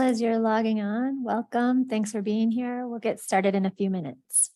as you're logging on, welcome. Thanks for being here. We'll get started in a few minutes.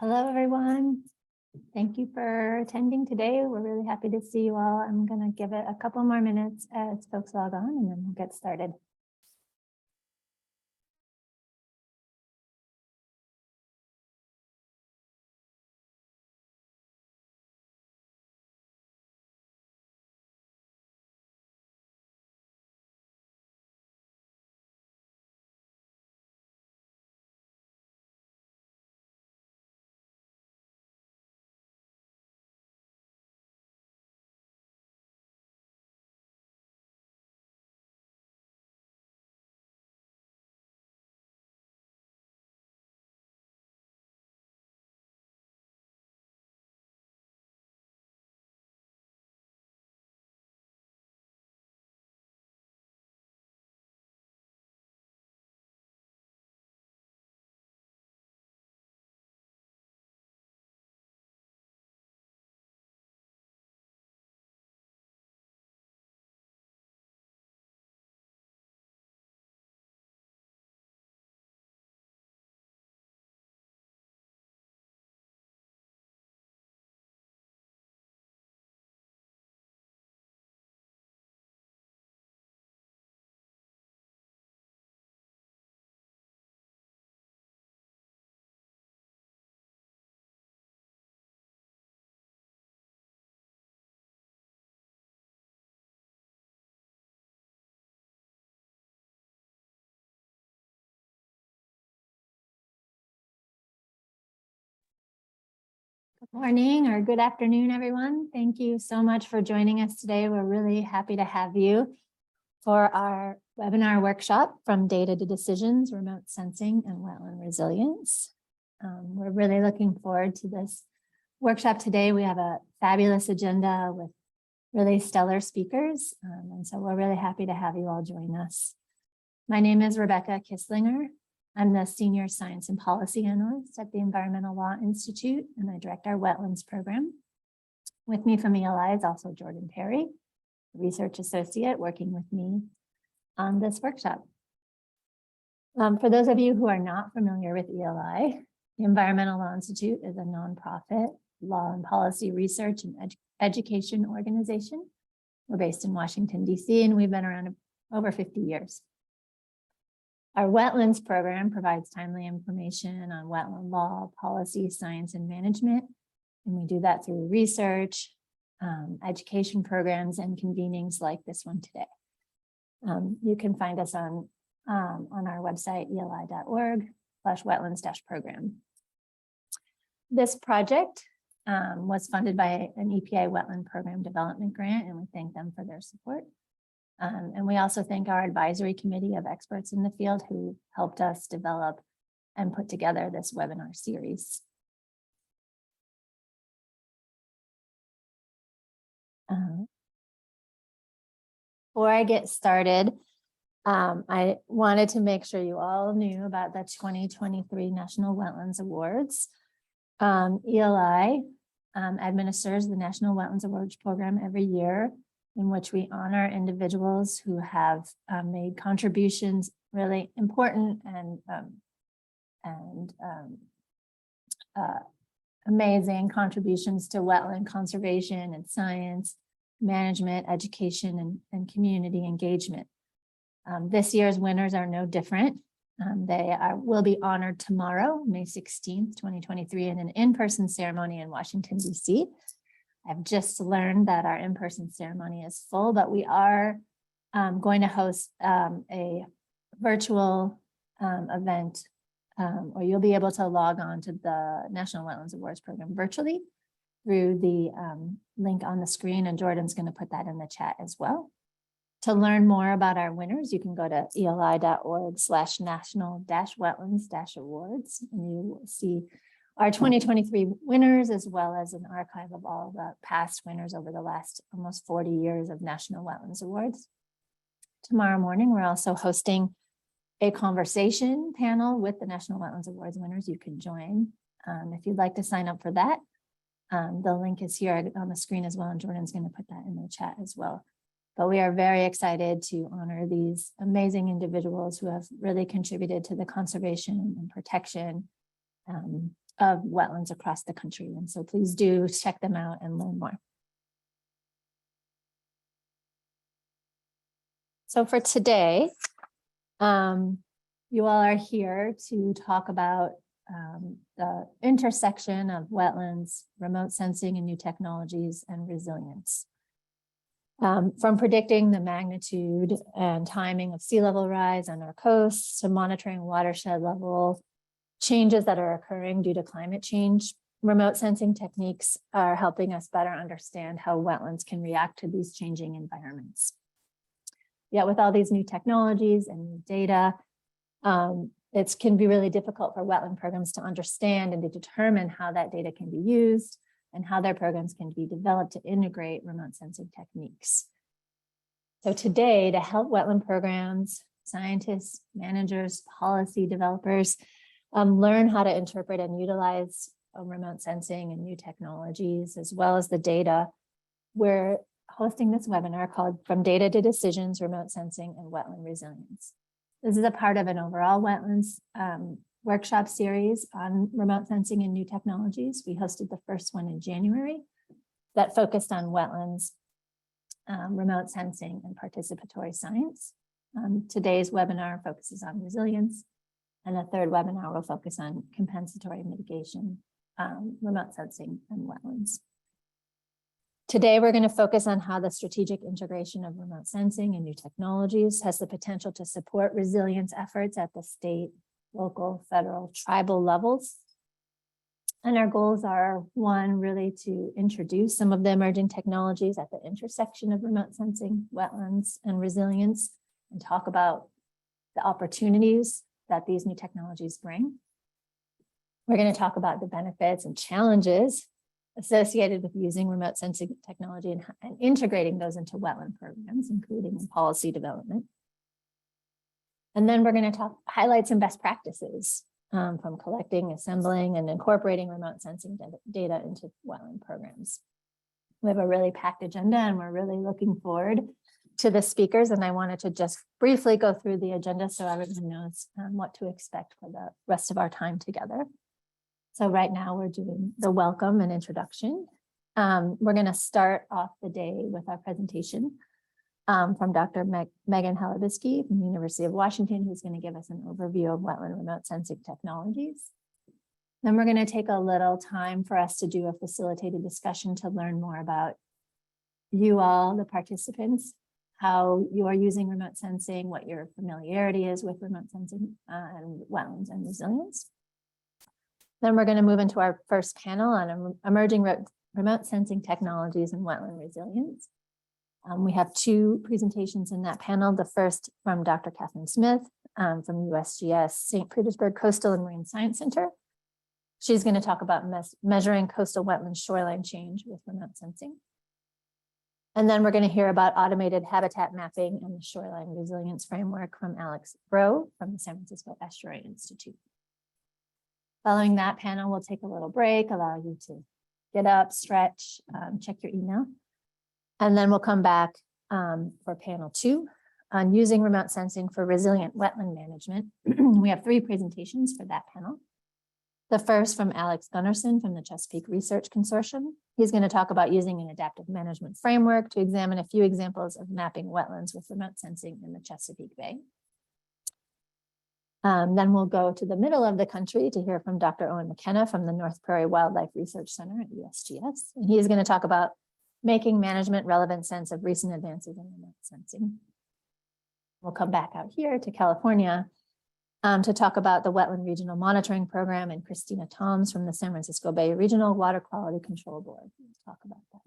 Hello, everyone. Thank you for attending today. We're really happy to see you all. I'm going to give it a couple more minutes as folks log on, and then we'll get started. Good morning or good afternoon, everyone. Thank you so much for joining us today. We're really happy to have you for our webinar workshop, From Data to Decisions, Remote Sensing and Wetland Resilience. We're really looking forward to this workshop today. We have a fabulous agenda with really stellar speakers, and so we're really happy to have you all join us. My name is Rebecca Kisslinger. I'm the Senior Science and Policy Analyst at the Environmental Law Institute, and I direct our Wetlands program. With me from ELI is also Jordan Perry, Research Associate, working with me on this workshop. For those of you who are not familiar with ELI, the Environmental Law Institute is a nonprofit law and policy research and education organization. We're based in Washington, D.C., and we've been around over 50 years. Our Wetlands program provides timely information on wetland law, policy, science, and management. And we do that through research, education programs, and convenings like this one today. You can find us on our website, eli.org/wetlands-program. This project was funded by an EPA Wetland Program Development Grant, and we thank them for their support. And we also thank our advisory committee of experts in the field who helped us develop and put together this webinar series. Before I get started, I wanted to make sure you all knew about the 2023 National Wetlands Awards. ELI administers the National Wetlands Awards program every year, in which we honor individuals who have made contributions really important and amazing contributions to wetland conservation and science, management, education, and community engagement. This year's winners are no different. They will be honored tomorrow, May 16th, 2023, in an in-person ceremony in Washington, D.C. I've just learned that our in-person ceremony is full, but we are going to host a virtual event, or you'll be able to log on to the National Wetlands Awards program virtually through the link on the screen, and Jordan's going to put that in the chat as well. To learn more about our winners, you can go to eli.org/national-wetlands-awards, and you will see our 2023 winners, as well as an archive of all the past winners over the last almost 40 years of National Wetlands Awards. Tomorrow morning, we're also hosting a conversation panel with the National Wetlands Awards winners. You can join if you'd like to sign up for that. The link is here on the screen as well, and Jordan's going to put that in the chat as well. But we are very excited to honor these amazing individuals who have really contributed to the conservation and protection of wetlands across the country. And so please do check them out and learn more. So for today, you all are here to talk about the intersection of wetlands, remote sensing and new technologies, and resilience. From predicting the magnitude and timing of sea level rise on our coasts to monitoring watershed level changes that are occurring due to climate change, remote sensing techniques are helping us better understand how wetlands can react to these changing environments. Yet with all these new technologies and new data, it can be really difficult for wetland programs to understand and to determine how that data can be used and how their programs can be developed to integrate remote sensing techniques. So today, to help wetland programs, scientists, managers, policy developers learn how to interpret and utilize remote sensing and new technologies, as well as the data, we're hosting this webinar called From Data to Decisions, Remote Sensing and Wetland Resilience. This is a part of an overall wetlands workshop series on remote sensing and new technologies. We hosted the first one in January that focused on wetlands, remote sensing, and participatory science. Today's webinar focuses on resilience, and the third webinar will focus on compensatory mitigation, remote sensing, and wetlands. Today, we're going to focus on how the strategic integration of remote sensing and new technologies has the potential to support resilience efforts at the state, local, federal, tribal levels. And our goals are, one, really to introduce some of the emerging technologies at the intersection of remote sensing, wetlands, and resilience, and talk about the opportunities that these new technologies bring. We're going to talk about the benefits and challenges associated with using remote sensing technology and integrating those into wetland programs, including in policy development. And then we're going to highlight some best practices from collecting, assembling, and incorporating remote sensing data into wetland programs. We have a really packed agenda, and we're really looking forward to the speakers. And I wanted to just briefly go through the agenda so everyone knows what to expect for the rest of our time together. So right now we're doing the welcome and introduction. We're going to start off the day with our presentation from Dr. Megan Halabisky from the University of Washington, who's going to give us an overview of wetland remote sensing technologies. Then we're going to take a little time for us to do a facilitated discussion to learn more about you all, the participants, how you are using remote sensing, what your familiarity is with remote sensing and wetlands and resilience. Then we're going to move into our first panel on emerging remote sensing technologies and wetland resilience. We have two presentations in that panel. The first from Dr. Catherine Smith from USGS St. Petersburg Coastal and Marine Science Center. She's going to talk about measuring coastal wetland shoreline change with remote sensing. And then we're going to hear about automated habitat mapping and the shoreline resilience framework from Alex Bro from the San Francisco Estuary Institute. Following that panel, we'll take a little break, allow you to get up, stretch, check your email. And then we'll come back for panel 2 on using remote sensing for resilient wetland management. We have 3 presentations for that panel. The first from Alex Gunnarsson from the Chesapeake Research Consortium. He's going to talk about using an adaptive management framework to examine a few examples of mapping wetlands with remote sensing in the Chesapeake Bay. Then we'll go to the middle of the country to hear from Dr. Owen McKenna from the North Prairie Wildlife Research Center at USGS. And he is going to talk about making management relevant sense of recent advances in remote sensing. We'll come back out here to California to talk about the Wetland Regional Monitoring Program, and Christina Toms from the San Francisco Bay Regional Water Quality Control Board. We'll talk about that.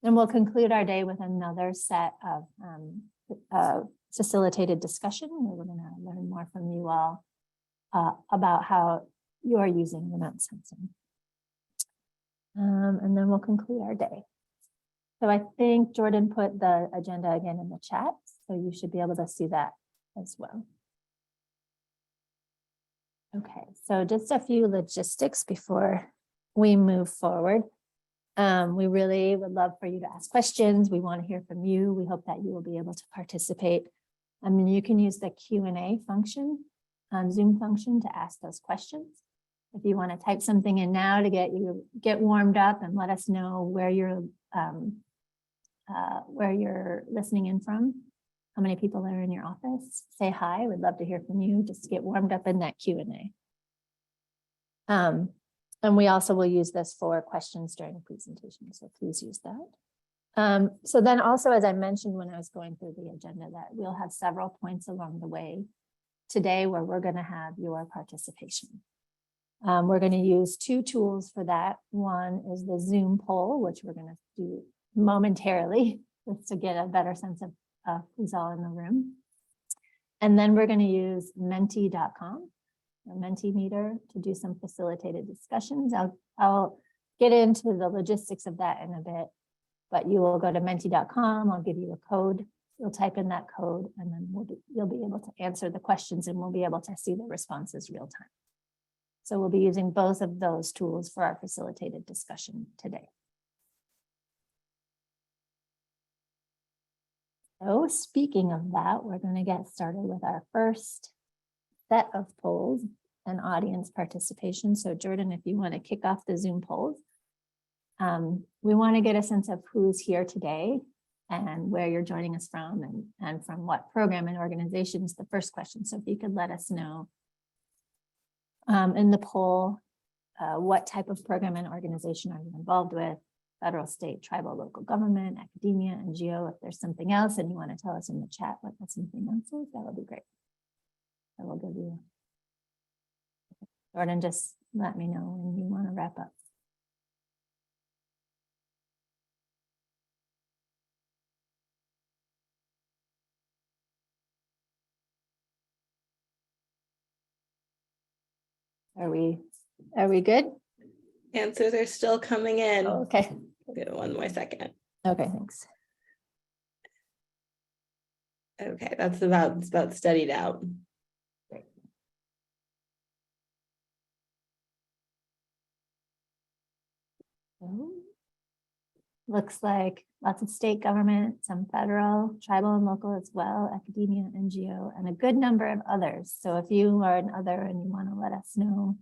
Then we'll conclude our day with another set of facilitated discussion, where we're going to learn more from you all about how you are using remote sensing. And then we'll conclude our day. So I think Jordan put the agenda again in the chat, so you should be able to see that as well. Okay, so just a few logistics before we move forward. We really would love for you to ask questions. We want to hear from you. We hope that you will be able to participate. I mean, you can use the Q&A function, Zoom function, to ask those questions. If you want to type something in now to get warmed up and let us know where you're listening in from, how many people are in your office, say hi. We'd love to hear from you. Just get warmed up in that Q&A. And we also will use this for questions during the presentation, so please use that. So then also, as I mentioned when I was going through the agenda, that we'll have several points along the way today where we're going to have your participation. We're going to use 2 tools for that. One is the Zoom poll, which we're going to do momentarily just to get a better sense of who's all in the room. And then we're going to use menti.com, or Mentimeter, to do some facilitated discussions. I'll get into the logistics of that in a bit, but you will go to menti.com. I'll give you a code. You'll type in that code, and then you'll be able to answer the questions, and we'll be able to see the responses real time. So we'll be using both of those tools for our facilitated discussion today. So speaking of that, we're going to get started with our first set of polls and audience participation. So Jordan, if you want to kick off the Zoom polls, we want to get a sense of who's here today and where you're joining us from, and from what program and organization is the first question. So if you could let us know in the poll, what type of program and organization are you involved with? Federal, state, tribal, local government, academia, NGO. If there's something else and you want to tell us in the chat what that something else is, that would be great. I will give you. Jordan, just let me know when you want to wrap up. Are we good? Answers are still coming in. Oh, okay. Give it one more second. Okay, thanks. Okay, it's about studied out. Great. Looks like lots of state government, some federal, tribal and local as well, academia, NGO, and a good number of others. So if you are an other and you want to let us know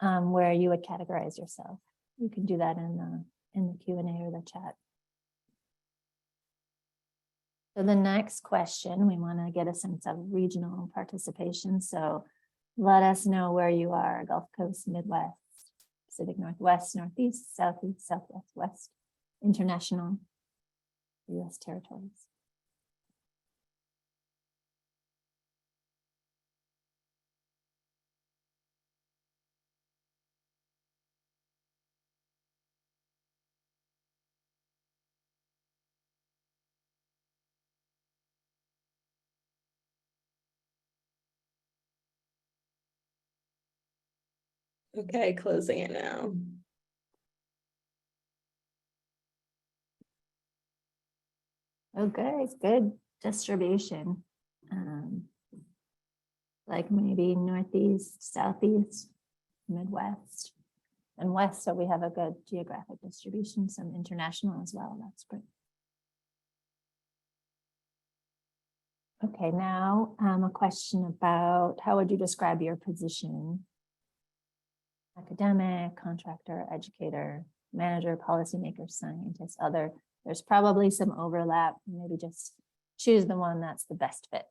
where you would categorize yourself, you can do that in the Q&A or the chat. So the next question, we want to get a sense of regional participation. So let us know where you are: Gulf Coast, Midwest, Pacific Northwest, Northeast, Southeast, Southwest, West, international, U.S. territories. Okay, closing it now. Okay, good distribution. Like maybe northeast, southeast, Midwest, and west. So we have a good geographic distribution, some international as well. That's great. Okay, now a question about how would you describe your position? Academic, contractor, educator, manager, policymaker, scientist, other. There's probably some overlap. Maybe just choose the one that's the best fit.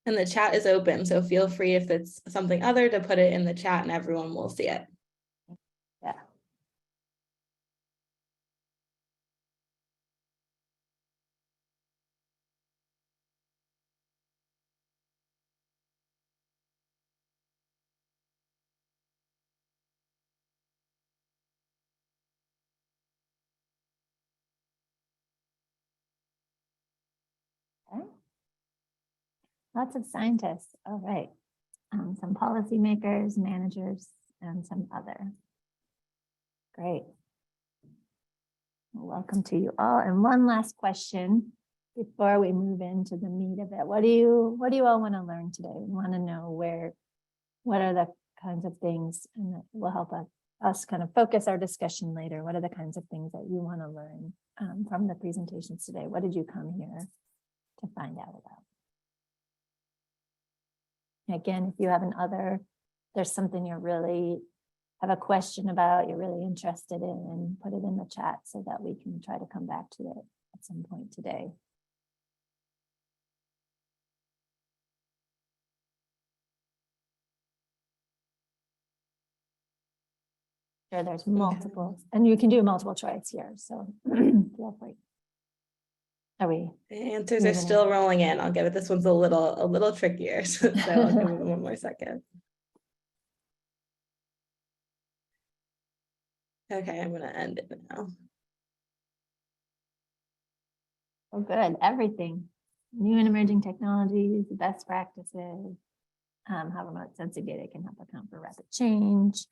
And the chat is open, so feel free if it's something other to put it in the chat and everyone will see it. Yeah. Okay. Lots of scientists. All right. Some policymakers, managers, and some other. Great. Well, welcome to you all. And one last question before we move into the meat of it. What do you all want to learn today? We want to know what are the kinds of things, and that will help us kind of focus our discussion later. What are the kinds of things that you want to learn from the presentations today? What did you come here to find out about? Again, if you have there's something you really have a question about, you're really interested in, put it in the chat so that we can try to come back to it at some point today. Sure, there's multiple, and you can do multiple choice here, so feel free. Are we? The answers are still rolling in. I'll give it. This one's a little trickier, so I'll give it one more second. Okay, I'm gonna end it now. Oh, good. Everything. New and emerging technologies, best practices, how remote sensing data can help account for rapid change,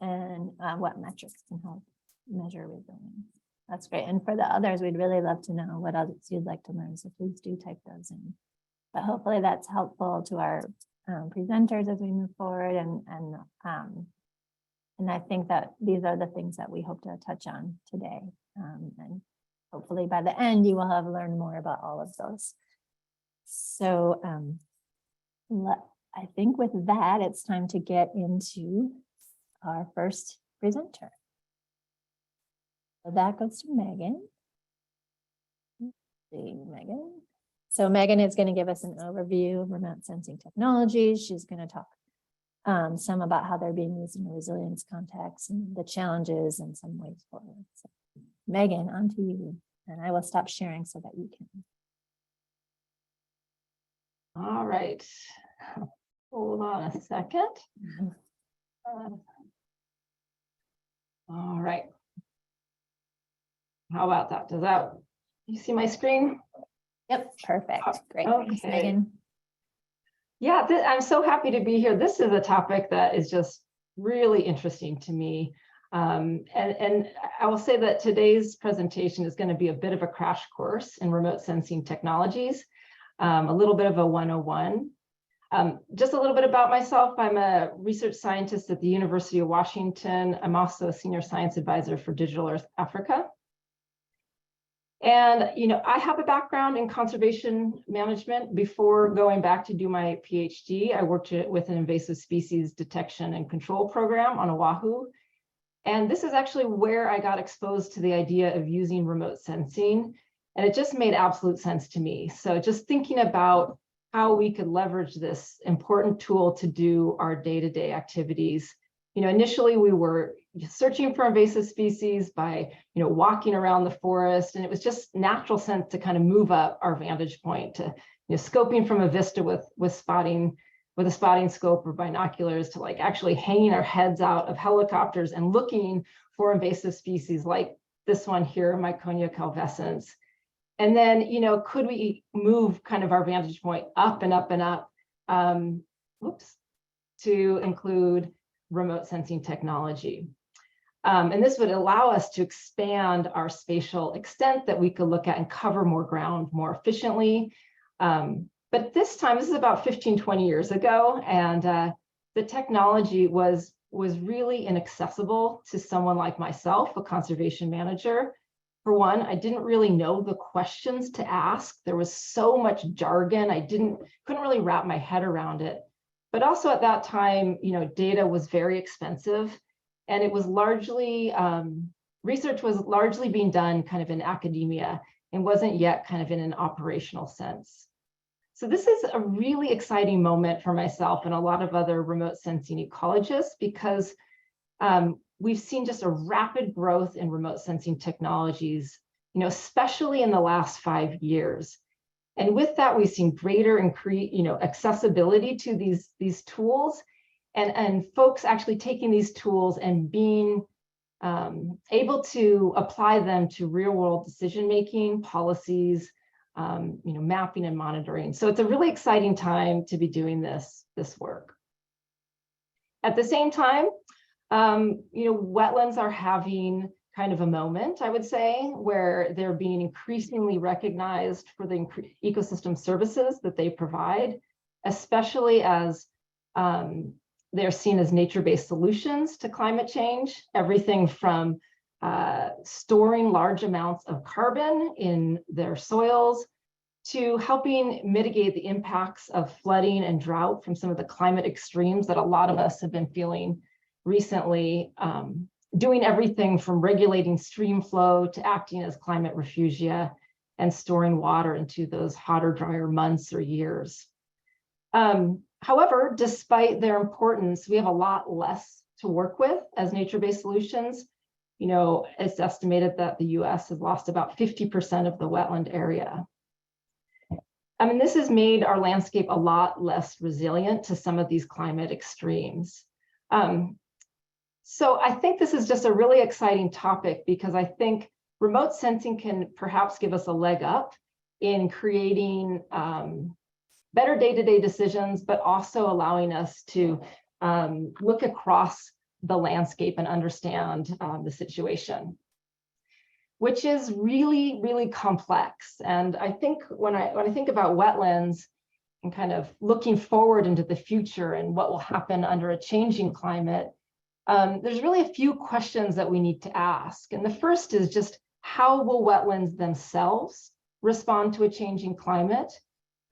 and what metrics can help measure resilience. That's great. And for the others, we'd really love to know what else you'd like to learn. So please do type those in. But hopefully that's helpful to our presenters as we move forward. And I think that these are the things that we hope to touch on today. And hopefully by the end, you will have learned more about all of those. So I think with that, it's time to get into our first presenter. So that goes to Megan. Let's see, Megan. So Megan is going to give us an overview of remote sensing technologies. She's going to talk some about how they're being used in a resilience context and the challenges and some ways forward. So Megan, on to you. And I will stop sharing so that you can. All right. Hold on a second. All right. How about that? You see my screen? Yep, perfect. Great. Okay. Thanks, Megan. Yeah, I'm so happy to be here. This is a topic that is just really interesting to me. And I will say that today's presentation is going to be a bit of a crash course in remote sensing technologies, a little bit of a 101. Just a little bit about myself. I'm a research scientist at the University of Washington. I'm also a senior science advisor for Digital Earth Africa. And, I have a background in conservation management. Before going back to do my PhD, I worked with an invasive species detection and control program on Oahu. And this is actually where I got exposed to the idea of using remote sensing. And it just made absolute sense to me. So just thinking about how we could leverage this important tool to do our day-to-day activities. Initially we were searching for invasive species by, walking around the forest, and it was just natural sense to kind of move up our vantage point to, scoping from a vista with a spotting scope or binoculars to like actually hanging our heads out of helicopters and looking for invasive species like this one here, Myconia calvescens. And then, could we move kind of our vantage point up and up and up, to include remote sensing technology. And this would allow us to expand our spatial extent that we could look at and cover more ground more efficiently. But this time, this is about 15, 20 years ago, and the technology was really inaccessible to someone like myself, a conservation manager. For one, I didn't really know the questions to ask. There was so much jargon. I couldn't really wrap my head around it. But also at that time, data was very expensive, and it was largely, research was largely being done kind of in academia and wasn't yet kind of in an operational sense. So this is a really exciting moment for myself and a lot of other remote sensing ecologists, because we've seen just a rapid growth in remote sensing technologies, especially in the last 5 years. And with that, we've seen greater accessibility to these tools, and folks actually taking these tools and being able to apply them to real world decision making, policies, mapping and monitoring. So it's a really exciting time to be doing this work. At the same time, wetlands are having kind of a moment, I would say, where they're being increasingly recognized for the ecosystem services that they provide, especially as they're seen as nature-based solutions to climate change, everything from storing large amounts of carbon in their soils to helping mitigate the impacts of flooding and drought from some of the climate extremes that a lot of us have been feeling recently, doing everything from regulating stream flow to acting as climate refugia and storing water into those hotter, drier months or years. However, despite their importance, we have a lot less to work with as nature-based solutions. It's estimated that the US has lost about 50% of the wetland area. This has made our landscape a lot less resilient to some of these climate extremes. So I think this is just a really exciting topic, because I think remote sensing can perhaps give us a leg up in creating better day-to-day decisions, but also allowing us to look across the landscape and understand the situation, which is really, really complex. And I think when I think about wetlands and kind of looking forward into the future and what will happen under a changing climate, there's really a few questions that we need to ask. And the first is just, how will wetlands themselves respond to a changing climate?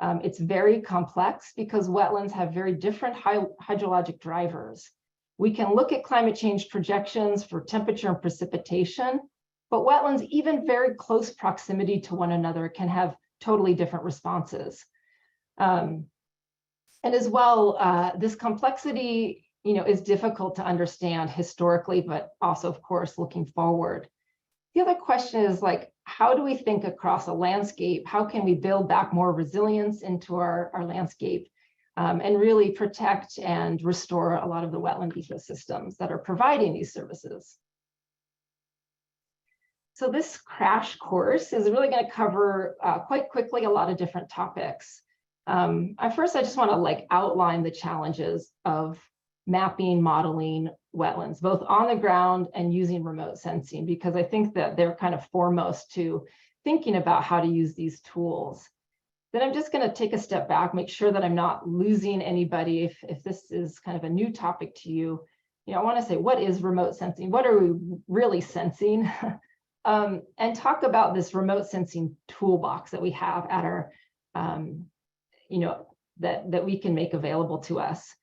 It's very complex because wetlands have very different hydrologic drivers. We can look at climate change projections for temperature and precipitation, but wetlands, even very close proximity to one another, can have totally different responses. And as well, this complexity, is difficult to understand historically, but also, of course, looking forward. The other question is, how do we think across a landscape? How can we build back more resilience into our landscape and really protect and restore a lot of the wetland ecosystems that are providing these services? So this crash course is really going to cover quite quickly a lot of different topics. First, I just want to outline the challenges of mapping, modeling wetlands, both on the ground and using remote sensing, because I think that they're kind of foremost to thinking about how to use these tools. Then I'm just going to take a step back, make sure that I'm not losing anybody if this is kind of a new topic to you. I want to say, what is remote sensing? What are we really sensing? And talk about this remote sensing toolbox that we have at our, that we can make available to us.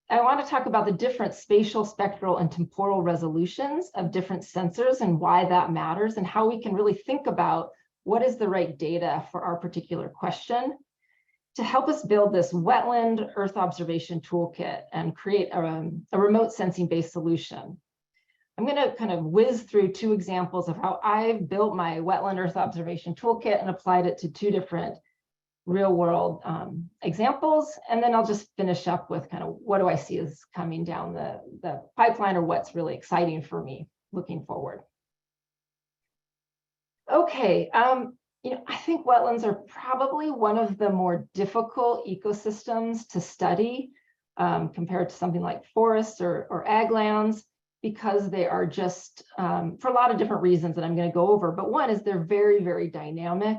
I want to talk about the different spatial, spectral, and temporal resolutions of different sensors and why that matters, and how we can really think about what is the right data for our particular question to help us build this wetland Earth observation toolkit and create a remote sensing based solution. I'm going to kind of whiz through 2 examples of how I've built my wetland Earth observation toolkit and applied it to 2 different real world examples. And then I'll just finish up with kind of what do I see as coming down the pipeline, or what's really exciting for me looking forward. Okay, I think wetlands are probably one of the more difficult ecosystems to study. compared to something like forests or ag lands, because they are just, for a lot of different reasons that I'm going to go over. But one is they're very, very dynamic.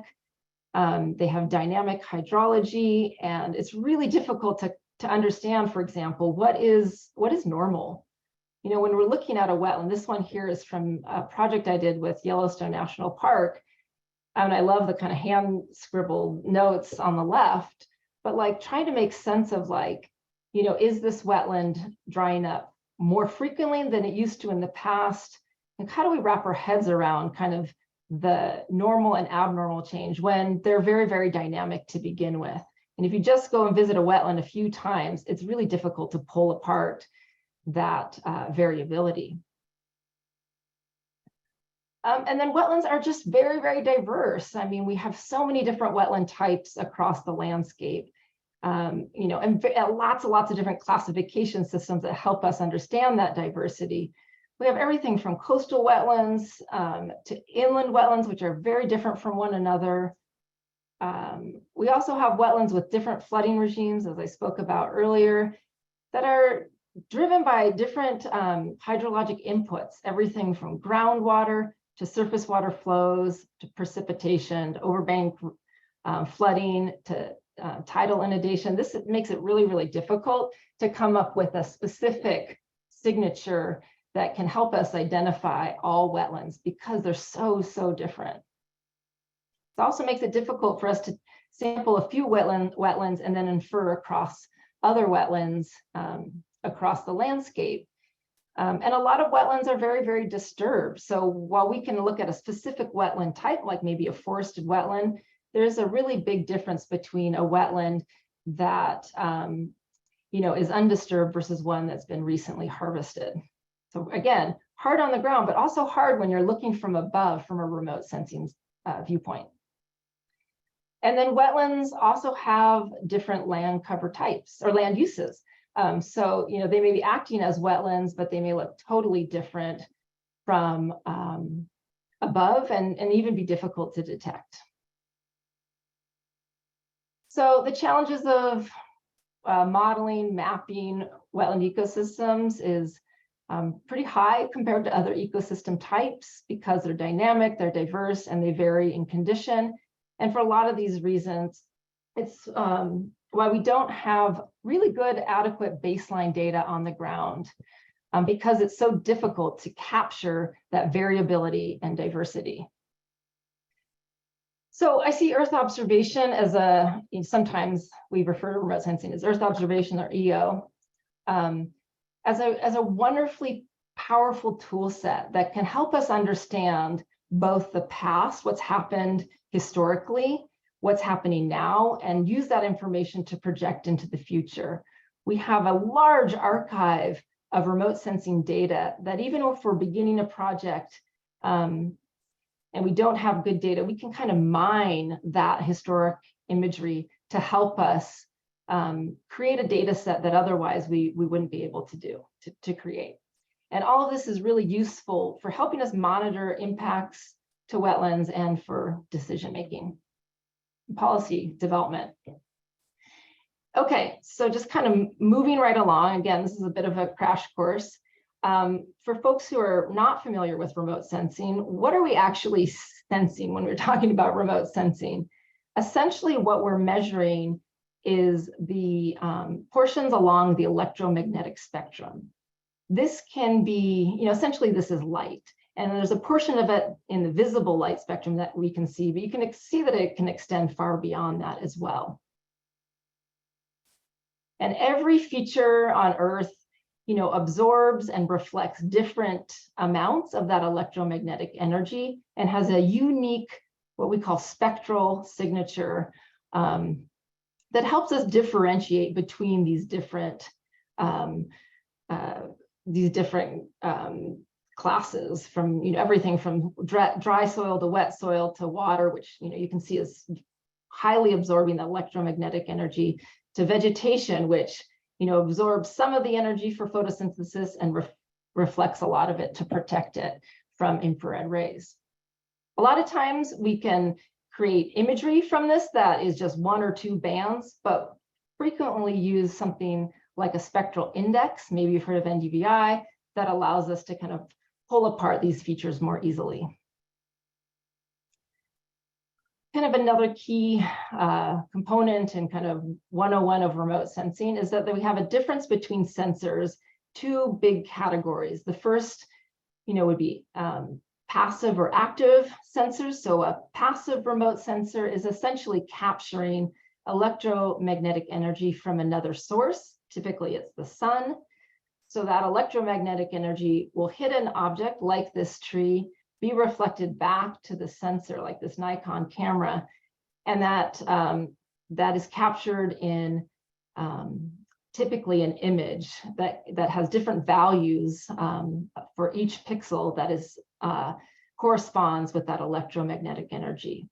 They have dynamic hydrology, and it's really difficult to understand, for example, what is normal. You know, when we're looking at a wetland, this one here is from a project I did with Yellowstone National Park. And I love the kind of hand scribbled notes on the left, but like trying to make sense of like, you know, is this wetland drying up more frequently than it used to in the past? And how do we wrap our heads around kind of the normal and abnormal change when they're very, very dynamic to begin with? And if you just go and visit a wetland a few times, it's really difficult to pull apart that variability. And then wetlands are just very, very diverse. I mean, we have so many different wetland types across the landscape, you know, and lots of different classification systems that help us understand that diversity. We have everything from coastal wetlands to inland wetlands, which are very different from one another. We also have wetlands with different flooding regimes, as I spoke about earlier, that are driven by different hydrologic inputs, everything from groundwater to surface water flows, to precipitation, to overbank flooding, to tidal inundation. This makes it really, really difficult to come up with a specific signature that can help us identify all wetlands because they're so, so different. It also makes it difficult for us to sample a few wetlands and then infer across other wetlands across the landscape. And a lot of wetlands are very, very disturbed. So while we can look at a specific wetland type, like maybe a forested wetland, there's a really big difference between a wetland that you know, is undisturbed versus one that's been recently harvested. So again, hard on the ground, but also hard when you're looking from above from a remote sensing viewpoint. And then wetlands also have different land cover types or land uses. So, you know, they may be acting as wetlands, but they may look totally different from above and even be difficult to detect. So the challenges of modeling, mapping wetland ecosystems is pretty high compared to other ecosystem types because they're dynamic, they're diverse, and they vary in condition. And for a lot of these reasons, it's why we don't have really good, adequate baseline data on the ground because it's so difficult to capture that variability and diversity. So I see Earth observation as sometimes we refer to remote sensing as Earth observation or EO, as a wonderfully powerful tool set that can help us understand both the past, what's happened historically, what's happening now, and use that information to project into the future. We have a large archive of remote sensing data that even if we're beginning a project and we don't have good data, we can kind of mine that historic imagery to help us create a data set that otherwise we wouldn't be able to create. And all of this is really useful for helping us monitor impacts to wetlands and for decision making, policy development. Okay, so just kind of moving right along. Again, this is a bit of a crash course. For folks who are not familiar with remote sensing, what are we actually sensing when we're talking about remote sensing? Essentially, what we're measuring is the portions along the electromagnetic spectrum. This can be, essentially this is light. And there's a portion of it in the visible light spectrum that we can see, but you can see that it can extend far beyond that as well. And every feature on Earth, absorbs and reflects different amounts of that electromagnetic energy and has a unique, what we call spectral signature that helps us differentiate between these different classes from, everything from dry soil to wet soil to water, which, you can see is highly absorbing the electromagnetic energy, to vegetation, which, absorbs some of the energy for photosynthesis and reflects a lot of it to protect it from infrared rays. A lot of times we can create imagery from this that is just one or two bands, but frequently use something like a spectral index, maybe you've heard of NDVI, that allows us to kind of pull apart these features more easily. Kind of another key component and kind of 101 of remote sensing is that we have a difference between sensors, two big categories. The first, would be passive or active sensors. So a passive remote sensor is essentially capturing electromagnetic energy from another source. Typically it's the sun. So that electromagnetic energy will hit an object like this tree, be reflected back to the sensor like this Nikon camera, and that is captured in typically an image that has different values for each pixel that is corresponds with that electromagnetic energy.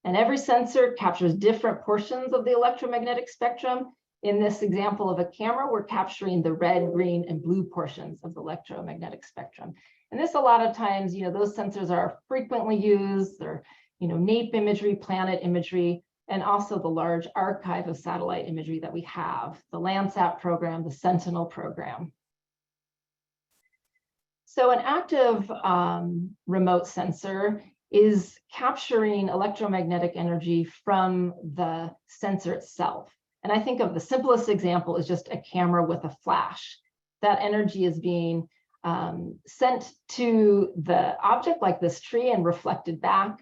And every sensor captures different portions of the electromagnetic spectrum. In this example of a camera, we're capturing the red, green, and blue portions of the electromagnetic spectrum. And this, a lot of times, those sensors are frequently used. They're, NAPE imagery, planet imagery, and also the large archive of satellite imagery that we have, the Landsat program, the Sentinel program. So an active remote sensor is capturing electromagnetic energy from the sensor itself. And I think of the simplest example is just a camera with a flash. That energy is being sent to the object like this tree and reflected back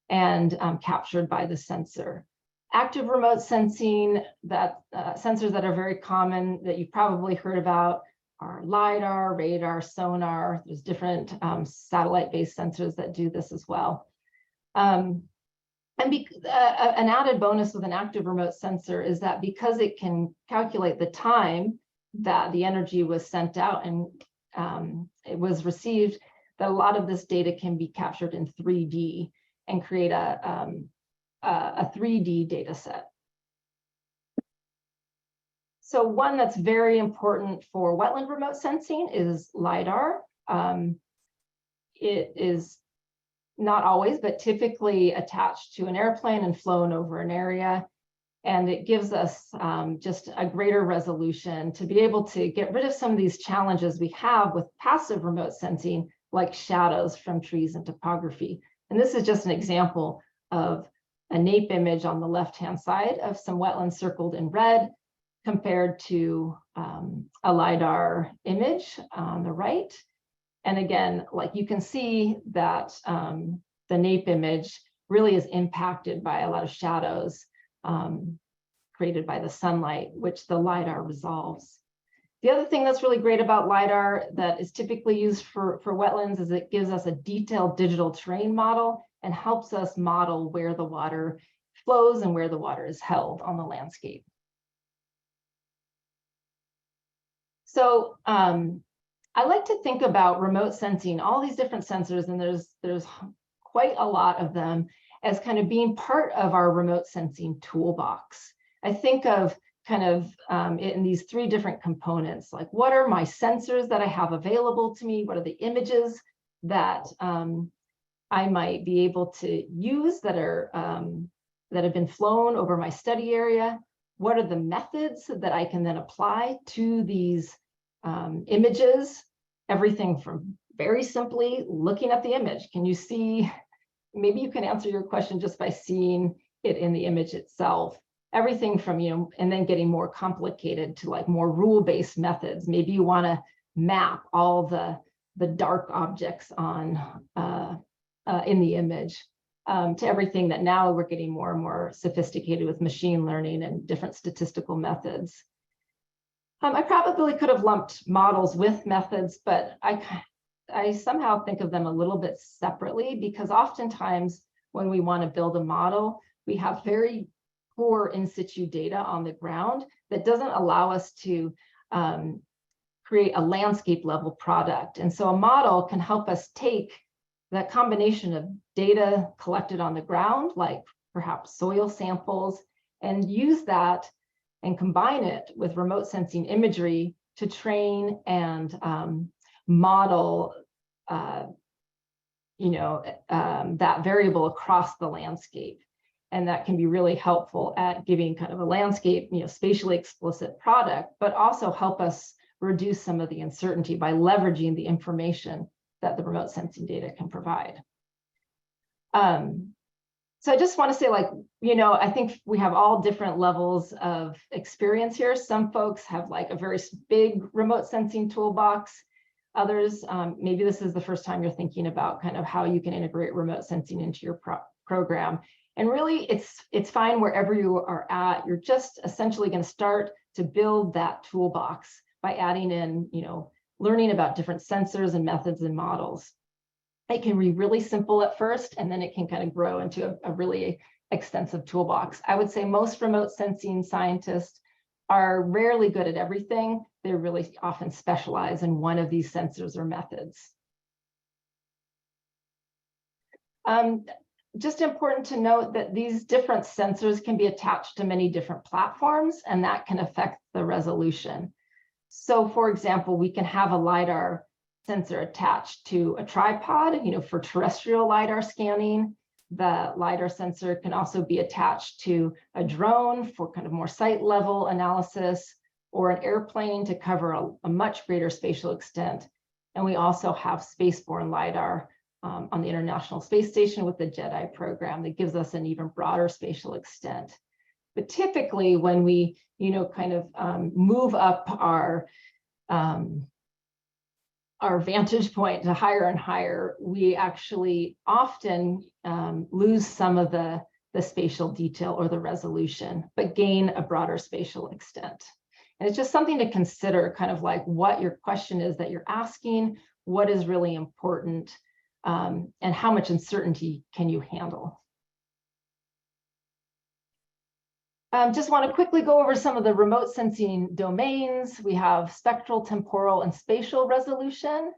and captured by the sensor. Active remote sensing, sensors that are very common that you've probably heard about are LiDAR, radar, sonar. There's different satellite-based sensors that do this as well. An added bonus with an active remote sensor is that because it can calculate the time that the energy was sent out and it was received, that a lot of this data can be captured in 3D and create a 3D data set. So one that's very important for wetland remote sensing is LiDAR. It is not always, but typically attached to an airplane and flown over an area. And it gives us just a greater resolution to be able to get rid of some of these challenges we have with passive remote sensing, like shadows from trees and topography. And this is just an example of a NAPE image on the left-hand side of some wetlands circled in red compared to a LiDAR image on the right. And again, like you can see that the NAPE image really is impacted by a lot of shadows created by the sunlight, which the LiDAR resolves. The other thing that's really great about LiDAR that is typically used for wetlands is it gives us a detailed digital terrain model and helps us model where the water flows and where the water is held on the landscape. So I like to think about remote sensing, all these different sensors, and there's quite a lot of them, as kind of being part of our remote sensing toolbox. I think of kind of it in these three different components, like what are my sensors that I have available to me? What are the images that I might be able to use that are that have been flown over my study area? What are the methods that I can then apply to these images? Everything from very simply looking at the image. Can you see? Maybe you can answer your question just by seeing it in the image itself. Everything from, and then getting more complicated to like more rule-based methods. Maybe you want to map all the dark objects on in the image to everything that now we're getting more and more sophisticated with machine learning and different statistical methods. I probably could have lumped models with methods, but I somehow think of them a little bit separately, because oftentimes when we want to build a model, we have very poor in situ data on the ground that doesn't allow us to create a landscape level product. And so a model can help us take that combination of data collected on the ground, like perhaps soil samples, and use that and combine it with remote sensing imagery to train and model that variable across the landscape. And that can be really helpful at giving kind of a landscape, spatially explicit product, but also help us reduce some of the uncertainty by leveraging the information that the remote sensing data can provide. So I just want to say, I think we have all different levels of experience here. Some folks have like a very big remote sensing toolbox. Others, maybe this is the first time you're thinking about kind of how you can integrate remote sensing into your program. And really, it's fine wherever you are at. You're just essentially going to start to build that toolbox by adding in, learning about different sensors and methods and models. It can be really simple at first, and then it can kind of grow into a really extensive toolbox. I would say most remote sensing scientists are rarely good at everything. They really often specialize in one of these sensors or methods. Just important to note that these different sensors can be attached to many different platforms, and that can affect the resolution. So for example, we can have a LiDAR sensor attached to a tripod, for terrestrial LiDAR scanning. The LiDAR sensor can also be attached to a drone for kind of more site level analysis, or an airplane to cover a much greater spatial extent. And we also have spaceborne LiDAR on the International Space Station with the JEDI program that gives us an even broader spatial extent. But typically when we, move up our vantage point to higher and higher, we actually often lose some of the spatial detail or the resolution, but gain a broader spatial extent. And it's just something to consider, kind of like what your question is that you're asking, what is really important, and how much uncertainty can you handle. Just want to quickly go over some of the remote sensing domains. We have spectral, temporal, and spatial resolution.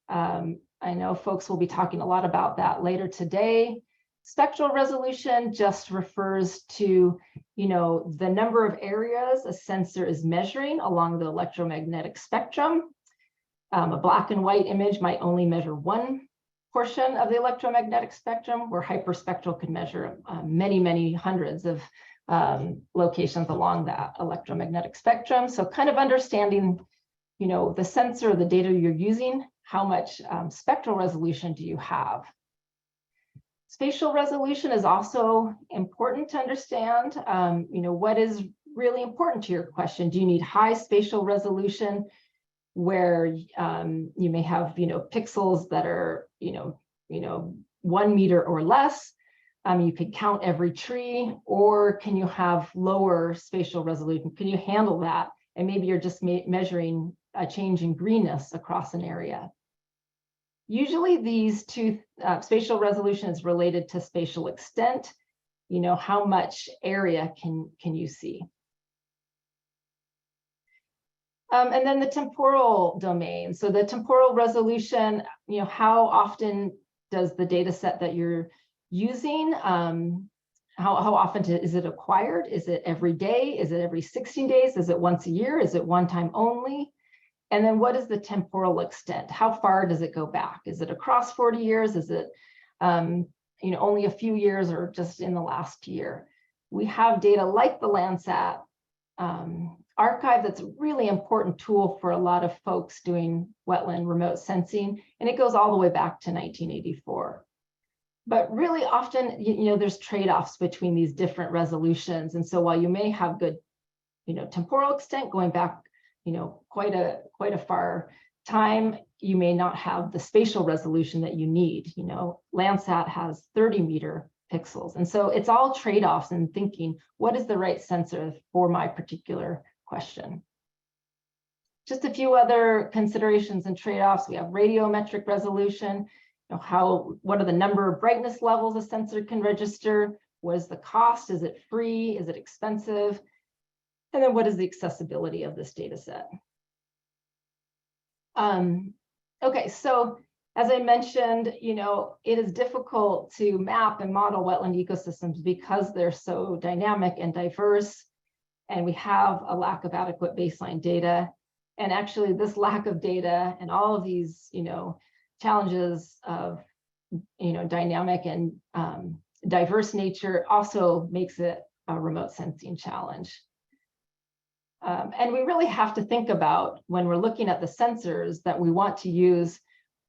I know folks will be talking a lot about that later today. Spectral resolution just refers to, the number of areas a sensor is measuring along the electromagnetic spectrum. A black and white image might only measure one portion of the electromagnetic spectrum, where hyperspectral could measure many, many hundreds of locations along that electromagnetic spectrum. So kind of understanding, the sensor, the data you're using, how much spectral resolution do you have? Spatial resolution is also important to understand. What is really important to your question? Do you need high spatial resolution where you may have, pixels that are, 1 meter or less? You could count every tree, or can you have lower spatial resolution? Can you handle that? And maybe you're just measuring a change in greenness across an area. Usually these two, spatial resolution is related to spatial extent. How much area can you see? And then the temporal domain. So the temporal resolution, how often does the data set that you're using, how often is it acquired? Is it every day? Is it every 16 days? Is it once a year? Is it one time only? And then what is the temporal extent? How far does it go back? Is it across 40 years? Is it only a few years, or just in the last year? We have data like the Landsat archive that's a really important tool for a lot of folks doing wetland remote sensing, and it goes all the way back to 1984. But really often, there's trade-offs between these different resolutions. And so while you may have good, temporal extent going back, quite a far time, you may not have the spatial resolution that you need. Landsat has 30-meter pixels. And so it's all trade-offs and thinking, what is the right sensor for my particular question? Just a few other considerations and trade-offs. We have radiometric resolution. What are the number of brightness levels a sensor can register? What is the cost? Is it free? Is it expensive? And then what is the accessibility of this data set? Okay, so as I mentioned, it is difficult to map and model wetland ecosystems because they're so dynamic and diverse, and we have a lack of adequate baseline data. And actually this lack of data and all of these, challenges of, dynamic and diverse nature also makes it a remote sensing challenge. And we really have to think about, when we're looking at the sensors that we want to use,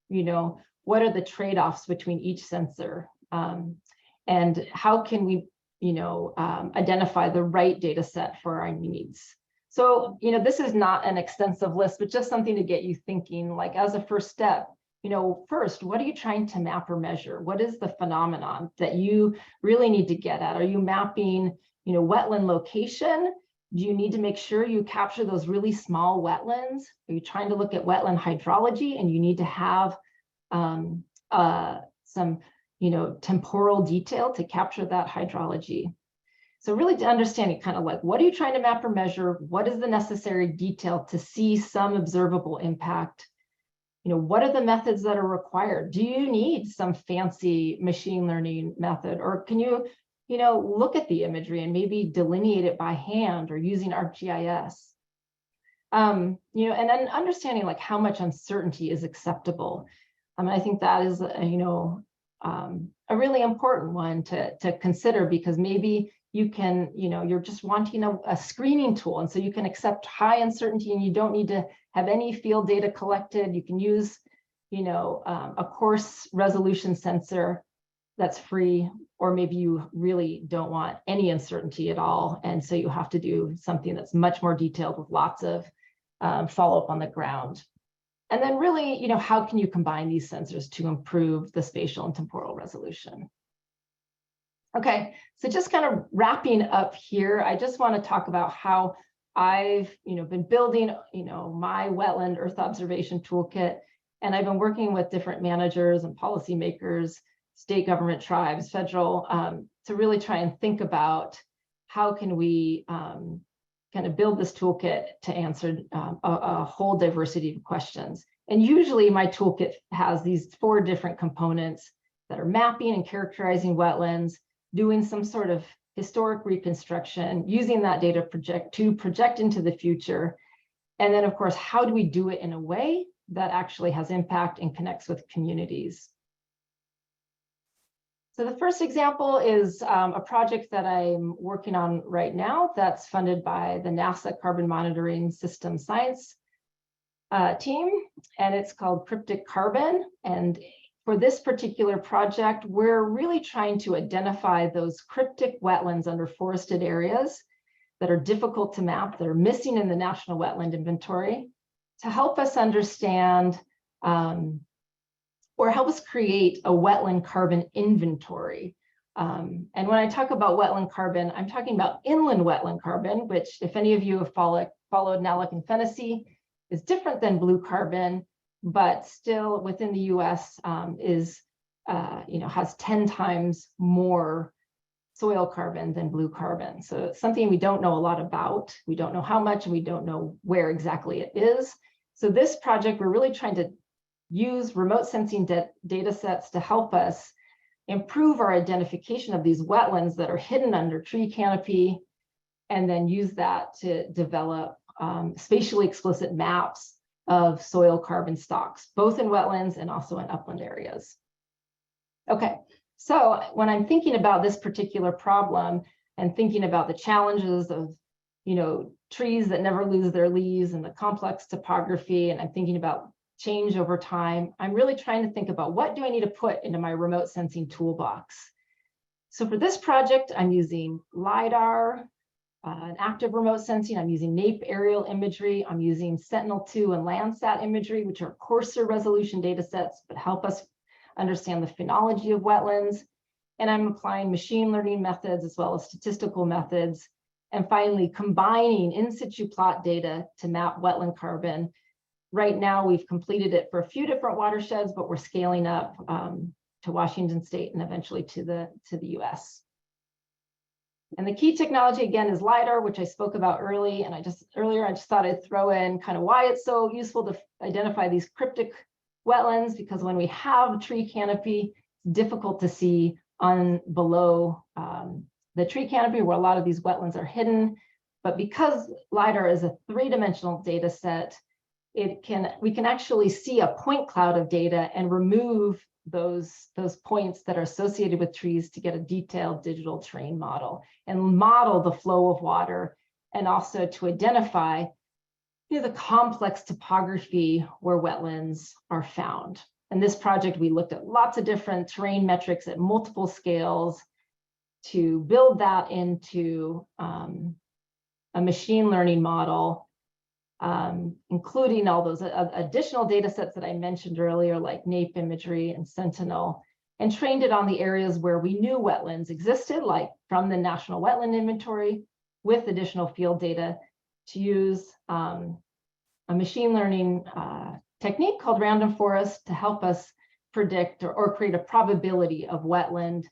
what are the trade-offs between each sensor? And how can we, identify the right data set for our needs? So, this is not an extensive list, but just something to get you thinking, like as a first step, first, what are you trying to map or measure? What is the phenomenon that you really need to get at? Are you mapping, wetland location? Do you need to make sure you capture those really small wetlands? Are you trying to look at wetland hydrology and you need to have some, temporal detail to capture that hydrology? So really to understanding kind of like, what are you trying to map or measure? What is the necessary detail to see some observable impact? What are the methods that are required? Do you need some fancy machine learning method, or can you, look at the imagery and maybe delineate it by hand or using ArcGIS? And then understanding like how much uncertainty is acceptable. I think that is, a really important one to consider, because maybe you can, you're just wanting a screening tool. And so you can accept high uncertainty and you don't need to have any field data collected. You can use, a coarse resolution sensor that's free, or maybe you really don't want any uncertainty at all. And so you have to do something that's much more detailed with lots of follow-up on the ground. And then really, how can you combine these sensors to improve the spatial and temporal resolution? Okay, so just kind of wrapping up here, I just want to talk about how I've, been building, my wetland earth observation toolkit, and I've been working with different managers and policymakers, state government, tribes, federal, to really try and think about how can we kind of build this toolkit to answer a whole diversity of questions. And usually my toolkit has these 4 different components that are mapping and characterizing wetlands, doing some sort of historic reconstruction, using that data to project into the future. And then of course, how do we do it in a way that actually has impact and connects with communities? So the first example is a project that I'm working on right now that's funded by the NASA Carbon Monitoring System Science team, and it's called Cryptic Carbon. And for this particular project, we're really trying to identify those cryptic wetlands under forested areas that are difficult to map, that are missing in the National Wetland Inventory, to help us understand or help us create a wetland carbon inventory. And when I talk about wetland carbon, I'm talking about inland wetland carbon, which if any of you have followed NALEC and Fennessy, is different than blue carbon, but still within the US has 10 times more soil carbon than blue carbon. So it's something we don't know a lot about. We don't know how much, and we don't know where exactly it is. So this project, we're really trying to use remote sensing data sets to help us improve our identification of these wetlands that are hidden under tree canopy, and then use that to develop spatially explicit maps of soil carbon stocks, both in wetlands and also in upland areas. Okay, so when I'm thinking about this particular problem and thinking about the challenges of, trees that never lose their leaves and the complex topography, and I'm thinking about change over time, I'm really trying to think about what do I need to put into my remote sensing toolbox. So for this project, I'm using LiDAR, an active remote sensing. I'm using NAPE aerial imagery. I'm using Sentinel-2 and Landsat imagery, which are coarser resolution data sets, but help us understand the phenology of wetlands. And I'm applying machine learning methods as well as statistical methods. And finally, combining in situ plot data to map wetland carbon. Right now, we've completed it for a few different watersheds, but we're scaling up to Washington State and eventually to the US. And the key technology, again, is LiDAR, which I spoke about earlier. And I just thought I'd throw in kind of why it's so useful to identify these cryptic wetlands, because when we have tree canopy, it's difficult to see below the tree canopy where a lot of these wetlands are hidden. But because LiDAR is a 3-dimensional data set, we can actually see a point cloud of data and remove those points that are associated with trees to get a detailed digital terrain model and model the flow of water, and also to identify the complex topography where wetlands are found. In this project, we looked at lots of different terrain metrics at multiple scales to build that into a machine learning model, including all those additional data sets that I mentioned earlier, like NAPE imagery and Sentinel, and trained it on the areas where we knew wetlands existed, like from the National Wetland Inventory, with additional field data to use a machine learning technique called random forest to help us predict or create a probability of wetland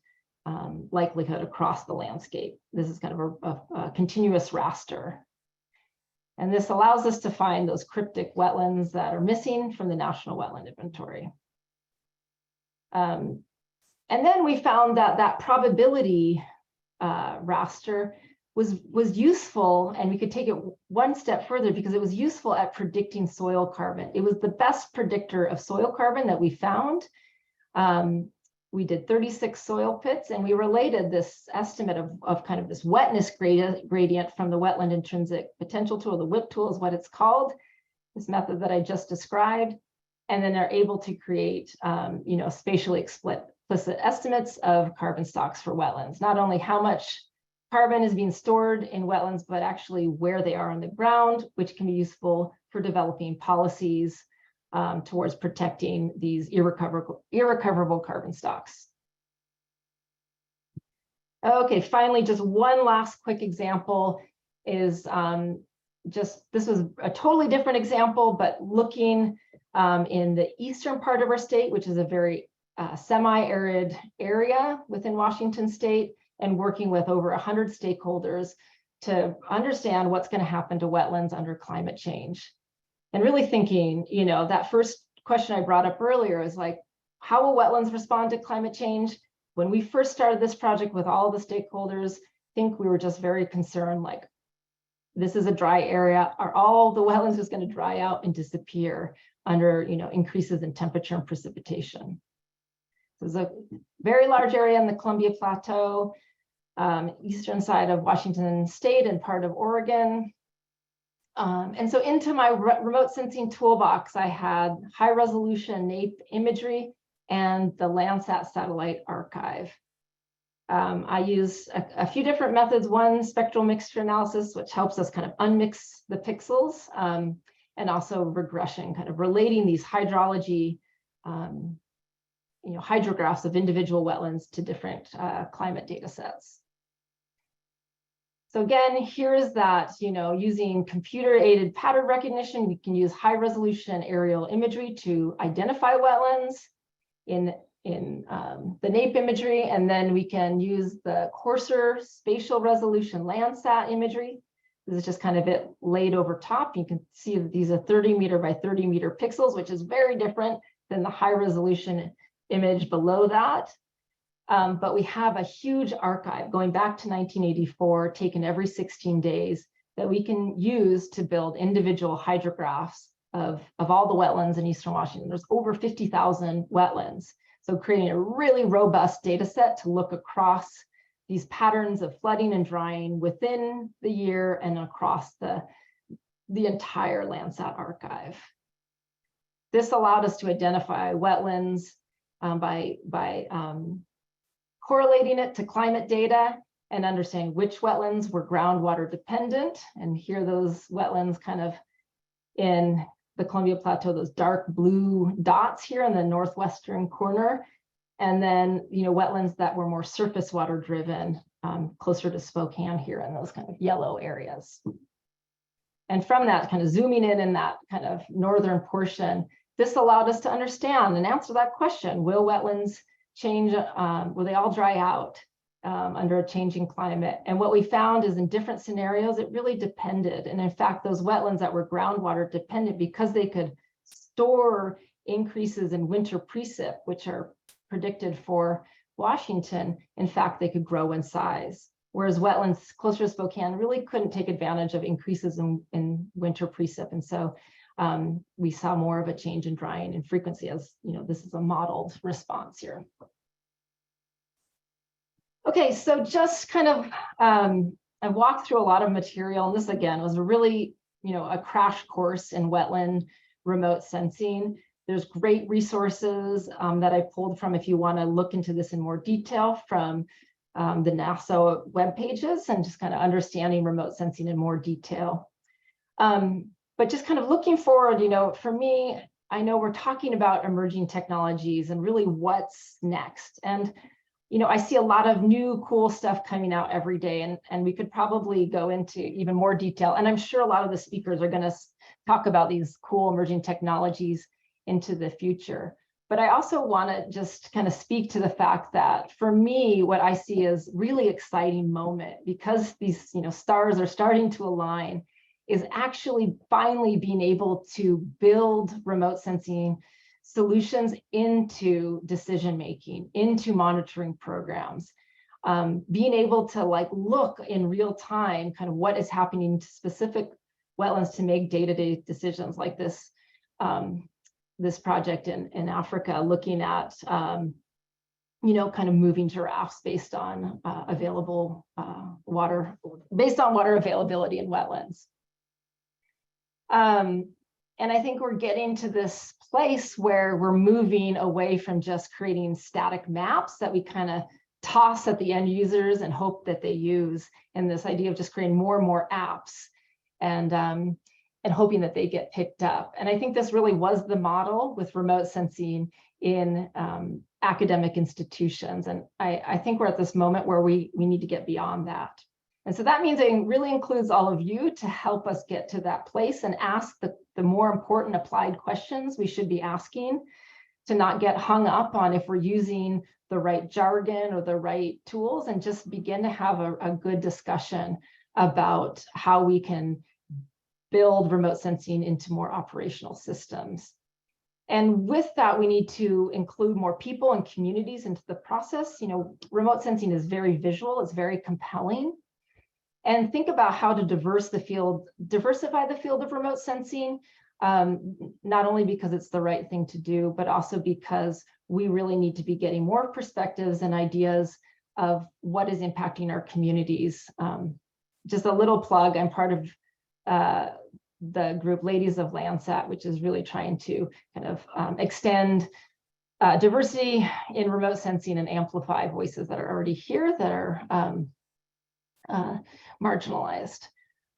likelihood across the landscape. This is kind of a continuous raster. And this allows us to find those cryptic wetlands that are missing from the National Wetland Inventory. And then we found that that probability raster was useful, and we could take it one step further because it was useful at predicting soil carbon. It was the best predictor of soil carbon that we found. We did 36 soil pits, and we related this estimate of kind of this wetness gradient from the wetland intrinsic potential tool. The WIP tool is what it's called, this method that I just described. And then they're able to create spatially explicit estimates of carbon stocks for wetlands, not only how much carbon is being stored in wetlands, but actually where they are on the ground, which can be useful for developing policies towards protecting these irrecoverable carbon stocks. Okay, finally, just one last quick example is this was a totally different example, but looking in the eastern part of our state, which is a very semi-arid area within Washington state, and working with over 100 stakeholders to understand what's going to happen to wetlands under climate change. And really thinking, that first question I brought up earlier is like, how will wetlands respond to climate change? When we first started this project with all the stakeholders, I think we were just very concerned, like, this is a dry area. Are all the wetlands just going to dry out and disappear under, increases in temperature and precipitation? There's a very large area in the Columbia Plateau, eastern side of Washington state and part of Oregon. And so into my remote sensing toolbox, I had high resolution NAPE imagery and the Landsat satellite archive. I use a few different methods. One, spectral mixture analysis, which helps us kind of unmix the pixels, and also regression, kind of relating these hydrology hydrographs of individual wetlands to different climate data sets. So again, here's that, using computer-aided pattern recognition, we can use high-resolution aerial imagery to identify wetlands in the NAPE imagery, and then we can use the coarser spatial resolution Landsat imagery. This is just kind of it laid over top. You can see that these are 30 meter by 30 meter pixels, which is very different than the high-resolution image below that. But we have a huge archive going back to 1984, taken every 16 days, that we can use to build individual hydrographs of all the wetlands in Eastern Washington. There's over 50,000 wetlands. So creating a really robust data set to look across these patterns of flooding and drying within the year and across the entire Landsat archive. This allowed us to identify wetlands by correlating it to climate data and understanding which wetlands were groundwater dependent. And here those wetlands kind of in the Columbia Plateau, those dark blue dots here in the northwestern corner. And then, wetlands that were more surface water driven, closer to Spokane here in those kind of yellow areas. And from that, kind of zooming in that kind of northern portion, this allowed us to understand and answer that question: will wetlands change? Will they all dry out under a changing climate? And what we found is in different scenarios, it really depended. And in fact, those wetlands that were groundwater dependent, because they could store increases in winter precip, which are predicted for Washington, in fact, they could grow in size. Whereas wetlands closer to Spokane really couldn't take advantage of increases in winter precip. And so we saw more of a change in drying and frequency, as you know, this is a modeled response here. Okay, so just kind of, I walked through a lot of material, and this again was a really, you know, a crash course in wetland remote sensing. There's great resources that I pulled from if you want to look into this in more detail from the NASA web pages and just kind of understanding remote sensing in more detail. But just kind of looking forward, you know, for me, I know we're talking about emerging technologies and really what's next. And, you know, I see a lot of new cool stuff coming out every day, and we could probably go into even more detail. And I'm sure a lot of the speakers are going to talk about these cool emerging technologies into the future. But I also want to just kind of speak to the fact that for me, what I see is really exciting moment, because these, you know, stars are starting to align, is actually finally being able to build remote sensing solutions into decision making, into monitoring programs, being able to like look in real time kind of what is happening to specific wetlands to make day-to-day decisions like this. This project in Africa, looking at, you know, kind of moving giraffes based on available water, based on water availability in wetlands. And I think we're getting to this place where we're moving away from just creating static maps that we kind of toss at the end users and hope that they use, and this idea of just creating more and more apps and hoping that they get picked up. And I think this really was the model with remote sensing in academic institutions. And I think we're at this moment where we need to get beyond that. And so that means it really includes all of you to help us get to that place and ask the more important applied questions we should be asking, to not get hung up on if we're using the right jargon or the right tools, and just begin to have a good discussion about how we can build remote sensing into more operational systems. And with that, we need to include more people and communities into the process. You know, remote sensing is very visual, it's very compelling. And think about how to diversify the field of remote sensing, not only because it's the right thing to do, but also because we really need to be getting more perspectives and ideas of what is impacting our communities. Just a little plug, I'm part of the group Ladies of Landsat, which is really trying to kind of extend diversity in remote sensing and amplify voices that are already here that are marginalized.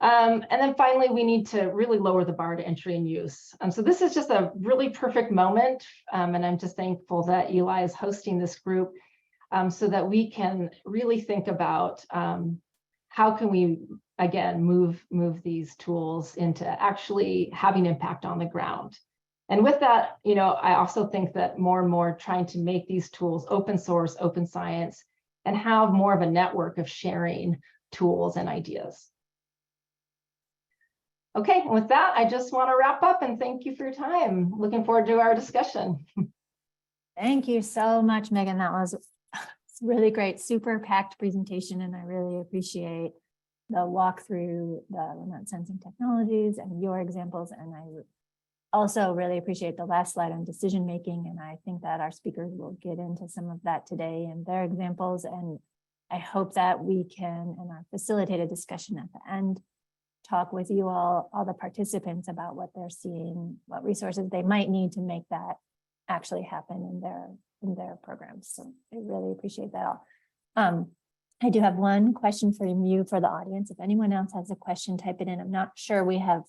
And then finally, we need to really lower the bar to entry and use. So this is just a really perfect moment. And I'm just thankful that Eli is hosting this group so that we can really think about how can we, again, move these tools into actually having impact on the ground. And with that, you know, I also think that more and more trying to make these tools open source, open science, and have more of a network of sharing tools and ideas. Okay, with that, I just want to wrap up and thank you for your time. Looking forward to our discussion. Thank you so much, Megan. That was really great, super packed presentation, and I really appreciate the walk through the remote sensing technologies and your examples. And I also really appreciate the last slide on decision making. And I think that our speakers will get into some of that today and their examples. And I hope that we can, in our facilitated discussion at the end, talk with you all the participants about what they're seeing, what resources they might need to make that actually happen in their programs. So I really appreciate that all. I do have one question for you for the audience. If anyone else has a question, type it in. I'm not sure we have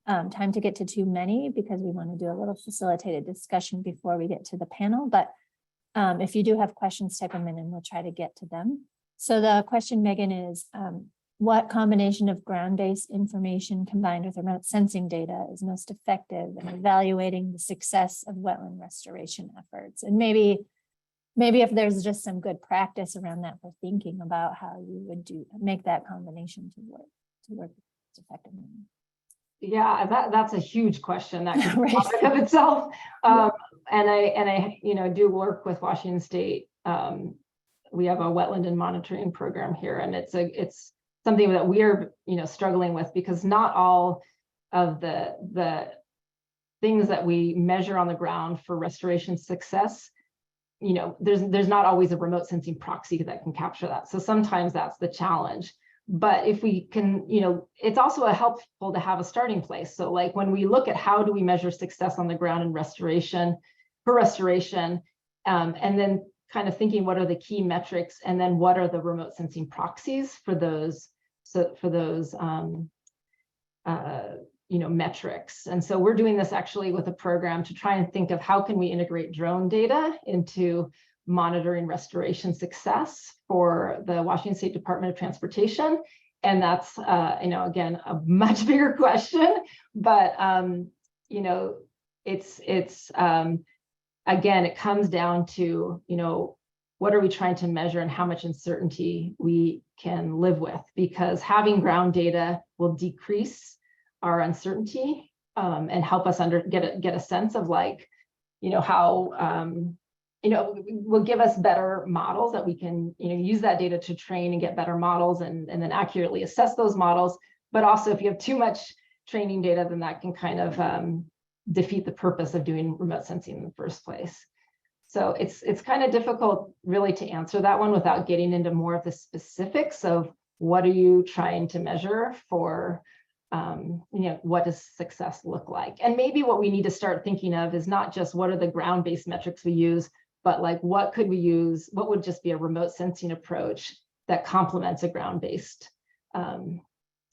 time to get to too many because we want to do a little facilitated discussion before we get to the panel. But if you do have questions, type them in and we'll try to get to them. So the question, Megan, is what combination of ground-based information combined with remote sensing data is most effective in evaluating the success of wetland restoration efforts? And maybe if there's just some good practice around that for thinking about how you would make that combination to work effectively. Yeah, that's a huge question that could right. be of itself. And I do work with Washington State. We have a wetland and monitoring program here, and it's something that we are struggling with, because not all of the things that we measure on the ground for restoration success, you know, there's not always a remote sensing proxy that can capture that. So sometimes that's the challenge. But if we can, you know, it's also helpful to have a starting place. So like when we look at how do we measure success on the ground in restoration, for restoration, and then kind of thinking what are the key metrics, and then what are the remote sensing proxies for those, so for those you know, metrics. And so we're doing this actually with a program to try and think of how can we integrate drone data into monitoring restoration success for the Washington State Department of Transportation. And that's, you know, again, a much bigger question, but, you know, it's again, it comes down to, you know, what are we trying to measure and how much uncertainty we can live with, because having ground data will decrease our uncertainty and help us get a sense of, like, you know, how, you know, will give us better models that we can, you know, use that data to train and get better models and then accurately assess those models. But also if you have too much training data, then that can kind of defeat the purpose of doing remote sensing in the first place. So it's kind of difficult really to answer that one without getting into more of the specifics of what are you trying to measure for, you know, what does success look like? And maybe what we need to start thinking of is not just what are the ground-based metrics we use, but like what could we use, what would just be a remote sensing approach that complements a ground-based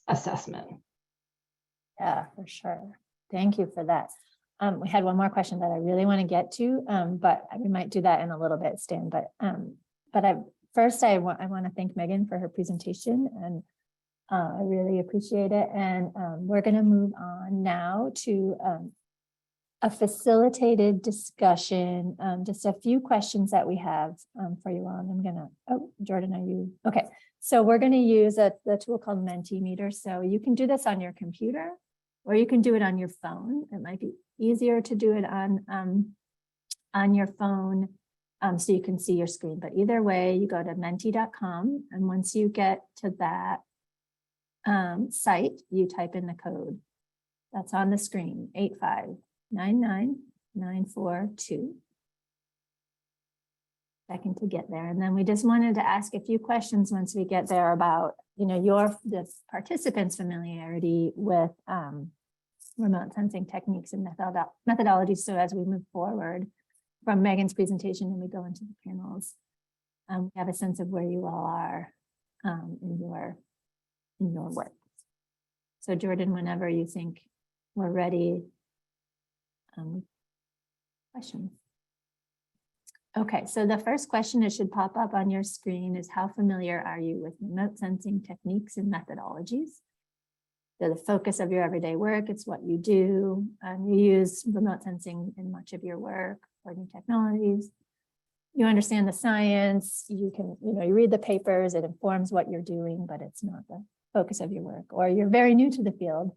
assessment. Yeah, for sure. Thank you for that. We had one more question that I really want to get to, but we might do that in a little bit, Stan. But first I want to thank Megan for her presentation, and I really appreciate it. And we're going to move on now to a facilitated discussion, just a few questions that we have for you all. And I'm gonna, oh, Jordan, are you? Okay, so we're going to use the tool called Mentimeter. So you can do this on your computer, or you can do it on your phone. It might be easier to do it on your phone so you can see your screen. But either way, you go to menti.com, and once you get to that site, you type in the code that's on the screen, 8599942. Second to get there. And then we just wanted to ask a few questions once we get there about, you know, the participants' familiarity with remote sensing techniques and methodologies. So as we move forward from Megan's presentation and we go into the panels, we have a sense of where you all are in your work. So Jordan, whenever you think we're ready, questions. Okay, so the first question that should pop up on your screen is, how familiar are you with remote sensing techniques and methodologies? They're the focus of your everyday work. It's what you do. You use remote sensing in much of your work or new technologies. You understand the science. You can, you know, you read the papers. It informs what you're doing, but it's not the focus of your work. Or you're very new to the field,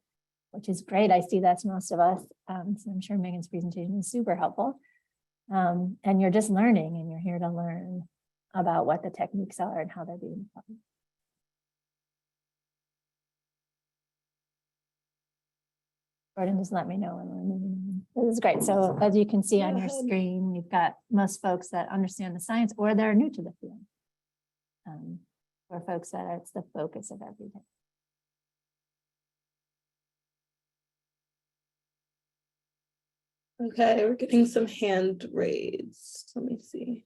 which is great. I see that's most of us. So I'm sure Megan's presentation is super helpful. And you're just learning, and you're here to learn about what the techniques are and how they're being applied. Jordan, just let me know when we're moving on. This is great. So as you can see on your screen, you've got most folks that understand the science or they're new to the field. For folks that it's the focus of everything. Okay, we're getting some hand raised. Let me see.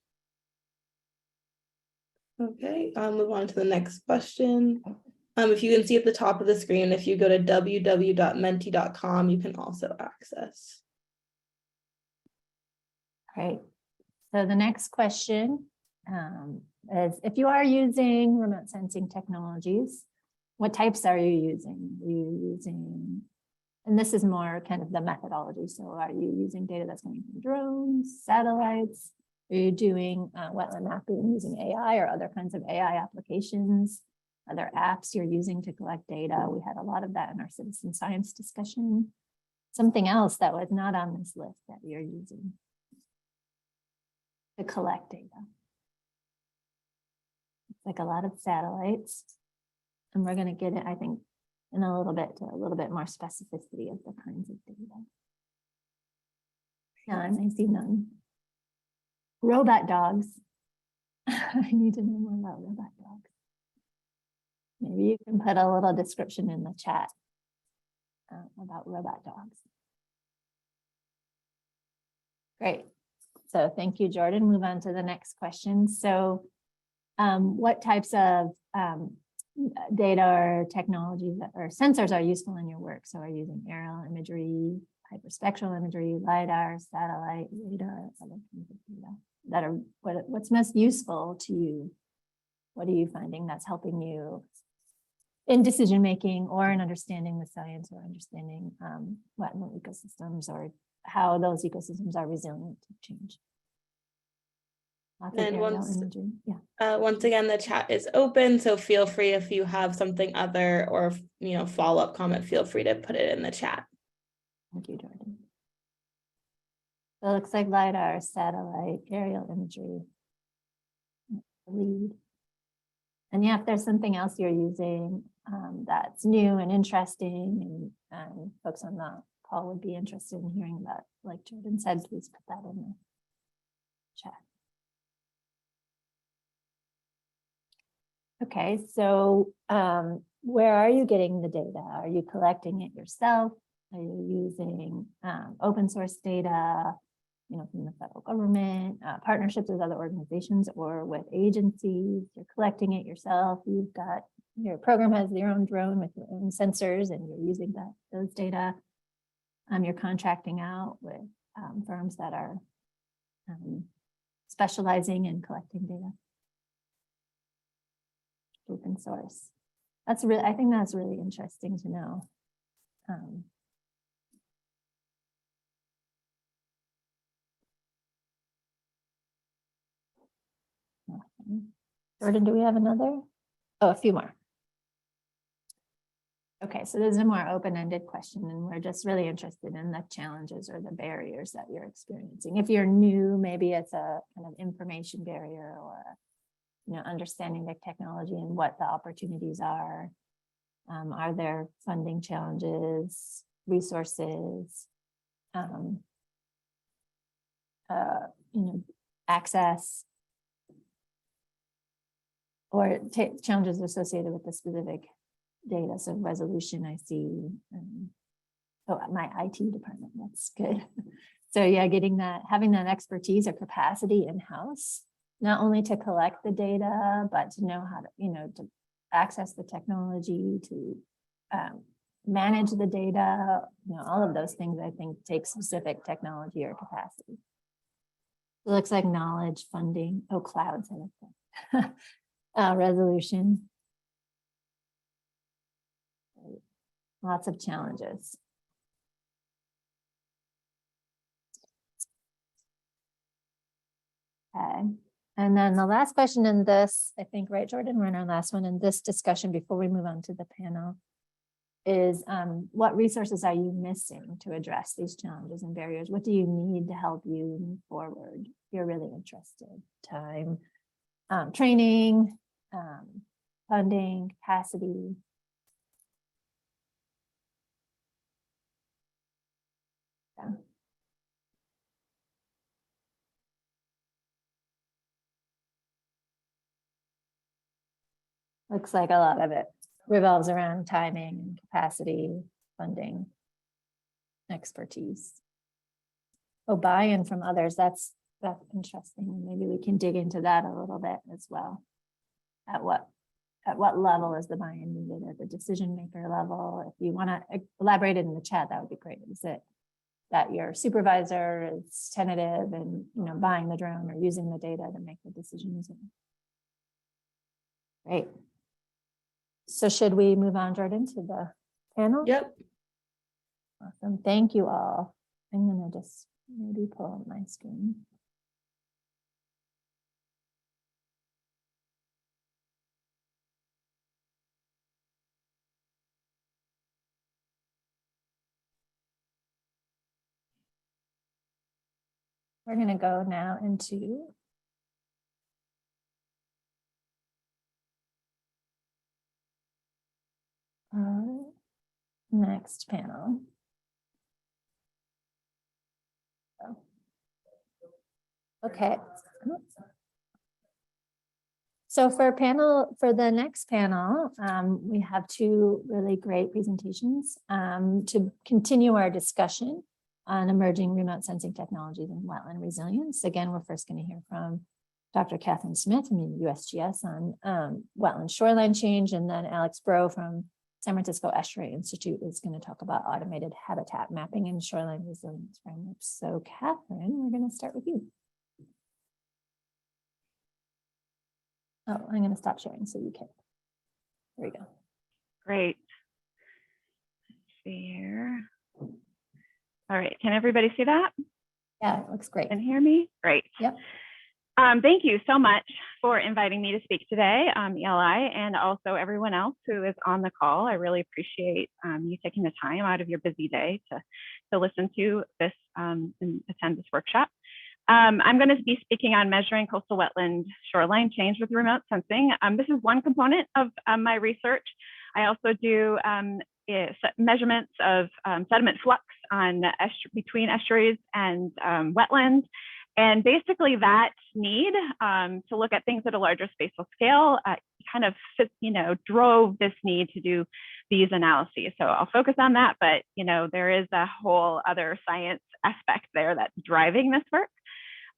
Okay, I'll move on to the next question. If you can see at the top of the screen, if you go to www.menti.com, you can also access. Great. So the next question is, if you are using remote sensing technologies, what types are you using? Are you using, and this is more kind of the methodology. So are you using data that's coming from drones, satellites? Are you doing wetland mapping using AI or other kinds of AI applications? Are there apps you're using to collect data? We had a lot of that in our citizen science discussion. Something else that was not on this list that you're using to collect data. It's like a lot of satellites. And we're going to get it, I think, in a little bit to a little bit more specificity of the kinds of data. None, I see none. Robot dogs. I need to know more about robot dogs. Maybe you can put a little description in the chat about robot dogs. Great. So thank you, Jordan. Move on to the next question. So what types of data or technologies or sensors are useful in your work? So are you using aerial imagery, hyperspectral imagery, LiDAR, satellite, radar, other kinds of data that are what's most useful to you? What are you finding that's helping you in decision making or in understanding the science or understanding wetland ecosystems or how those ecosystems are resilient to change? Lots of And aerial once- imagery. Yeah. Once again, the chat is open, so feel free if you have something other or follow-up comment, feel free to put it in the chat. Thank you, Jordan. So it looks like LiDAR, satellite, aerial imagery, lead. And yeah, if there's something else you're using that's new and interesting and folks on the call would be interested in hearing about, like Jordan said, please put that in the chat. Okay, so where are you getting the data? Are you collecting it yourself? Are you using open source data, from the federal government, partnerships with other organizations or with agencies? You're collecting it yourself. You've got your program has your own drone with your own sensors, and you're using those data. You're contracting out with firms that are specializing in collecting data. Open source. I think that's really interesting to know. Jordan, do we have another? Oh, a few more. Okay, so there's a more open-ended question, and we're just really interested in the challenges or the barriers that you're experiencing. If you're new, maybe it's a kind of information barrier or understanding the technology and what the opportunities are. Are there funding challenges, resources, access, or challenges associated with the specific data? So resolution, I see. My IT department, that's good. So yeah, having that expertise or capacity in-house, not only to collect the data, but to know how to, to access the technology, to manage the data, all of those things I think take specific technology or capacity. It looks like knowledge, funding, clouds, I like that. Resolution. Lots of challenges. Okay. And then the last question in this, I think, right, Jordan, we're in our last one in this discussion before we move on to the panel, is what resources are you missing to address these challenges and barriers? What do you need to help you move forward? If you're really interested. Time, training, funding, capacity. Yeah. Looks like a lot of it revolves around timing, capacity, funding, expertise. Buy-in from others. That's interesting. Maybe we can dig into that a little bit as well. At what level is the buy-in needed? At the decision maker level? If you want to elaborate it in the chat, that would be great. Is it that your supervisor is tentative and buying the drone or using the data to make the decisions? Great. So should we move on, Jordan, to the panel? Yep. Awesome. Thank you all. I'm going to just maybe pull up my screen. We're going to go now into next panel. Okay. So for the next panel, we have two really great presentations to continue our discussion on emerging remote sensing technologies and wetland resilience. Again, we're first going to hear from Dr. Catherine Smith from USGS on wetland shoreline change, and then Alex Bro from San Francisco Estuary Institute is going to talk about automated habitat mapping and shoreline resilience frameworks. So Catherine, we're going to start with you. Oh, I'm going to stop sharing so you can. There we go. Great. Let's see here. All right, can everybody see that Yeah, it looks great. and hear me? Great. Yep. Thank you so much for inviting me to speak today, Eli, and also everyone else who is on the call. I really appreciate you taking the time out of your busy day to listen to this and attend this workshop. I'm going to be speaking on measuring coastal wetland shoreline change with remote sensing. This is one component of my research. I also do measurements of sediment flux on between estuaries and wetlands. And basically that need to look at things at a larger spatial scale kind of drove this need to do these analyses. So I'll focus on that, but there is a whole other science aspect there that's driving this work.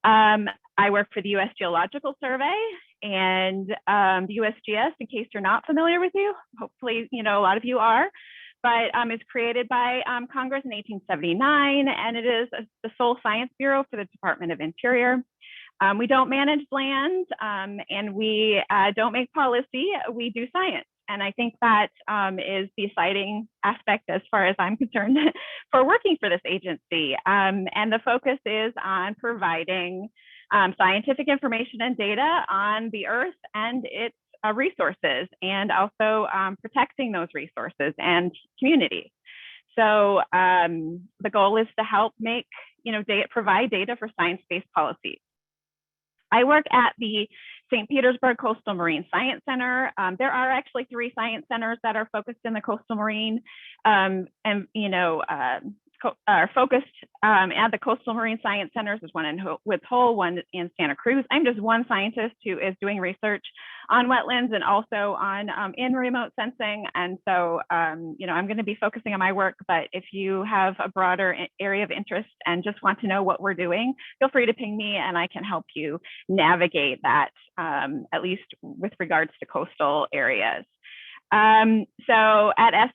I work for the U.S. Geological Survey and the USGS, in case you're not familiar with you, hopefully, a lot of you are, but it's created by Congress in 1879, and it is the sole science bureau for the Department of Interior. We don't manage land and we don't make policy, we do science. And I think that is the exciting aspect as far as I'm concerned for working for this agency. And the focus is on providing scientific information and data on the earth and its resources, and also protecting those resources and communities. So the goal is to help make, provide data for science-based policies. I work at the St. Petersburg Coastal Marine Science Center. There are actually 3 science centers that are focused in the coastal marine are focused at the Coastal Marine Science Centers. There's one in Woods Hole, one in Santa Cruz. I'm just one scientist who is doing research on wetlands and also on in remote sensing. And so, I'm going to be focusing on my work, but if you have a broader area of interest and just want to know what we're doing, feel free to ping me and I can help you navigate that, at least with regards to coastal areas. So at at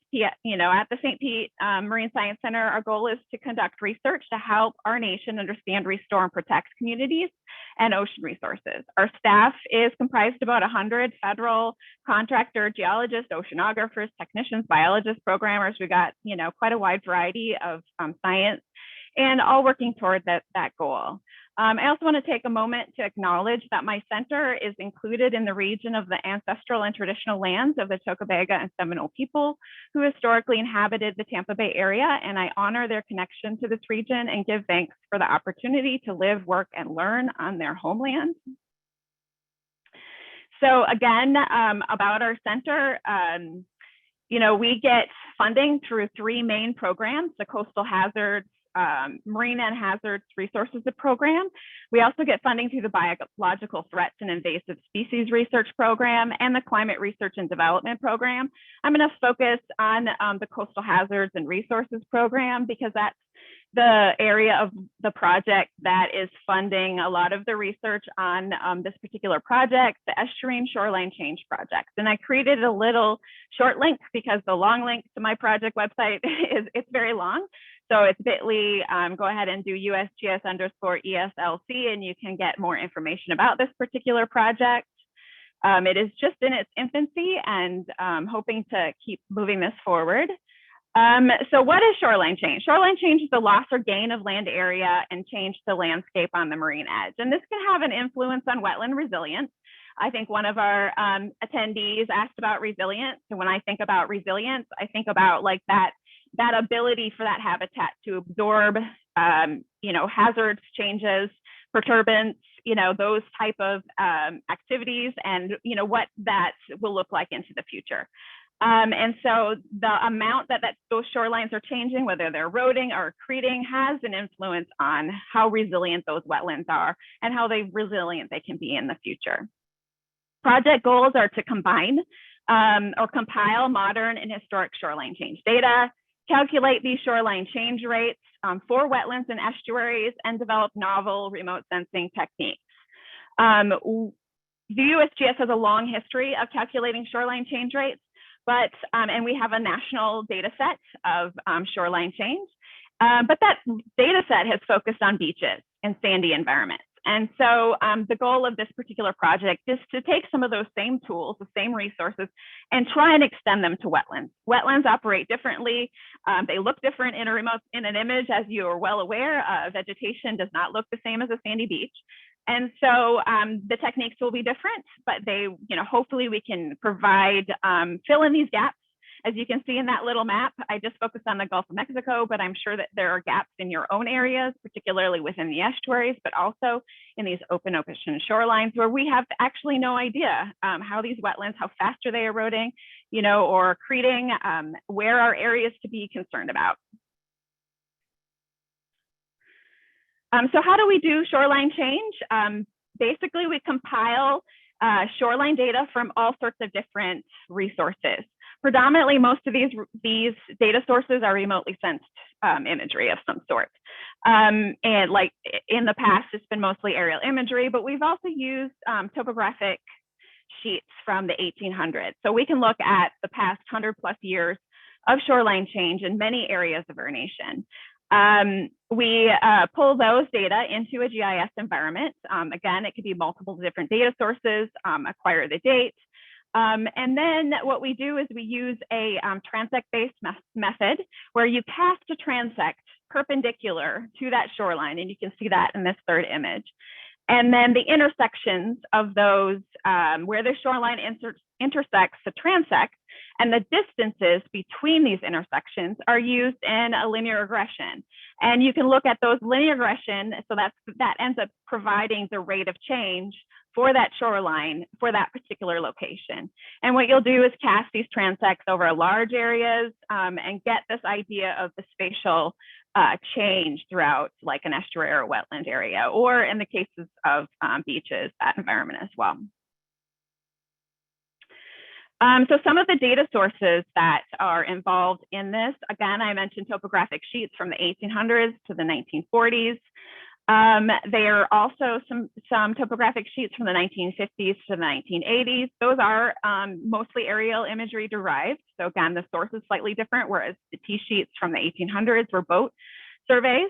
the St. Pete Marine Science Center, our goal is to conduct research to help our nation understand, restore, and protect communities and ocean resources. Our staff is comprised of about 100 federal contractor geologists, oceanographers, technicians, biologists, programmers. We got, quite a wide variety of science, and all working toward that goal. I also want to take a moment to acknowledge that my center is included in the region of the ancestral and traditional lands of the Tocobaga and Seminole people who historically inhabited the Tampa Bay area, and I honor their connection to this region and give thanks for the opportunity to live, work, and learn on their homeland. So again, about our center, we get funding through 3 main programs: the Coastal Hazards Marine and Hazards Resources Program. We also get funding through the Biological Threats and Invasive Species Research Program and the Climate Research and Development Program. I'm going to focus on the Coastal Hazards and Resources Program because that's the area of the project that is funding a lot of the research on this particular project, the Estuarine Shoreline Change Project. And I created a little short link because the long link to my project website it's very long. So it's bit.ly, go ahead and do USGS_ESLC and you can get more information about this particular project. It is just in its infancy and hoping to keep moving this forward. So what is shoreline change? Shoreline change is the loss or gain of land area and change to landscape on the marine edge. And this can have an influence on wetland resilience. I think one of our attendees asked about resilience. And when I think about resilience, I think about like that ability for that habitat to absorb, hazards, changes, perturbance, those type of activities and, what that will look like into the future. And so the amount that those shorelines are changing, whether they're eroding or accreting, has an influence on how resilient those wetlands are and how resilient they can be in the future. Project goals are to combine or compile modern and historic shoreline change data, calculate these shoreline change rates for wetlands and estuaries, and develop novel remote sensing techniques. The USGS has a long history of calculating shoreline change rates, but and we have a national data set of shoreline change, but that data set has focused on beaches and sandy environments. And so the goal of this particular project is to take some of those same tools, the same resources, and try and extend them to wetlands. Wetlands operate differently. They look different in an image, as you are well aware. Vegetation does not look the same as a sandy beach. And so the techniques will be different, but they, hopefully we can provide, fill in these gaps. As you can see in that little map, I just focused on the Gulf of Mexico, but I'm sure that there are gaps in your own areas, particularly within the estuaries, but also in these open ocean shorelines where we have actually no idea how these wetlands, how fast are they eroding, or accreting, where are areas to be concerned about. So how do we do shoreline change? Basically, we compile shoreline data from all sorts of different resources. Predominantly, most of these data sources are remotely sensed imagery of some sort. And like in the past, it's been mostly aerial imagery, but we've also used topographic sheets from the 1800s. So we can look at the past 100+ years of shoreline change in many areas of our nation. We pull those data into a GIS environment. Again, it could be multiple different data sources, acquire the date. And then what we do is we use a transect-based method where you cast a transect perpendicular to that shoreline, and you can see that in this third image. And then the intersections of those, where the shoreline intersects the transect, and the distances between these intersections are used in a linear regression. And you can look at those linear regression, so that ends up providing the rate of change for that shoreline for that particular location. And what you'll do is cast these transects over large areas and get this idea of the spatial change throughout like an estuary or a wetland area, or in the cases of beaches, that environment as well. So some of the data sources that are involved in this, again, I mentioned topographic sheets from the 1800s to the 1940s. There are also some topographic sheets from the 1950s to the 1980s. Those are mostly aerial imagery derived. So again, the source is slightly different, whereas the T sheets from the 1800s were boat surveys.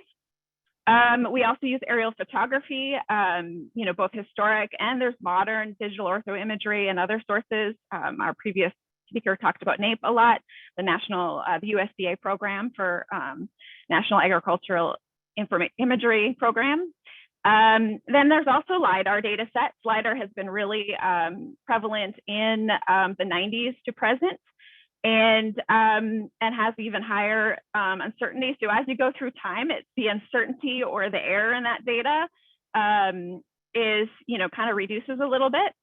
We also use aerial photography, both historic and there's modern digital ortho imagery and other sources. Our previous speaker talked about NAPE a lot, the USDA program for National Agricultural Imagery Program. Then there's also LIDAR data sets. LIDAR has been really prevalent in the 90s to present, and has even higher uncertainty. So as you go through time, it's the uncertainty or the error in that data is, kind of reduces a little bit.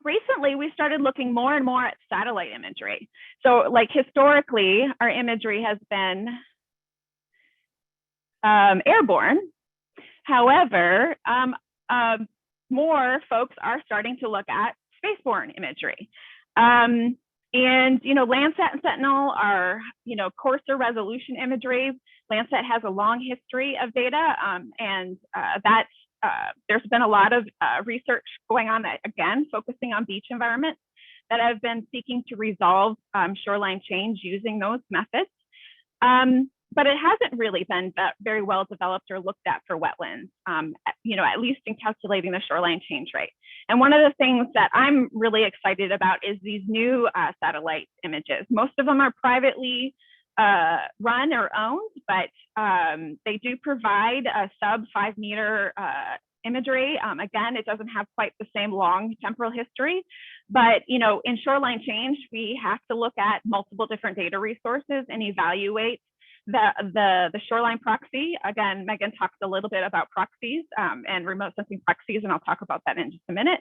Recently, we started looking more and more at satellite imagery. So like historically, our imagery has been airborne. However, more folks are starting to look at spaceborne imagery. And, Landsat and Sentinel are, coarser resolution imagery. Landsat has a long history of data, and there's been a lot of research going on that, again, focusing on beach environments that have been seeking to resolve shoreline change using those methods. But it hasn't really been very well developed or looked at for wetlands, at least in calculating the shoreline change rate. And one of the things that I'm really excited about is these new satellite images. Most of them are privately run or owned, but they do provide a sub 5 meter imagery. Again, it doesn't have quite the same long temporal history, but in shoreline change, we have to look at multiple different data resources and evaluate the shoreline proxy. Again, Megan talked a little bit about proxies and remote sensing proxies, and I'll talk about that in just a minute.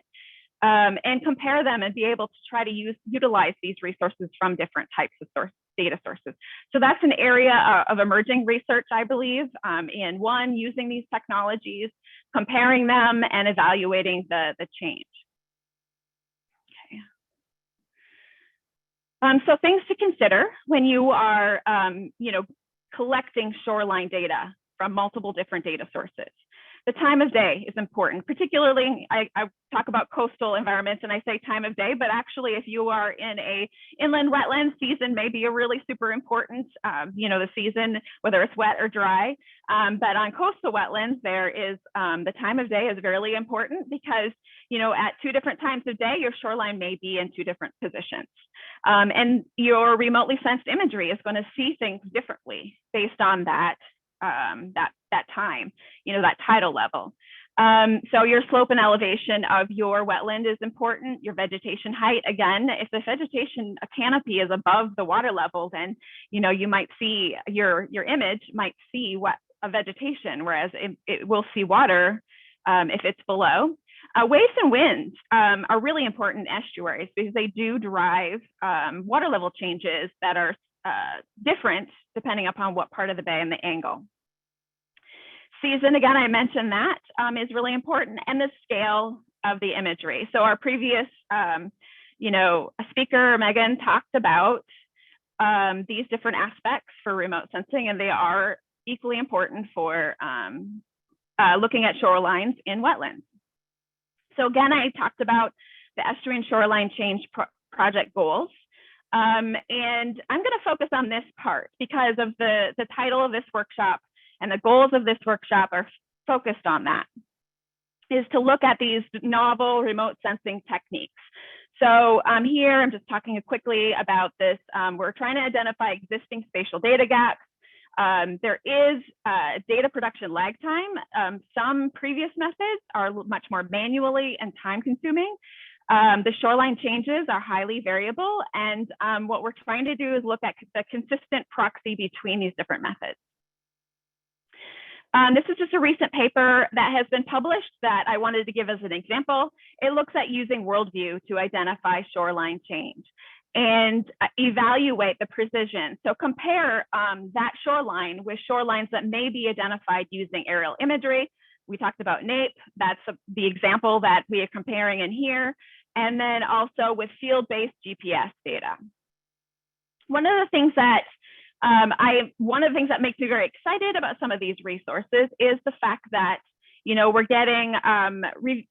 and compare them and be able to try to utilize these resources from different types of data sources. So that's an area of emerging research, I believe, in one, using these technologies, comparing them, and evaluating the change. Okay. So things to consider when you are, collecting shoreline data from multiple different data sources. The time of day is important, particularly I talk about coastal environments and I say time of day, but actually if you are in a inland wetland, season may be a really super important, the season, whether it's wet or dry. But on coastal wetlands, there is the time of day is really important because, at two different times of day, your shoreline may be in two different positions. And your remotely sensed imagery is going to see things differently based on that time, that tidal level. So your slope and elevation of your wetland is important. Your vegetation height, again, if the vegetation canopy is above the water level, then you might see your image might see a vegetation, whereas it will see water if it's below. Waves and winds are really important in estuaries because they do drive water level changes that are different depending upon what part of the bay and the angle. Season, again, I mentioned that is really important, and the scale of the imagery. So our previous, speaker, Megan, talked about these different aspects for remote sensing, and they are equally important for looking at shorelines in wetlands. So again, I talked about the estuarine shoreline change project goals. And I'm going to focus on this part because of the title of this workshop, and the goals of this workshop are focused on that, is to look at these novel remote sensing techniques. So here, I'm just talking quickly about this. We're trying to identify existing spatial data gaps. There is data production lag time. Some previous methods are much more manually and time consuming. The shoreline changes are highly variable. And what we're trying to do is look at the consistent proxy between these different methods. This is just a recent paper that has been published that I wanted to give as an example. It looks at using worldview to identify shoreline change and evaluate the precision. So compare that shoreline with shorelines that may be identified using aerial imagery. We talked about NAPE. That's the example that we are comparing in here. And then also with field-based GPS data. One of the things that makes me very excited about some of these resources is the fact that, we're getting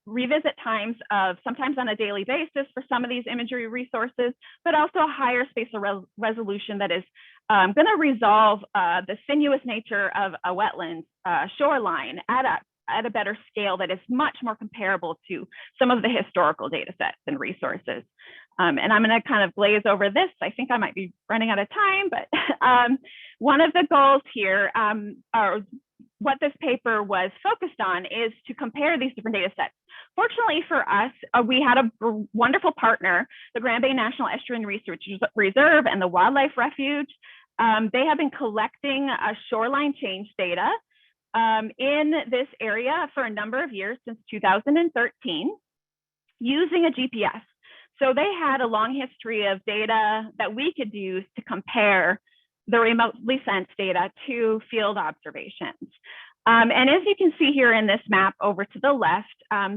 revisit times of sometimes on a daily basis for some of these imagery resources, but also a higher spatial resolution that is going to resolve the sinuous nature of a wetland shoreline at a better scale that is much more comparable to some of the historical data sets and resources. And I'm going to kind of glaze over this. I think I might be running out of time, but one of the goals here, or what this paper was focused on, is to compare these different data sets. Fortunately for us, we had a wonderful partner, the Grand Bay National Estuarine Research Reserve and the Wildlife Refuge. They have been collecting shoreline change data in this area for a number of years, since 2013, using a GPS. So they had a long history of data that we could use to compare the remotely sensed data to field observations. And as you can see here in this map over to the left,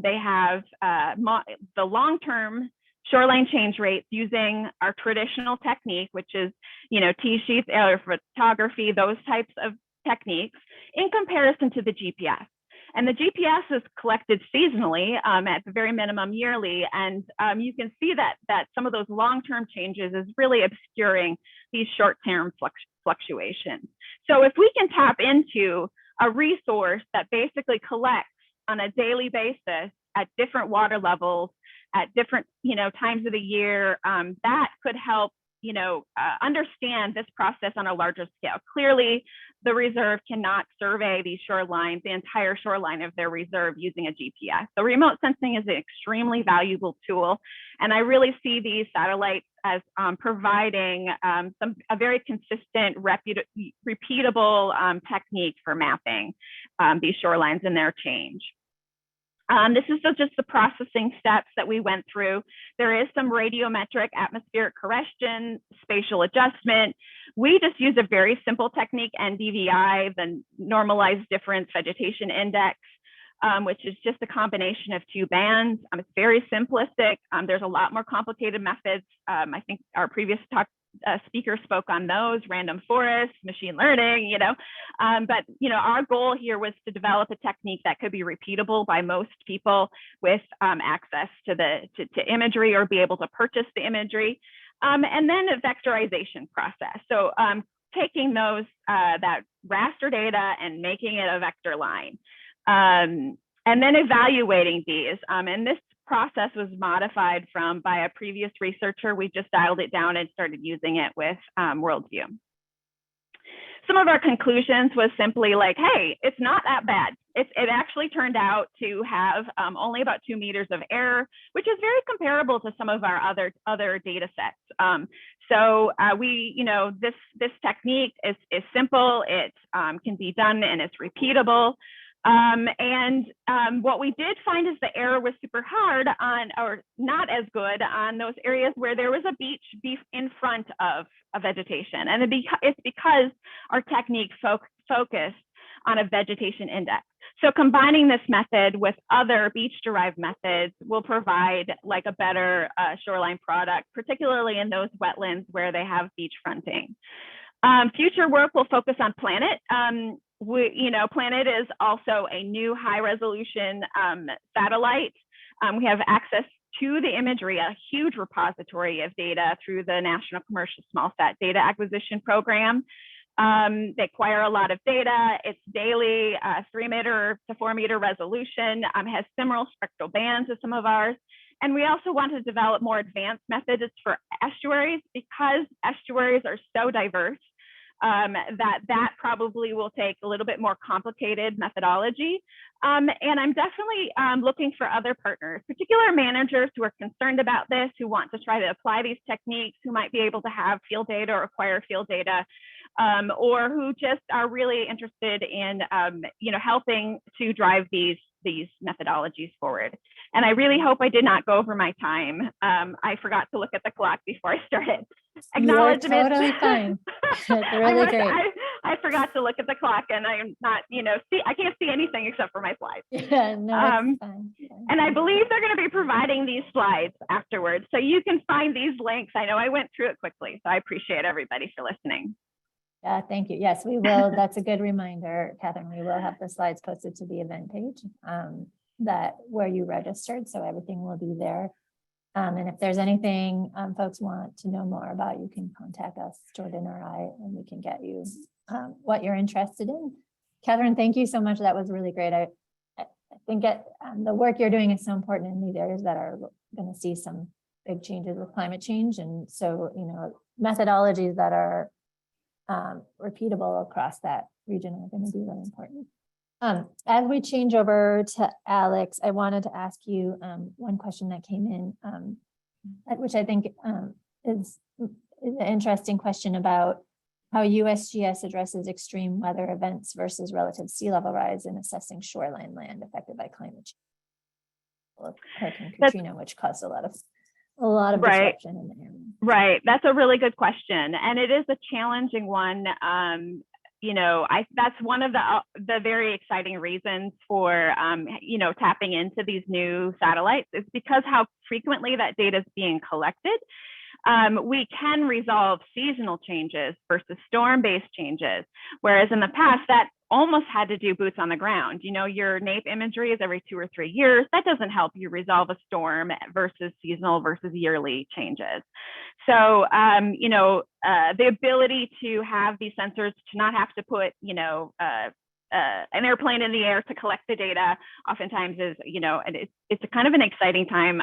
they have the long-term shoreline change rates using our traditional technique, which is, T-sheets, aerial photography, those types of techniques, in comparison to the GPS. And the GPS is collected seasonally, at the very minimum yearly. And you can see that some of those long-term changes is really obscuring these short-term fluctuations. So if we can tap into a resource that basically collects on a daily basis at different water levels, at different times of the year, that could help understand this process on a larger scale. Clearly, the reserve cannot survey these shorelines, the entire shoreline of their reserve, using a GPS. So remote sensing is an extremely valuable tool. And I really see these satellites as providing a very consistent, repeatable technique for mapping these shorelines and their change. This is just the processing steps that we went through. There is some radiometric atmospheric correction, spatial adjustment. We just use a very simple technique, NDVI, the normalized difference vegetation index, which is just a combination of two bands. It's very simplistic. There's a lot more complicated methods. I think our previous speaker spoke on those, random forest, machine learning, but our goal here was to develop a technique that could be repeatable by most people with access to imagery or be able to purchase the imagery, and then a vectorization process. So taking those that raster data and making it a vector line, and then evaluating these, and this process was modified by a previous researcher. We just dialed it down and started using it with Worldview. Some of our conclusions was simply like, hey, it's not that bad. It actually turned out to have only about 2 meters of error, which is very comparable to some of our other data sets. So this technique is simple. It can be done and it's repeatable. What we did find is the error was super hard or not as good on those areas where there was a beach in front of a vegetation. And it's because our technique focused on a vegetation index. So combining this method with other beach-derived methods will provide like a better shoreline product, particularly in those wetlands where they have beach fronting. Future work will focus on Planet. Planet is also a new high-resolution satellite. We have access to the imagery, a huge repository of data through the National Commercial Smallsat Data Acquisition Program. They acquire a lot of data. It's daily, 3 meter to 4 meter resolution, has similar spectral bands as some of ours. And we also want to develop more advanced methods for estuaries, because estuaries are so diverse. That probably will take a little bit more complicated methodology. And I'm definitely looking for other partners, particular managers who are concerned about this, who want to try to apply these techniques, who might be able to have field data or acquire field data, or who just are really interested in helping to drive these methodologies forward. And I really hope I did not go over my time. I forgot to look at the clock before I started. You're totally fine. Really great. I forgot to look at the clock, and I'm not, I can't see anything except for my slides. Yeah, no, it's fine. And I believe they're going to be providing these slides afterwards, so you can find these links. I know I went through it quickly, so I appreciate everybody for listening. Yeah, thank you. Yes, we will. That's a good reminder, Catherine. We will have the slides posted to the event page where you registered, so everything will be there. And if there's anything folks want to know more about, you can contact us, Jordan or I, and we can get you what you're interested in. Catherine, thank you so much. That was really great. I think the work you're doing is so important in these areas that are going to see some big changes with climate change. And so, methodologies that are repeatable across that region are going to be really important. As we change over to Alex, I wanted to ask you one question that came in, which I think is an interesting question about how USGS addresses extreme weather events versus relative sea level rise in assessing shoreline land affected by climate change. Hurricane Katrina, which caused a lot of disruption in the area. Right, that's a really good question, and it is a challenging one. That's one of the very exciting reasons for tapping into these new satellites is because how frequently that data is being collected. We can resolve seasonal changes versus storm-based changes, whereas in the past that almost had to do boots on the ground. Your NAPE imagery is every 2 or 3 years. That doesn't help you resolve a storm versus seasonal versus yearly changes. So, the ability to have these sensors to not have to put, an airplane in the air to collect the data oftentimes is, and it's a kind of an exciting time.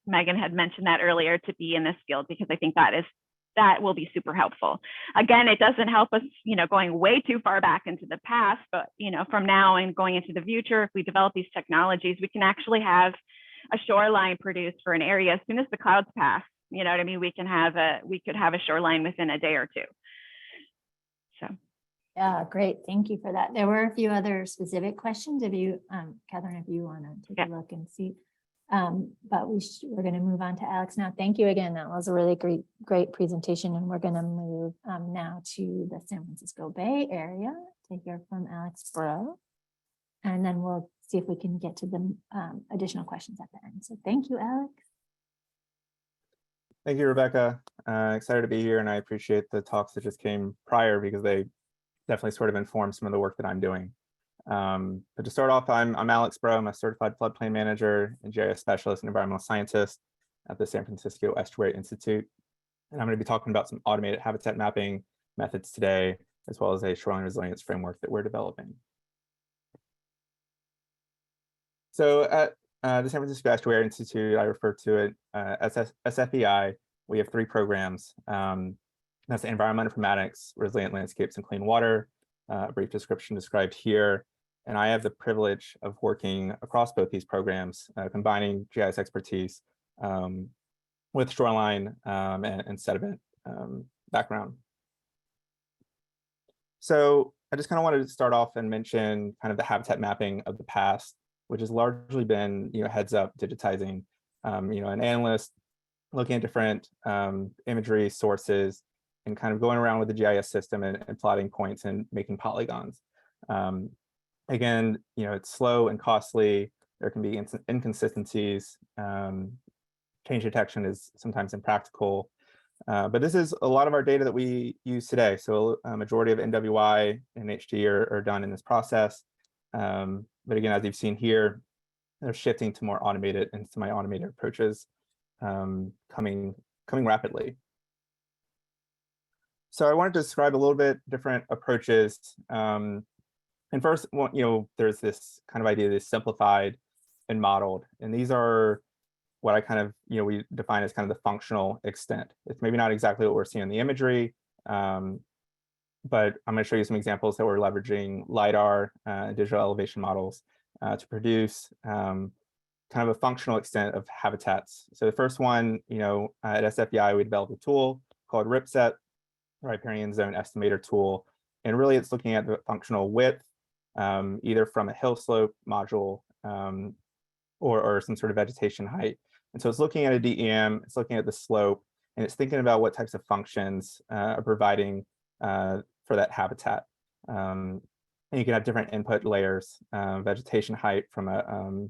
Megan had mentioned that earlier, to be in this field, because I think that will be super helpful. Again, it doesn't help us, going way too far back into the past, but, from now and going into the future, if we develop these technologies, we can actually have a shoreline produced for an area as soon as the clouds pass. You know what I mean? We could have a shoreline within a day or two. So. Yeah, great. Thank you for that. There were a few other specific questions. If you, Catherine, if you want to take a look and see. But we're going to move on to Alex now. Thank you again. That was a really great presentation. And we're going to move now to the San Francisco Bay Area to hear from Alex Bro. And then we'll see if we can get to the additional questions at the end. So thank you, Alex. Thank you, Rebecca. Excited to be here, and I appreciate the talks that just came prior because they definitely sort of inform some of the work that I'm doing. But to start off, I'm Alex Bro. I'm a certified floodplain manager and GIS specialist and environmental scientist at the San Francisco Estuary Institute. And I'm going to be talking about some automated habitat mapping methods today, as well as a shoreline resilience framework that we're developing. So at the San Francisco Estuary Institute, I refer to it as SFEI. We have 3 programs. That's environmental informatics, resilient landscapes, and clean water. A brief description described here. And I have the privilege of working across both these programs, combining GIS expertise with shoreline and sediment background. So I just kind of wanted to start off and mention kind of the habitat mapping of the past, which has largely been, heads up digitizing, an analyst looking at different imagery sources and kind of going around with the GIS system and plotting points and making polygons. Again, it's slow and costly. There can be inconsistencies. Change detection is sometimes impractical. But this is a lot of our data that we use today. So a majority of NWI and HD are done in this process. But again, as you've seen here, they're shifting to more automated and semi-automated approaches coming rapidly. So I wanted to describe a little bit different approaches. And first, there's this kind of idea, this simplified and modeled. And these are what I kind of, we define as kind of the functional extent. It's maybe not exactly what we're seeing in the imagery, but I'm going to show you some examples that we're leveraging LiDAR, digital elevation models to produce kind of a functional extent of habitats. So the first one, at SFEI, we developed a tool called RipSet, riparian zone estimator tool. And really it's looking at the functional width, either from a hill slope module or some sort of vegetation height. And so it's looking at a DEM, it's looking at the slope, and it's thinking about what types of functions are providing for that habitat. And you can have different input layers, vegetation height from a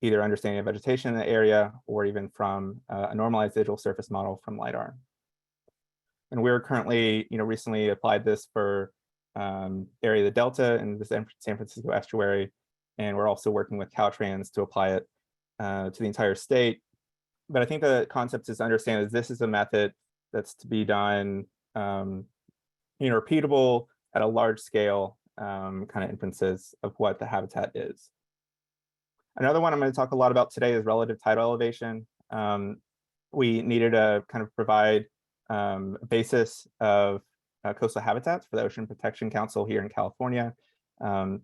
either understanding of vegetation in the area or even from a normalized digital surface model from LiDAR. And we're currently, recently applied this for area of the Delta and the San Francisco Estuary. And we're also working with Caltrans to apply it to the entire state. But I think the concept is to understand that this is a method that's to be done, repeatable at a large scale kind of inferences of what the habitat is. Another one I'm going to talk a lot about today is relative tidal elevation. We needed to kind of provide a basis of coastal habitats for the Ocean Protection Council here in California. And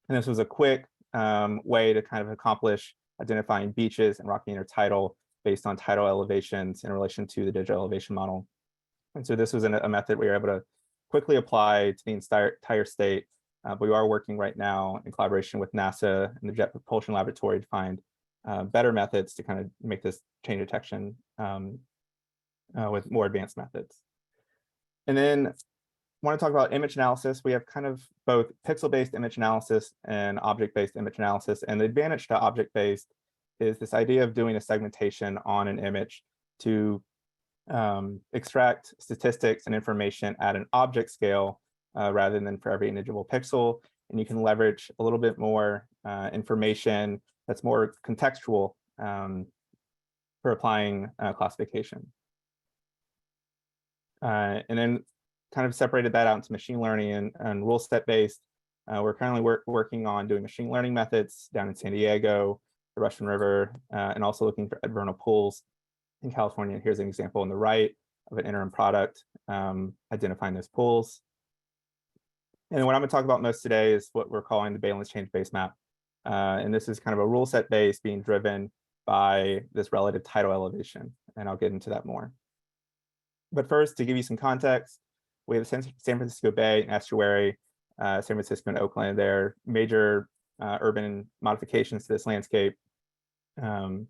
this was a quick way to kind of accomplish identifying beaches and rocky intertidal based on tidal elevations in relation to the digital elevation model. And so this was a method we were able to quickly apply to the entire state. But we are working right now in collaboration with NASA and the Jet Propulsion Laboratory to find better methods to kind of make this change detection with more advanced methods. And then I want to talk about image analysis. We have kind of both pixel-based image analysis and object-based image analysis. And the advantage to object-based is this idea of doing a segmentation on an image to extract statistics and information at an object scale rather than for every individual pixel. And you can leverage a little bit more information that's more contextual for applying classification. And then kind of separated that out into machine learning and rule set based. We're currently working on doing machine learning methods down in San Diego, the Russian River, and also looking for vernal pools in California. Here's an example on the right of an interim product identifying those pools. And what I'm going to talk about most today is what we're calling the Balance Change Base Map. And this is kind of a rule set base being driven by this relative tidal elevation. And I'll get into that more. But first, to give you some context, we have the San Francisco Bay and Estuary San Francisco and Oakland. They're major urban modifications to this landscape. I'll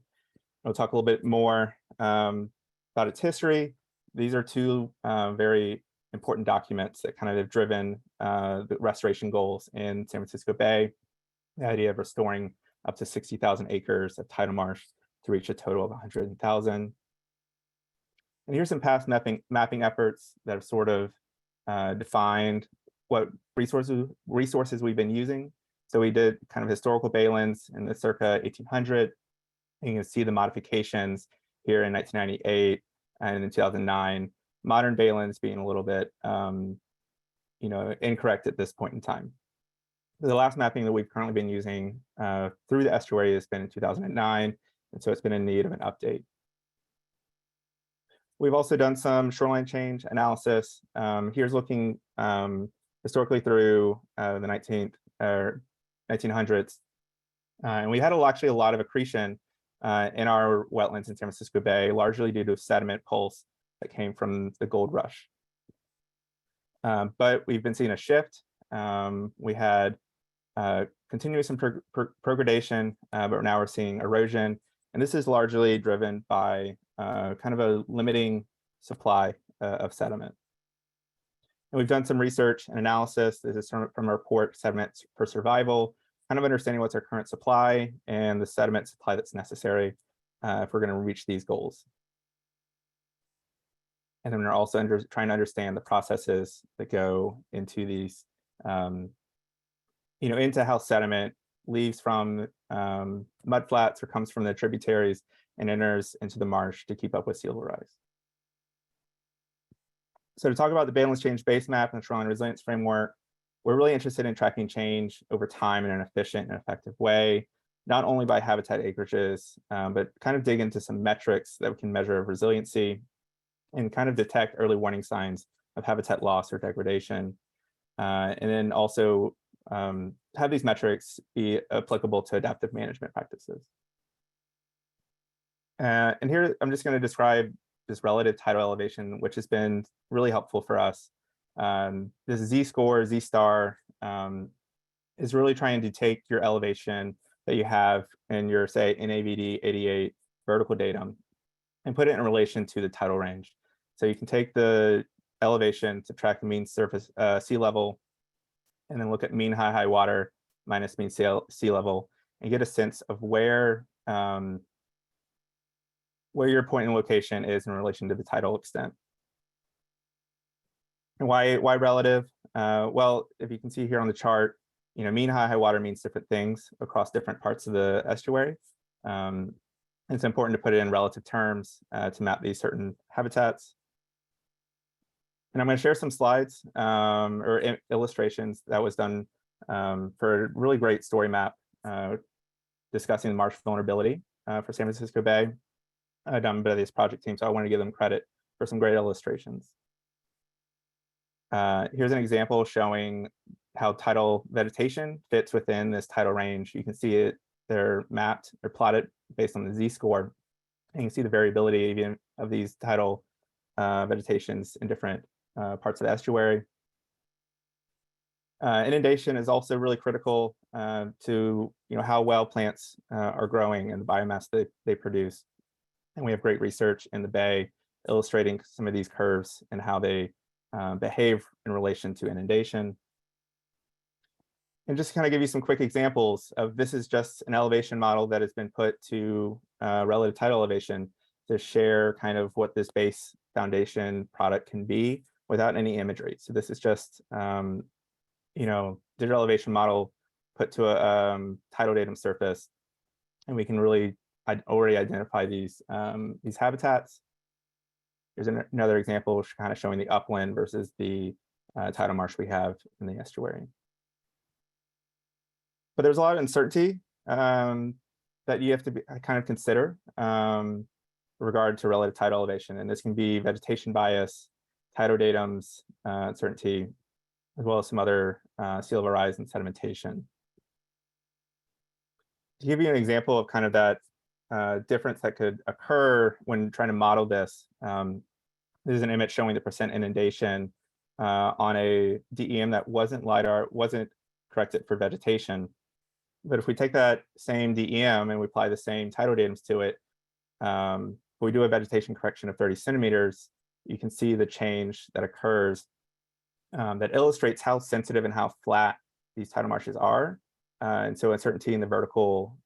talk a little bit more about its history. These are two very important documents that kind of have driven the restoration goals in San Francisco Bay. The idea of restoring up to 60,000 acres of tidal marsh to reach a total of 100,000. And here's some past mapping efforts that have sort of defined what resources we've been using. So we did kind of historical baylands in the circa 1800. And you can see the modifications here in 1998 and in 2009. Modern baylands being a little bit, incorrect at this point in time. The last mapping that we've currently been using through the estuary has been in 2009, and so it's been in need of an update. We've also done some shoreline change analysis. Here's looking historically through the 1900s. And we had actually a lot of accretion in our wetlands in San Francisco Bay, largely due to a sediment pulse that came from the gold rush. But we've been seeing a shift. We had continuous progradation, but now we're seeing erosion. And this is largely driven by kind of a limiting supply of sediment. And we've done some research and analysis. This is from a report, Sediments for Survival, kind of understanding what's our current supply and the sediment supply that's necessary if we're going to reach these goals. And then we're also trying to understand the processes that go into these, into how sediment leaves from mud flats or comes from the tributaries and enters into the marsh to keep up with sea level rise. So to talk about the Baylands Change Base Map and the Shoreline Resilience Framework, we're really interested in tracking change over time in an efficient and effective way, not only by habitat acreages, but kind of dig into some metrics that we can measure resiliency and kind of detect early warning signs of habitat loss or degradation. And then also have these metrics be applicable to adaptive management practices. And here I'm just going to describe this relative tidal elevation, which has been really helpful for us. This Z-score, Z-star is really trying to take your elevation that you have in your, say, NAVD 88 vertical datum and put it in relation to the tidal range. So you can take the elevation, subtract the mean surface sea level, and then look at mean high water minus mean sea level and get a sense of where your point in location is in relation to the tidal extent. And why relative? Well, if you can see here on the chart, mean high water means different things across different parts of the estuary. It's important to put it in relative terms to map these certain habitats. And I'm going to share some slides or illustrations that was done for a really great story map discussing the marsh vulnerability for San Francisco Bay, done by this project team. So I want to give them credit for some great illustrations. Here's an example showing how tidal vegetation fits within this tidal range. You can see it, they're mapped or plotted based on the Z-score. And you can see the variability even of these tidal vegetations in different parts of the estuary. Inundation is also really critical to how well plants are growing and the biomass that they produce. And we have great research in the Bay illustrating some of these curves and how they behave in relation to inundation. And just to kind of give you some quick examples of this is just an elevation model that has been put to relative tidal elevation to share kind of what this base foundation product can be without any imagery. So this is just digital elevation model put to a tidal datum surface, and we can really already identify these habitats. Here's another example kind of showing the upland versus the tidal marsh we have in the estuary. But there's a lot of uncertainty that you have to kind of consider with regard to relative tidal elevation. And this can be vegetation bias, tidal datums, uncertainty, as well as some other sea level rise and sedimentation. To give you an example of kind of that difference that could occur when trying to model this, this is an image showing the percent inundation on a DEM that wasn't LiDAR, wasn't corrected for vegetation. But if we take that same DEM and we apply the same tidal datums to it, if we do a vegetation correction of 30 centimeters, you can see the change that occurs that illustrates how sensitive and how flat these tidal marshes are. And so uncertainty in the vertical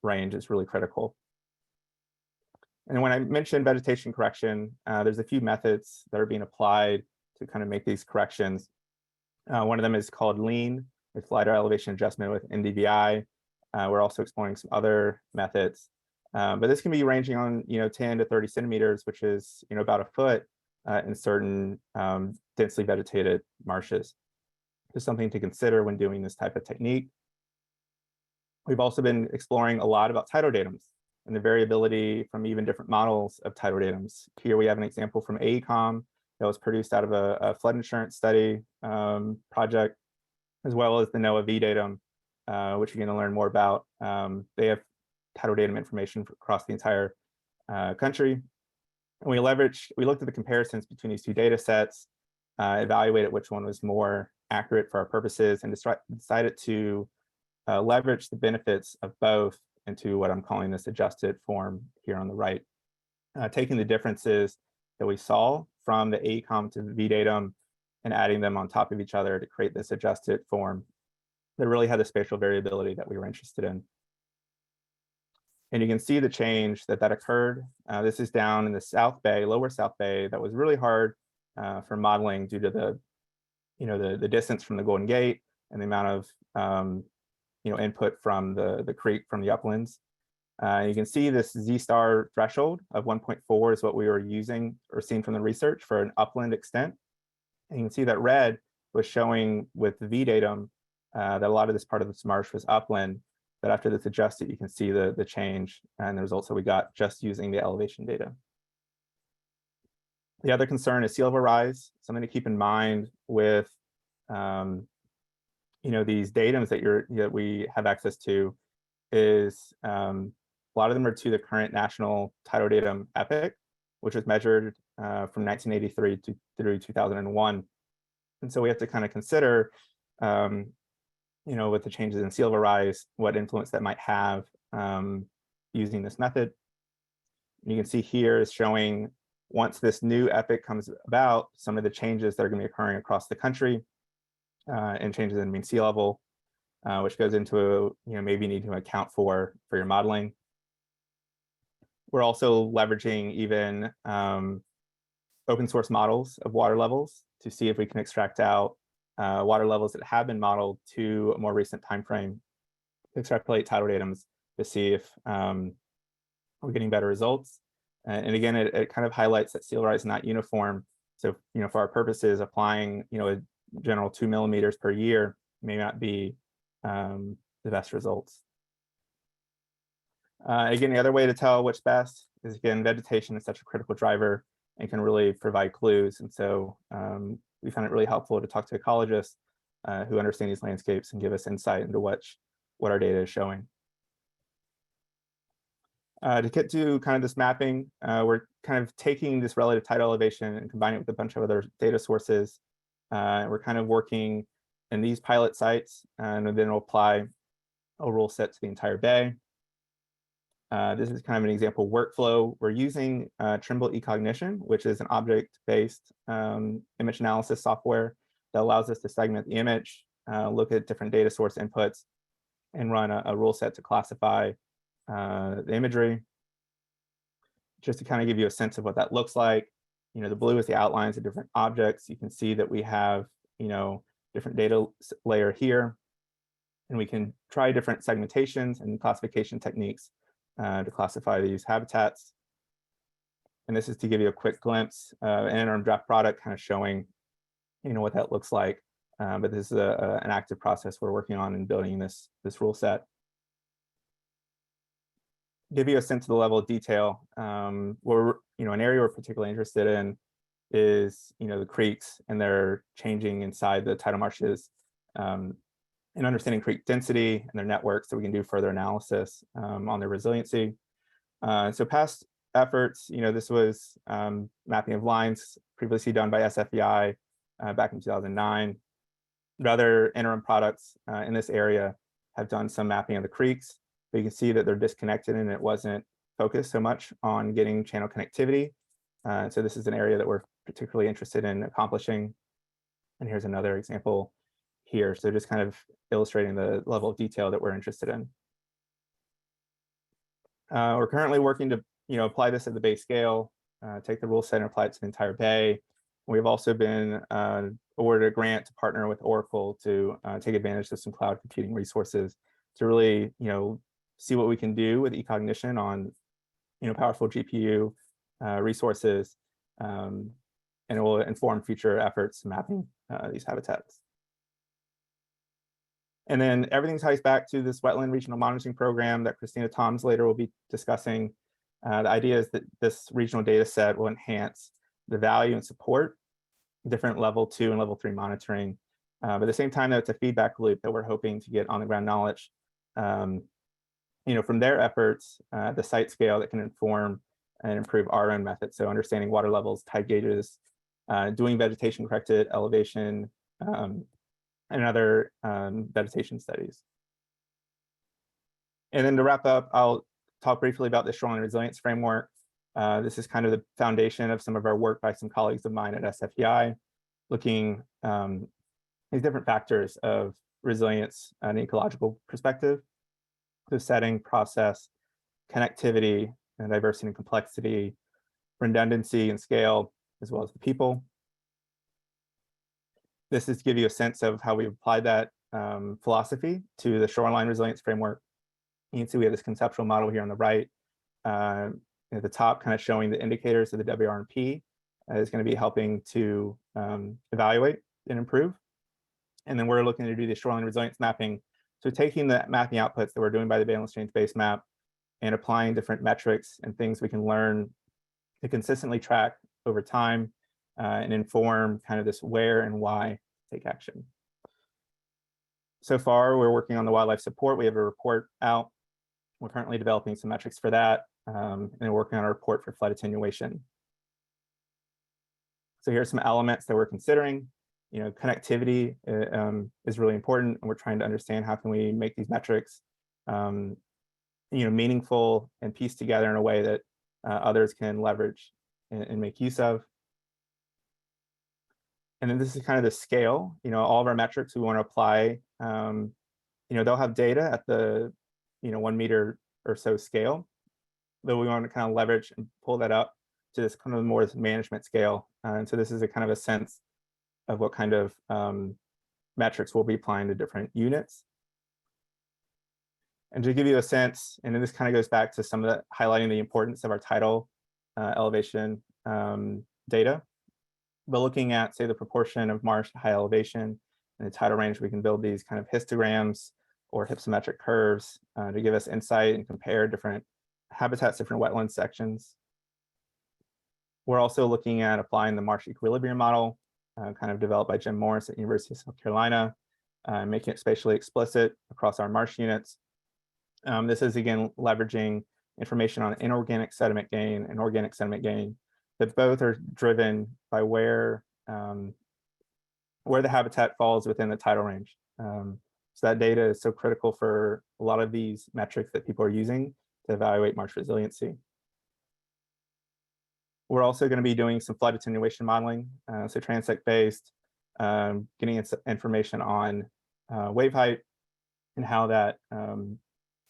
range is really critical. And when I mentioned vegetation correction, there's a few methods that are being applied to kind of make these corrections. One of them is called lean, with LiDAR elevation adjustment with NDVI. We're also exploring some other methods, but this can be ranging on 10 to 30 centimeters, which is about a foot in certain densely vegetated marshes. Just something to consider when doing this type of technique. We've also been exploring a lot about tidal datums and the variability from even different models of tidal datums. Here we have an example from AECOM that was produced out of a flood insurance study project, as well as the NOAA VDatum, which you're going to learn more about. They have tidal datum information across the entire country. And we looked at the comparisons between these two data sets, evaluated which one was more accurate for our purposes, and decided to leverage the benefits of both into what I'm calling this adjusted form here on the right. Taking the differences that we saw from the AECOM to the VDatum and adding them on top of each other to create this adjusted form that really had the spatial variability that we were interested in. And you can see the change that occurred. This is down in the South Bay, lower South Bay, that was really hard for modeling due to the distance from the Golden Gate and the amount of input from the creek from the uplands. You can see this Z-star threshold of 1.4 is what we were using or seeing from the research for an upland extent. And you can see that red was showing with the VDatum that a lot of this part of this marsh was upland, but after this adjusted, you can see the change and the results that we got just using the elevation data. The other concern is sea level rise. Something to keep in mind with these datums that we have access to is a lot of them are to the current national tidal datum epoch, which was measured from 1983 through 2001. And so we have to kind of consider, with the changes in sea level rise, what influence that might have using this method. And you can see here is showing once this new epoch comes about, some of the changes that are going to be occurring across the country and changes in mean sea level, which goes into maybe need to account for your modeling. We're also leveraging even open source models of water levels to see if we can extract out water levels that have been modeled to a more recent time frame, extrapolate tidal datums to see if we're getting better results. And again, it kind of highlights that sea level rise is not uniform. So for our purposes, applying a general 2 millimeters per year may not be the best results. Again, the other way to tell what's best is, again, vegetation is such a critical driver and can really provide clues. And so we found it really helpful to talk to ecologists who understand these landscapes and give us insight into what our data is showing. To get to kind of this mapping, we're kind of taking this relative tidal elevation and combining it with a bunch of other data sources. We're kind of working in these pilot sites, and then we'll apply a rule set to the entire bay. This is kind of an example workflow. We're using Trimble eCognition, which is an object-based image analysis software that allows us to segment the image, look at different data source inputs, and run a rule set to classify the imagery. Just to kind of give you a sense of what that looks like. The blue is the outlines of different objects. You can see that we have, different data layer here, and we can try different segmentations and classification techniques to classify these habitats. And this is to give you a quick glimpse, an interim draft product kind of showing, what that looks like. But this is an active process we're working on in building this rule set. Give you a sense of the level of detail. Where an area we're particularly interested in is the creeks and their changing inside the tidal marshes, and understanding creek density and their networks, so we can do further analysis on their resiliency. So past efforts, this was mapping of lines previously done by SFEI back in 2009. But other interim products in this area have done some mapping of the creeks. But you can see that they're disconnected and it wasn't focused so much on getting channel connectivity. So this is an area that we're particularly interested in accomplishing. And here's another example here. So just kind of illustrating the level of detail that we're interested in. We're currently working to apply this at the bay scale, take the rule set and apply it to the entire bay. We've also been awarded a grant to partner with Oracle to take advantage of some cloud computing resources to really see what we can do with eCognition on powerful GPU resources, and it will inform future efforts mapping these habitats. And then everything ties back to this wetland regional monitoring program that Christina Toms later will be discussing. The idea is that this regional data set will enhance the value and support different level 2 and level 3 monitoring. But at the same time, though, it's a feedback loop that we're hoping to get on the ground knowledge from their efforts at the site scale that can inform and improve our own methods. So understanding water levels, tide gauges, doing vegetation corrected elevation, and other vegetation studies. And then to wrap up, I'll talk briefly about the shoreline resilience framework. This is kind of the foundation of some of our work by some colleagues of mine at SFEI, looking these different factors of resilience and ecological perspective. So setting, process, connectivity, and diversity and complexity, redundancy and scale, as well as the people. This is to give you a sense of how we applied that philosophy to the shoreline resilience framework. You can see we have this conceptual model here on the right. At the top, kind of showing the indicators of the WRMP is going to be helping to evaluate and improve. And then we're looking to do the shoreline resilience mapping. So taking the mapping outputs that we're doing by the Bay Exchange base map and applying different metrics and things we can learn to consistently track over time and inform kind of this where and why take action. So far, we're working on the wildlife support. We have a report out. We're currently developing some metrics for that, and working on a report for flood attenuation. So here's some elements that we're considering. Connectivity is really important, and we're trying to understand how can we make these metrics meaningful and piece together in a way that others can leverage and make use of. And then this is kind of the scale. All of our metrics we want to apply. They'll have data at the 1 meter or so scale, but we want to kind of leverage and pull that up to this kind of more management scale. And so this is a kind of a sense of what kind of metrics we'll be applying to different units. And to give you a sense, and then this kind of goes back to some of the highlighting the importance of our tidal elevation data. But looking at, say, the proportion of marsh to high elevation and the tidal range, we can build these kind of histograms or hypsometric curves to give us insight and compare different habitats, different wetland sections. We're also looking at applying the marsh equilibrium model, kind of developed by Jim Morris at University of South Carolina, making it spatially explicit across our marsh units. This is, again, leveraging information on inorganic sediment gain and organic sediment gain, that both are driven by where the habitat falls within the tidal range. So that data is so critical for a lot of these metrics that people are using to evaluate marsh resiliency. We're also going to be doing some flood attenuation modeling, so transect-based, getting information on wave height and how that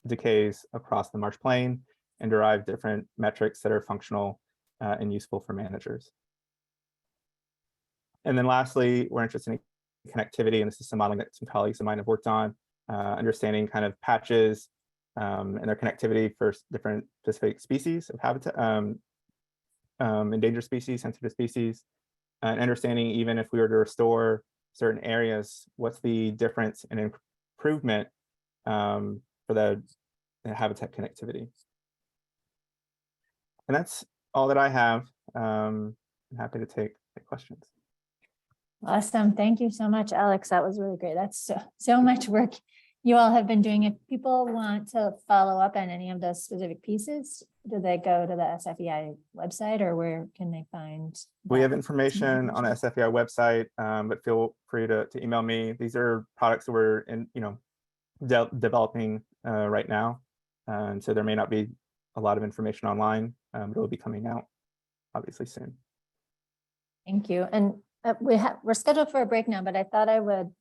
decays across the marsh plain, and derive different metrics that are functional and useful for managers. And then lastly, we're interested in connectivity, and this is some modeling that some colleagues of mine have worked on, understanding kind of patches and their connectivity for different specific species of habitat, endangered species, sensitive species, and understanding even if we were to restore certain areas, what's the difference in improvement for the habitat connectivity. And that's all that I have. I'm happy to take questions. Awesome. Thank you so much, Alex. That was really great. That's so much work you all have been doing. If people want to follow up on any of those specific pieces, do they go to the SFEI website, or where can they find? We that? have information on the SFEI website, but feel free to email me. These are products that we're developing right now. And so there may not be a lot of information online, but it will be coming out obviously soon. Thank you. And we're scheduled for a break now, but I thought I would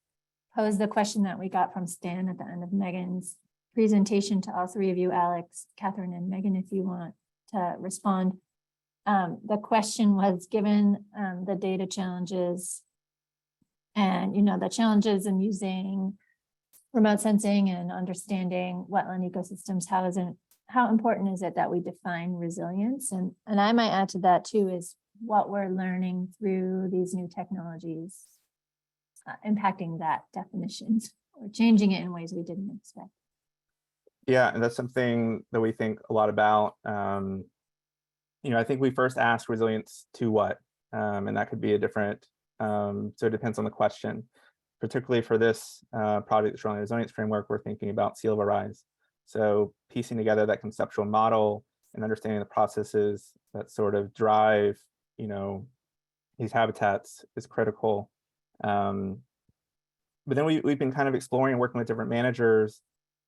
pose the question that we got from Stan at the end of Megan's presentation to all three of you, Alex, Catherine, and Megan, if you want to respond. The question was, given the data challenges and, the challenges in using remote sensing and understanding wetland ecosystems, how important is it that we define resilience? And I might add to that too, is what we're learning through these new technologies impacting that definition or changing it in ways we didn't expect. Yeah, and that's something that we think a lot about. I think we first asked resilience to what, and that could be a different, so it depends on the question. Particularly for this project, the Shoreline Resilience Framework, we're thinking about sea level rise. So piecing together that conceptual model and understanding the processes that sort of drive, these habitats is critical. But then we've been kind of exploring and working with different managers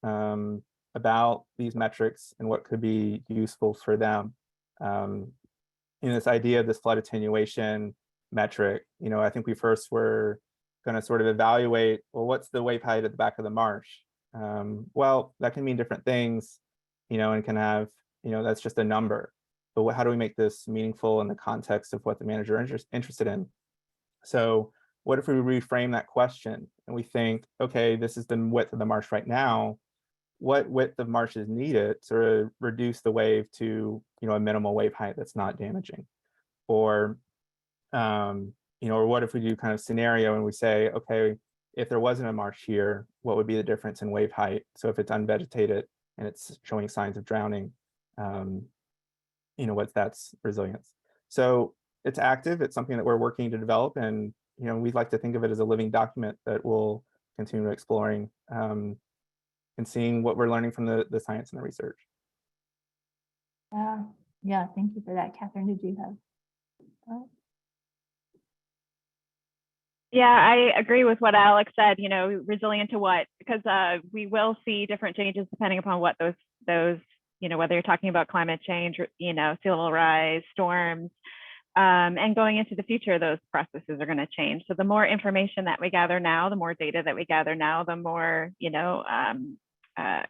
about these metrics and what could be useful for them. This idea of this flood attenuation metric, I think we first were going to sort of evaluate, well, what's the wave height at the back of the marsh? Well, that can mean different things, and can have, that's just a number. But how do we make this meaningful in the context of what the manager is interested in? So what if we reframe that question and we think, okay, this is the width of the marsh right now. What width of marsh is needed to reduce the wave to, a minimal wave height that's not damaging? Or, or what if we do kind of scenario and we say, okay, if there wasn't a marsh here, what would be the difference in wave height? So if it's unvegetated and it's showing signs of drowning, that's resilience. So it's active. It's something that we're working to develop, and we'd like to think of it as a living document that we'll continue exploring and seeing what we're learning from the science and the research. Yeah, thank you for that. Catherine, did you have? Yeah, I agree with what Alex said, resilient to what, because we will see different changes depending upon what those, whether you're talking about climate change, or, sea level rise, storms, and going into the future, those processes are going to change. So the more information that we gather now, the more data that we gather now, the more,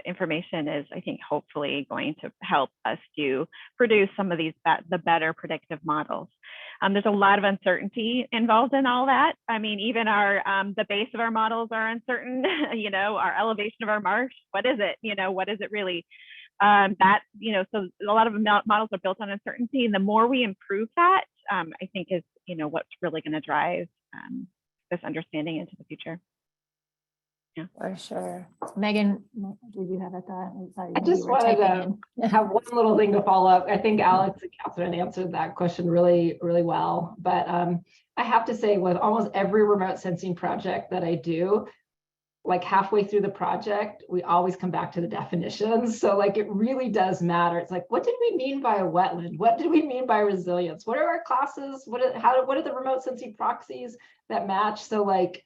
information is, I think, hopefully going to help us to produce some of these, the better predictive models. There's a lot of uncertainty involved in all that. I mean, even the base of our models are uncertain, our elevation of our marsh, what is it? What is it really? So a lot of models are built on uncertainty, and the more we improve that, I think is, what's really going to drive this understanding into the future. Yeah, for sure. Megan, did you have a thought? I just wanted to have one little thing to follow up. I think Alex and Catherine answered that question really, really well. But I have to say, with almost every remote sensing project that I do, like halfway through the project, we always come back to the definitions. So like, it really does matter. It's like, what did we mean by a wetland? What did we mean by resilience? What are our classes? What are the remote sensing proxies that match? So like,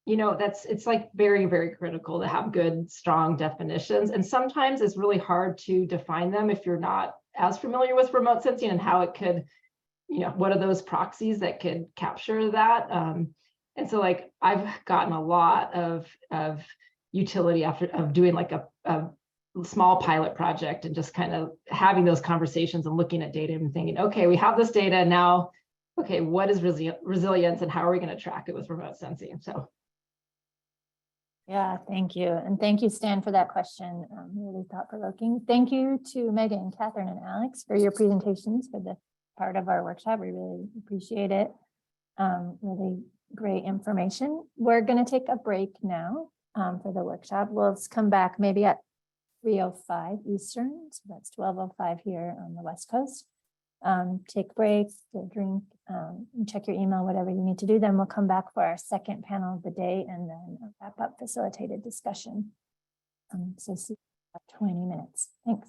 it's like very, very critical to have good, strong definitions. And sometimes it's really hard to define them if you're not as familiar with remote sensing and how it could, what are those proxies that could capture that? And so like, I've gotten a lot of utility of doing like a small pilot project and just kind of having those conversations and looking at data and thinking, okay, we have this data now. Okay, what is resilience and how are we going to track it with remote sensing? So. Yeah, thank you. And thank you, Stan, for that question. Really thought-provoking. Thank you to Megan, Catherine, and Alex for your presentations for this part of our workshop. We really appreciate it. Really great information. We're going to take a break now for the workshop. We'll come back maybe at 3:05 Eastern. So that's 12:05 here on the West Coast. Take a break, get a drink, check your email, whatever you need to do. Then we'll come back for our second panel of the day and then a wrap up facilitated discussion. So see, 20 minutes. Thanks.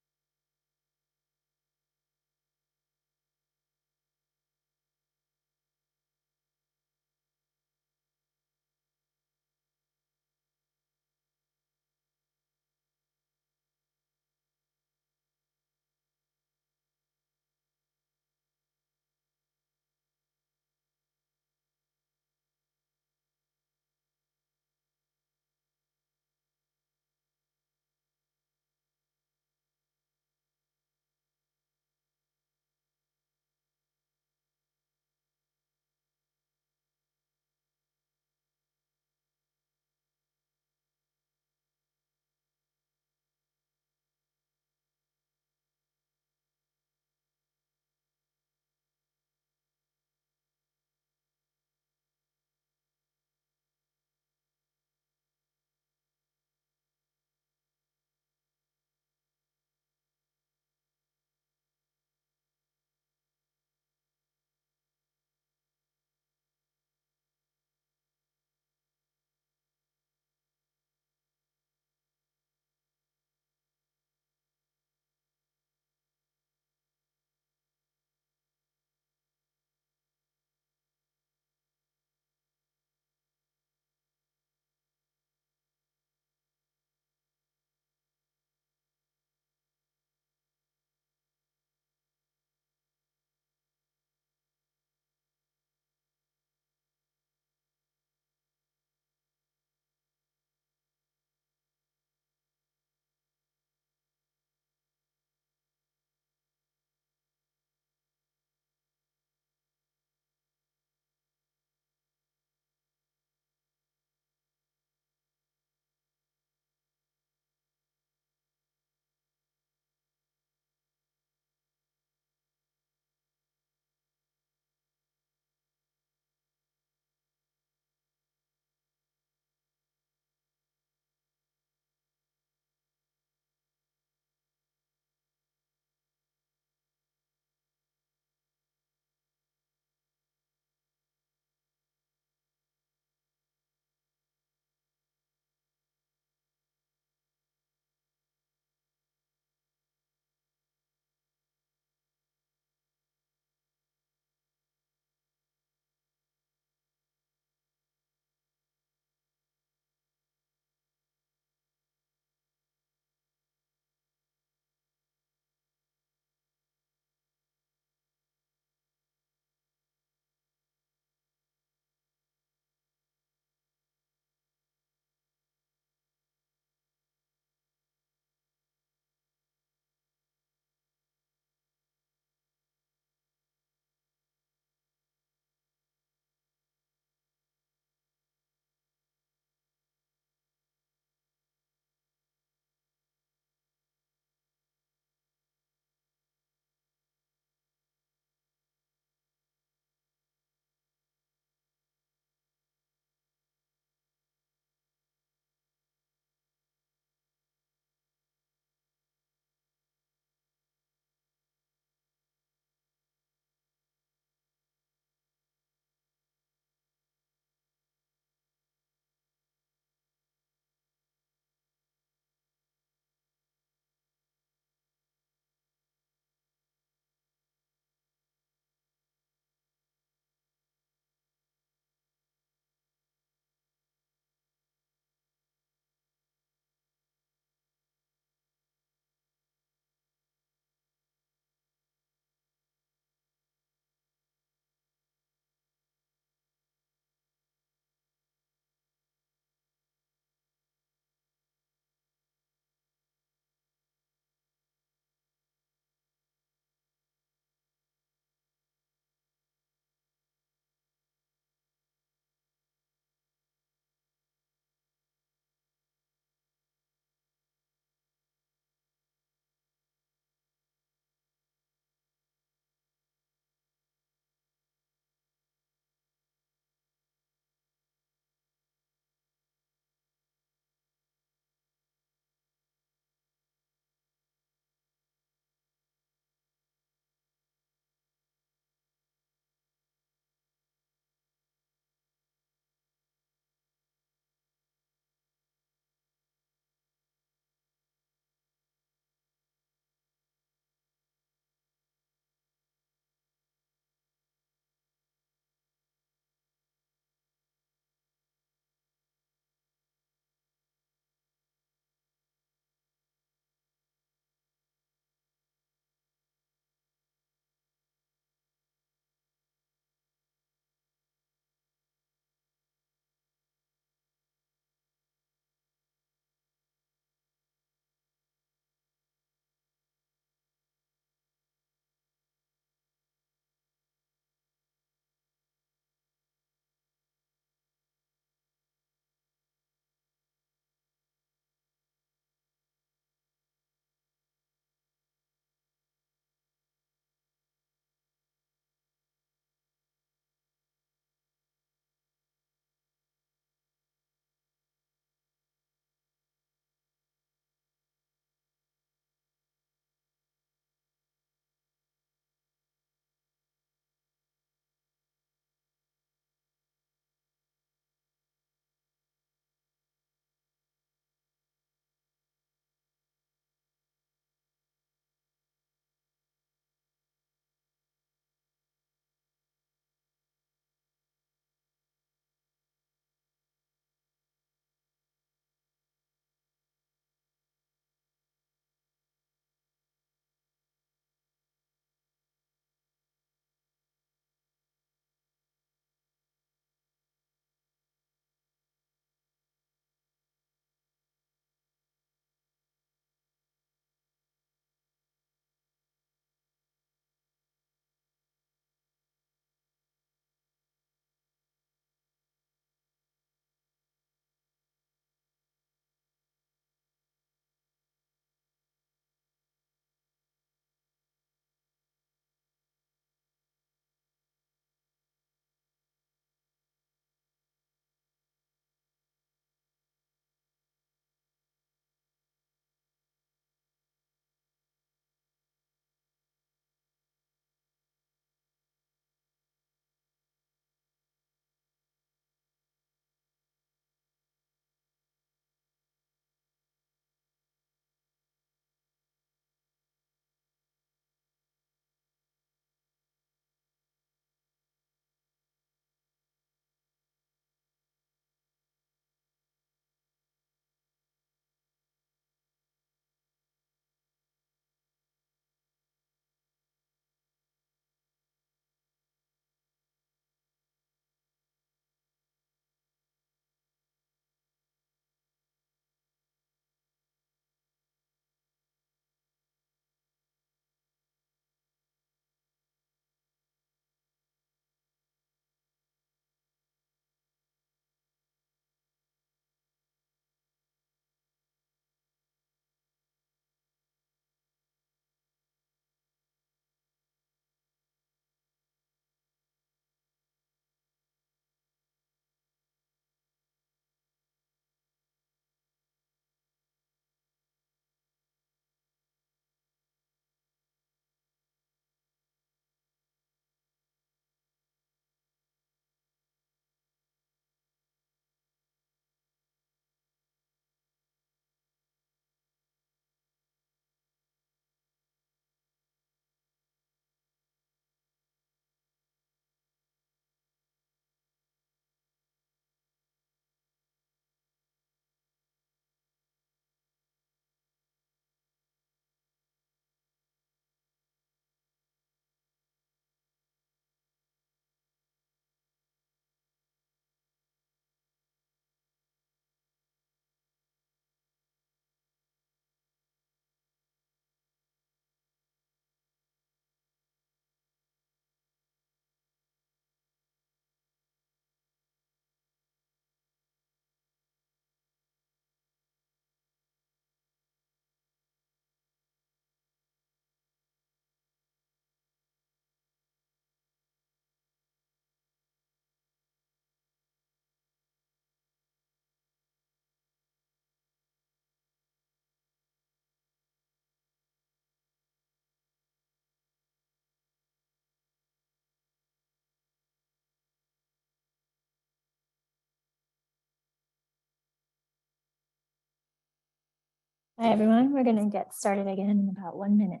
Hi, everyone. We're going to get started again in about 1 minute.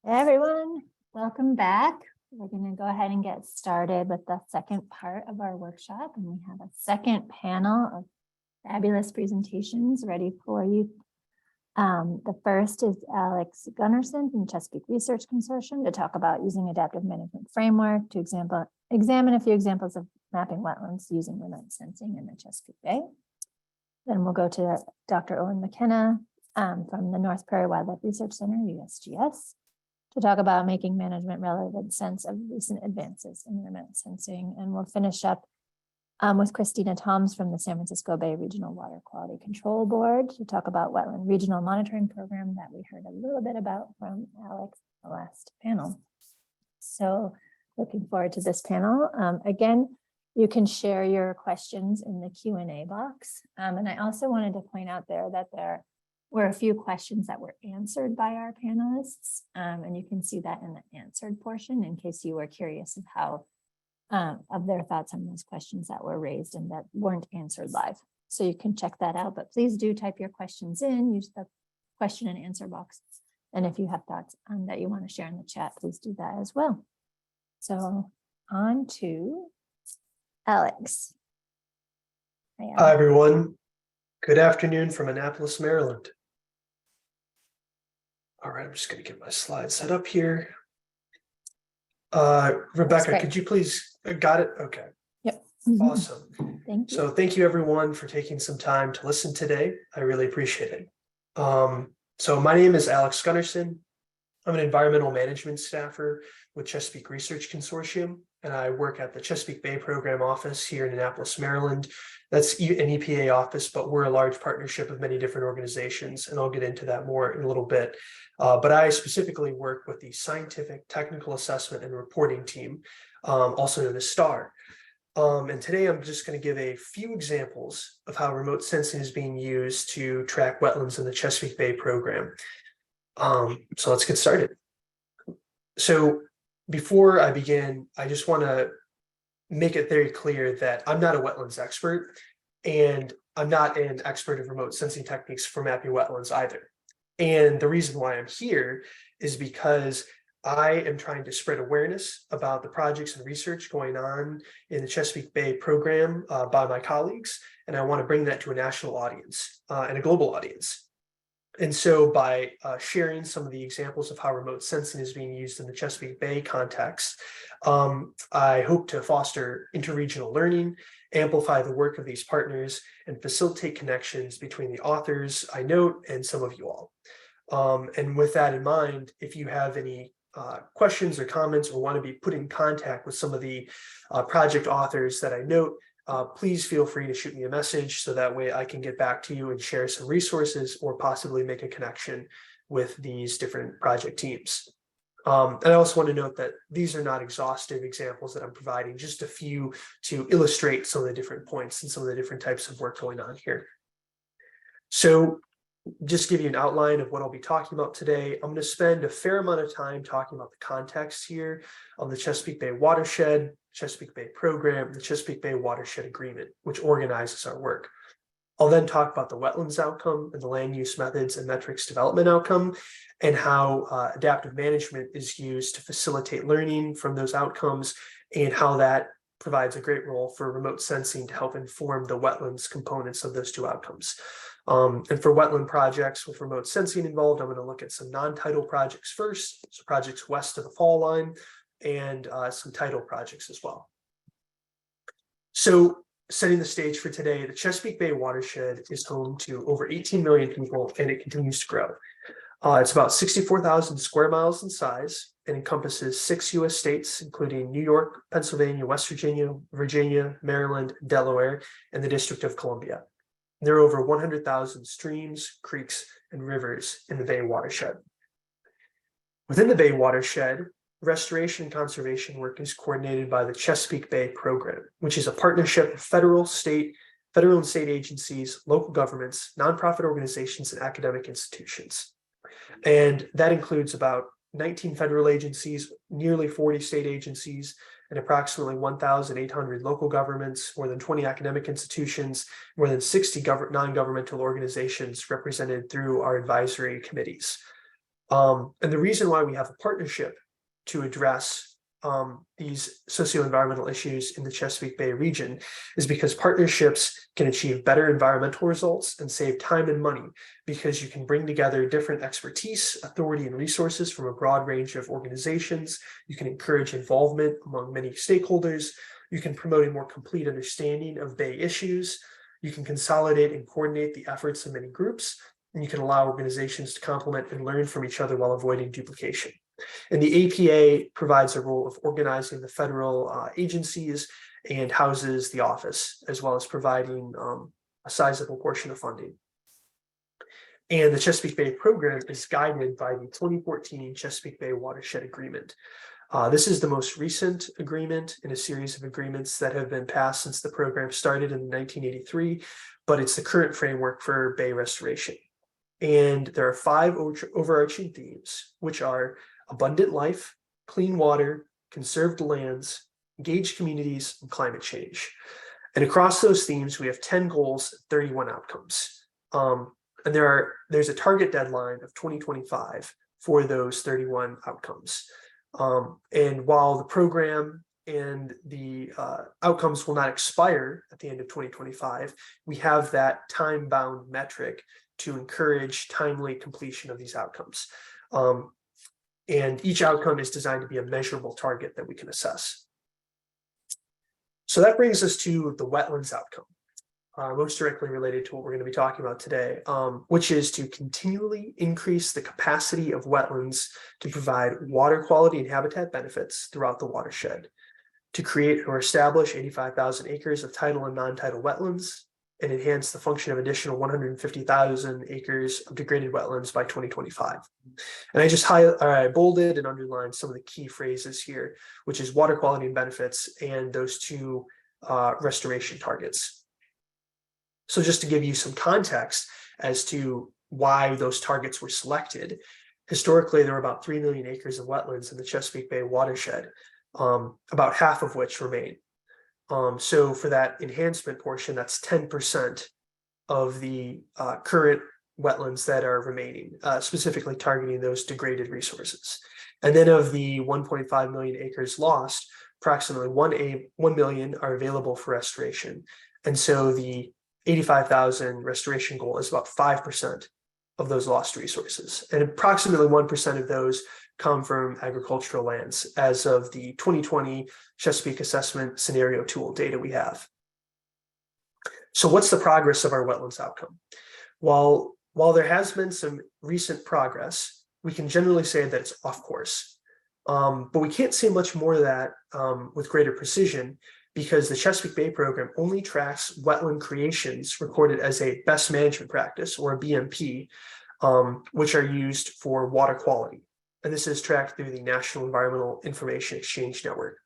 Hey, everyone, welcome back. We're going to go ahead and get started with the second part of our workshop, and we have a second panel of fabulous presentations ready for you. The first is Alex Gunnarsson from Chesapeake Research Consortium to talk about using adaptive management framework to examine a few examples of mapping wetlands using remote sensing in the Chesapeake Bay. Then we'll go to Dr. Owen McKenna from the North Prairie Wildlife Research Center, USGS, to talk about making management relevant sense of recent advances in remote sensing. And we'll finish up with Christina Toms from the San Francisco Bay Regional Water Quality Control Board to talk about wetland regional monitoring program that we heard a little bit about from Alex in the last panel. So looking forward to this panel. Again, you can share your questions in the Q&A box. And I also wanted to point out there that there were a few questions that were answered by our panelists. And you can see that in the answered portion in case you were curious of how of their thoughts on those questions that were raised and that weren't answered live. So you can check that out, but please do type your questions in, use the question and answer box. And if you have thoughts that you want to share in the chat, please do that as well. So on to Alex. Hi, everyone. Good afternoon from Annapolis, Maryland. All right, I'm just going to get my slides set up here. Rebecca, could you please, got it? Okay. Yep. Awesome. Thank you. So thank you everyone for taking some time to listen today. I really appreciate it. So my name is Alex Gunnarsson. I'm an environmental management staffer with Chesapeake Research Consortium, and I work at the Chesapeake Bay Program Office here in Annapolis, Maryland. That's an EPA office, but we're a large partnership of many different organizations, and I'll get into that more in a little bit. But I specifically work with the Scientific Technical Assessment and Reporting Team, also known as STAR. And today I'm just going to give a few examples of how remote sensing is being used to track wetlands in the Chesapeake Bay program. So let's get started. So before I begin, I just want to make it very clear that I'm not a wetlands expert, and I'm not an expert in remote sensing techniques for mapping wetlands either. And the reason why I'm here is because I am trying to spread awareness about the projects and research going on in the Chesapeake Bay program by my colleagues, and I want to bring that to a national audience and a global audience. And so by sharing some of the examples of how remote sensing is being used in the Chesapeake Bay context, I hope to foster interregional learning, amplify the work of these partners, and facilitate connections between the authors I note and some of you all. And with that in mind, if you have any questions or comments or want to be put in contact with some of the project authors that I note, please feel free to shoot me a message so that way I can get back to you and share some resources or possibly make a connection with these different project teams. And I also want to note that these are not exhaustive examples that I'm providing, just a few to illustrate some of the different points and some of the different types of work going on here. So just give you an outline of what I'll be talking about today. I'm going to spend a fair amount of time talking about the context here of the Chesapeake Bay watershed, Chesapeake Bay program, the Chesapeake Bay Watershed Agreement, which organizes our work. I'll then talk about the wetlands outcome and the land use methods and metrics development outcome, and how adaptive management is used to facilitate learning from those outcomes, and how that provides a great role for remote sensing to help inform the wetlands components of those two outcomes. And for wetland projects with remote sensing involved, I'm going to look at some non-tidal projects first, so projects west of the fall line, and some tidal projects as well. So setting the stage for today, the Chesapeake Bay watershed is home to over 18 million people, and it continues to grow. It's about 64,000 square miles in size and encompasses 6 US states, including New York, Pennsylvania, West Virginia, Virginia, Maryland, Delaware, and the District of Columbia. There are over 100,000 streams, creeks, and rivers in the Bay watershed. Within the Bay watershed, restoration and conservation work is coordinated by the Chesapeake Bay Program, which is a partnership of federal and state agencies, local governments, nonprofit organizations, and academic institutions. And that includes about 19 federal agencies, nearly 40 state agencies, and approximately 1,800 local governments, more than 20 academic institutions, more than 60 non-governmental organizations represented through our advisory committees. And the reason why we have a partnership to address these socio-environmental issues in the Chesapeake Bay region is because partnerships can achieve better environmental results and save time and money, because you can bring together different expertise, authority, and resources from a broad range of organizations. You can encourage involvement among many stakeholders. You can promote a more complete understanding of Bay issues. You can consolidate and coordinate the efforts of many groups, and you can allow organizations to complement and learn from each other while avoiding duplication. And the APA provides a role of organizing the federal agencies and houses the office, as well as providing a sizable portion of funding. And the Chesapeake Bay Program is guided by the 2014 Chesapeake Bay Watershed Agreement. This is the most recent agreement in a series of agreements that have been passed since the program started in 1983, but it's the current framework for Bay restoration. And there are 5 overarching themes, which are abundant life, clean water, conserved lands, engaged communities, and climate change. And across those themes, we have 10 goals, 31 outcomes. And there's a target deadline of 2025 for those 31 outcomes. And while the program and the outcomes will not expire at the end of 2025, we have that time-bound metric to encourage timely completion of these outcomes. And each outcome is designed to be a measurable target that we can assess. So that brings us to the wetlands outcome, most directly related to what we're going to be talking about today, which is to continually increase the capacity of wetlands to provide water quality and habitat benefits throughout the watershed, to create or establish 85,000 acres of tidal and non-tidal wetlands, and enhance the function of additional 150,000 acres of degraded wetlands by 2025. And I just bolded and underlined some of the key phrases here, which is water quality and benefits, and those 2 restoration targets. So just to give you some context as to why those targets were selected, historically, there were about 3 million acres of wetlands in the Chesapeake Bay watershed, about half of which remain. So for that enhancement portion, that's 10% of the current wetlands that are remaining, specifically targeting those degraded resources. And then of the 1.5 million acres lost, approximately 1 million are available for restoration. And so the 85,000 restoration goal is about 5% of those lost resources. And approximately 1% of those come from agricultural lands as of the 2020 Chesapeake Assessment Scenario Tool data we have. So what's the progress of our wetlands outcome? While there has been some recent progress, we can generally say that it's off course. But we can't say much more of that with greater precision, because the Chesapeake Bay Program only tracks wetland creations recorded as a best management practice, or a BMP, which are used for water quality. And this is tracked through the National Environmental Information Exchange Network.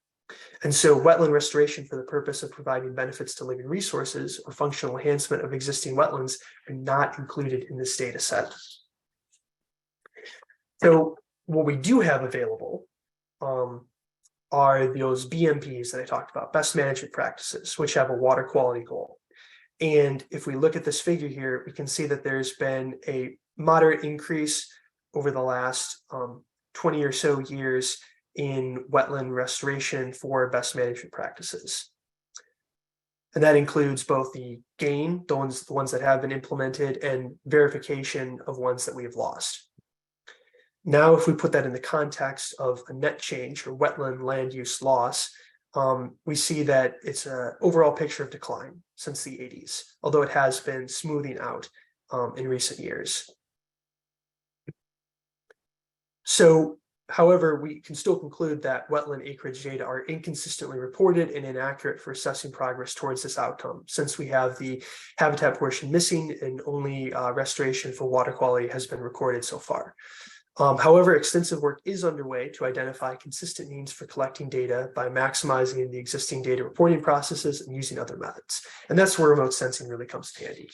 And so wetland restoration for the purpose of providing benefits to living resources or functional enhancement of existing wetlands are not included in this data set. So what we do have available are those BMPs that I talked about, best management practices, which have a water quality goal. And if we look at this figure here, we can see that there's been a moderate increase over the last 20 or so years in wetland restoration for best management practices. And that includes both the gain, the ones that have been implemented, and verification of ones that we have lost. Now, if we put that in the context of a net change or wetland land use loss, we see that it's an overall picture of decline since the 80s, although it has been smoothing out in recent years. So, however, we can still conclude that wetland acreage data are inconsistently reported and inaccurate for assessing progress towards this outcome, since we have the habitat portion missing and only restoration for water quality has been recorded so far. However, extensive work is underway to identify consistent means for collecting data by maximizing the existing data reporting processes and using other methods. And that's where remote sensing really comes in handy.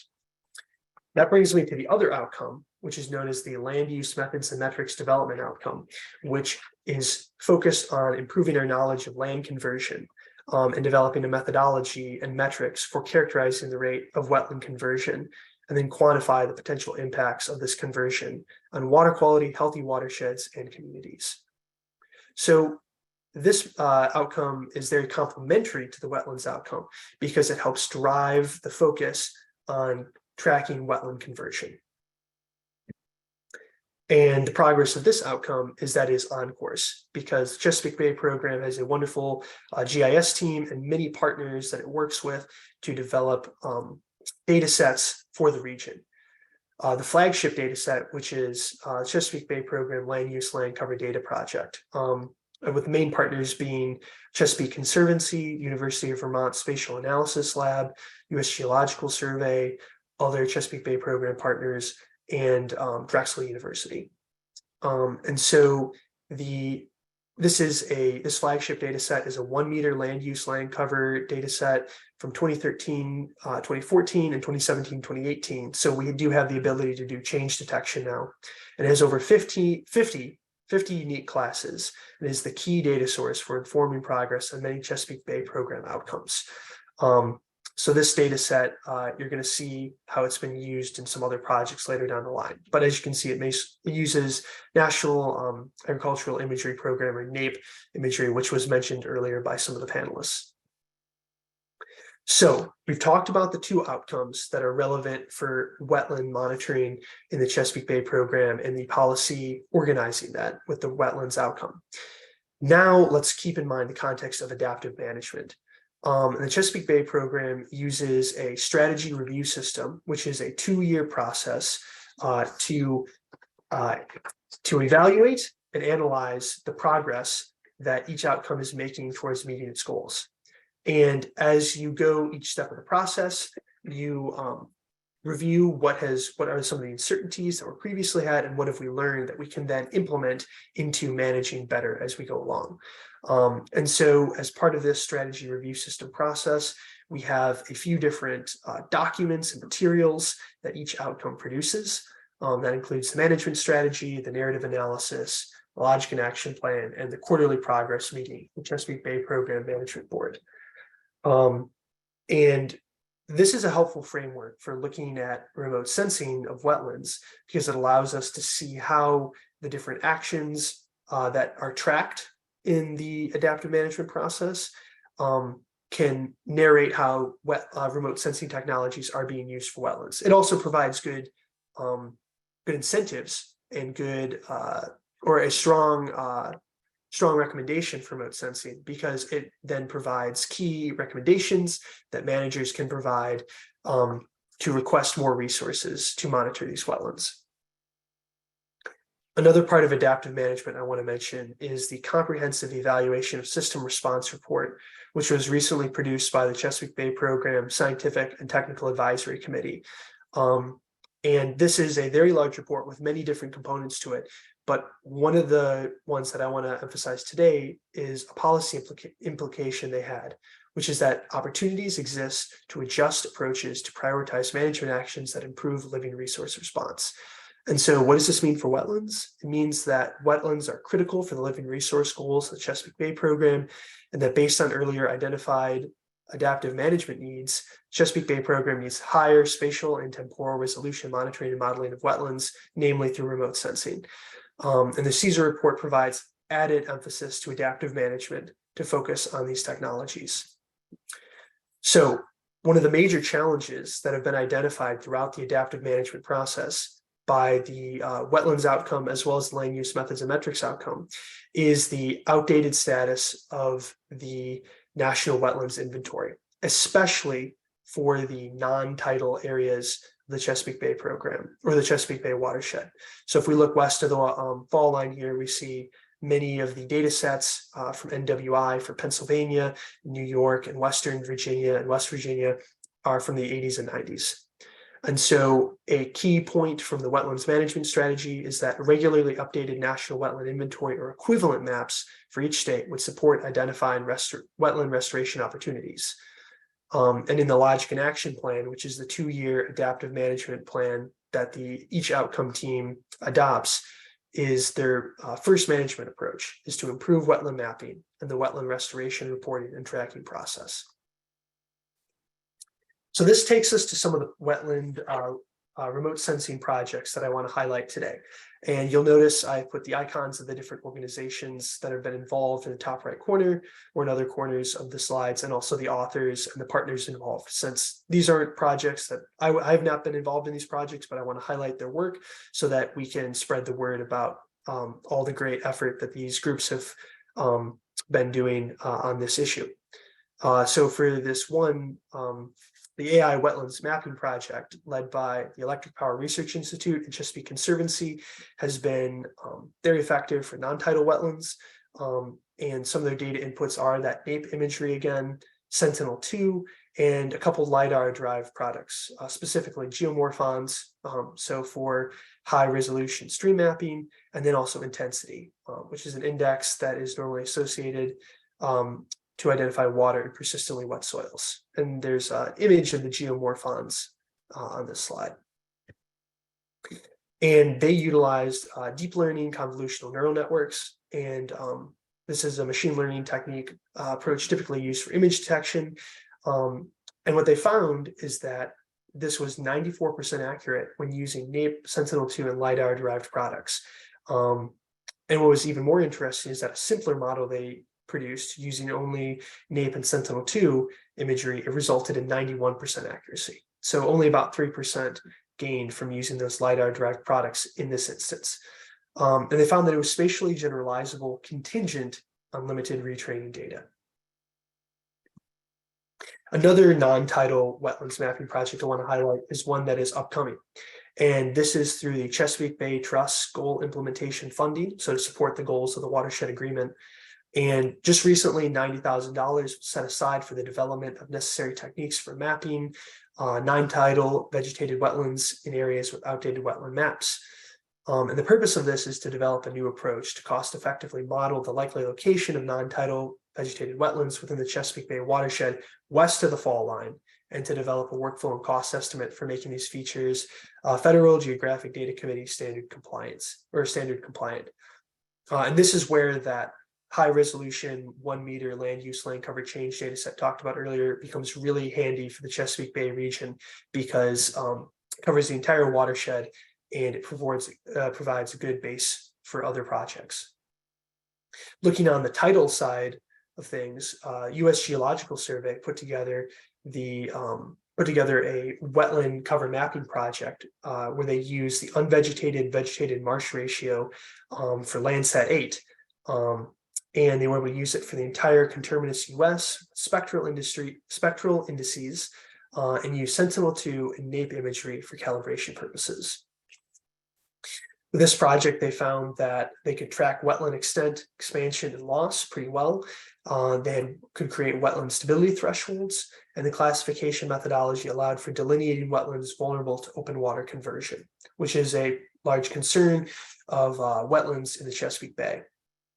That brings me to the other outcome, which is known as the land use methods and metrics development outcome, which is focused on improving our knowledge of land conversion and developing a methodology and metrics for characterizing the rate of wetland conversion, and then quantify the potential impacts of this conversion on water quality, healthy watersheds, and communities. So this outcome is very complementary to the wetlands outcome because it helps drive the focus on tracking wetland conversion. And the progress of this outcome is that is on course, because Chesapeake Bay program has a wonderful GIS team and many partners that it works with to develop data sets for the region. The flagship data set, which is Chesapeake Bay Program Land Use Land Cover Data Project, with the main partners being Chesapeake Conservancy, University of Vermont Spatial Analysis Lab, U.S. Geological Survey, other Chesapeake Bay Program partners, and Drexel University. And so this flagship data set is a 1 meter land use land cover data set from 2013, 2014, and 2017, 2018. So we do have the ability to do change detection now. It has over 50 unique classes and is the key data source for informing progress on many Chesapeake Bay program outcomes. So this data set, you're going to see how it's been used in some other projects later down the line. But as you can see, it uses National Agricultural Imagery Program, or NAEP imagery, which was mentioned earlier by some of the panelists. So we've talked about the two outcomes that are relevant for wetland monitoring in the Chesapeake Bay program and the policy organizing that with the wetlands outcome. Now let's keep in mind the context of adaptive management. The Chesapeake Bay program uses a strategy review system, which is a 2-year process to evaluate and analyze the progress that each outcome is making towards meeting its goals. And as you go each step of the process, you review what are some of the uncertainties that were previously had and what have we learned that we can then implement into managing better as we go along. And so as part of this strategy review system process, we have a few different documents and materials that each outcome produces. That includes the management strategy, the narrative analysis, the logic and action plan, and the quarterly progress meeting, the Chesapeake Bay Program Management Board. And this is a helpful framework for looking at remote sensing of wetlands because it allows us to see how the different actions that are tracked in the adaptive management process can narrate how remote sensing technologies are being used for wetlands. It also provides good incentives and or a strong recommendation for remote sensing, because it then provides key recommendations that managers can provide to request more resources to monitor these wetlands. Another part of adaptive management I want to mention is the comprehensive evaluation of system response report, which was recently produced by the Chesapeake Bay Program Scientific and Technical Advisory Committee. And this is a very large report with many different components to it. But one of the ones that I want to emphasize today is a policy implication they had, which is that opportunities exist to adjust approaches to prioritize management actions that improve living resource response. And so what does this mean for wetlands? It means that wetlands are critical for the living resource goals of the Chesapeake Bay program, and that based on earlier identified adaptive management needs, Chesapeake Bay program needs higher spatial and temporal resolution monitoring and modeling of wetlands, namely through remote sensing. And the CSER report provides added emphasis to adaptive management to focus on these technologies. So one of the major challenges that have been identified throughout the adaptive management process by the wetlands outcome, as well as the land use methods and metrics outcome, is the outdated status of the national wetlands inventory, especially for the non-tidal areas of the Chesapeake Bay program or the Chesapeake Bay watershed. So if we look west of the fall line here, we see many of the data sets from NWI for Pennsylvania, New York, and Western Virginia and West Virginia are from the 80s and 90s. And so a key point from the wetlands management strategy is that regularly updated national wetland inventory or equivalent maps for each state would support identifying wetland restoration opportunities. And in the Logic and Action Plan, which is the 2-year adaptive management plan that each outcome team adopts, is their first management approach is to improve wetland mapping and the wetland restoration reporting and tracking process. So this takes us to some of the wetland remote sensing projects that I want to highlight today. And you'll notice I put the icons of the different organizations that have been involved in the top right corner or in other corners of the slides, and also the authors and the partners involved. Since these aren't projects that I have not been involved in these projects, but I want to highlight their work so that we can spread the word about all the great effort that these groups have been doing on this issue. So for this one, the AI Wetlands Mapping Project, led by the Electric Power Research Institute and Chesapeake Conservancy, has been very effective for non-tidal wetlands. And some of their data inputs are that NAPE imagery again, Sentinel-2, and a couple LiDAR-derived products, specifically geomorphons, so for high-resolution stream mapping, and then also intensity, which is an index that is normally associated to identify water in persistently wet soils. And there's an image of the geomorphons on this slide. And they utilized deep learning convolutional neural networks. And this is a machine learning technique approach typically used for image detection. And what they found is that this was 94% accurate when using NAPE, Sentinel-2, and LiDAR-derived products. And what was even more interesting is that a simpler model they produced using only NAPE and Sentinel-2 imagery, it resulted in 91% accuracy. So only about 3% gained from using those LiDAR-derived products in this instance. And they found that it was spatially generalizable, contingent on limited retraining data. Another non-tidal wetlands mapping project I want to highlight is one that is upcoming. And this is through the Chesapeake Bay Trust Goal Implementation Funding, so to support the goals of the Watershed Agreement. And just recently, $90,000 was set aside for the development of necessary techniques for mapping non-tidal vegetated wetlands in areas with outdated wetland maps. And the purpose of this is to develop a new approach to cost-effectively model the likely location of non-tidal vegetated wetlands within the Chesapeake Bay watershed west of the fall line, and to develop a workflow and cost estimate for making these features Federal Geographic Data Committee standard compliant. And this is where that high resolution 1 meter land use land cover change data set talked about earlier becomes really handy for the Chesapeake Bay region, because it covers the entire watershed and it provides a good base for other projects. Looking on the tidal side of things, U.S. Geological Survey put together a wetland cover mapping project where they use the unvegetated vegetated marsh ratio for Landsat 8. And they were able to use it for the entire conterminous US, spectral indices, and use Sentinel-2 and NAPE imagery for calibration purposes. With this project, they found that they could track wetland extent, expansion, and loss pretty well. They could create wetland stability thresholds, and the classification methodology allowed for delineating wetlands vulnerable to open water conversion, which is a large concern of wetlands in the Chesapeake Bay,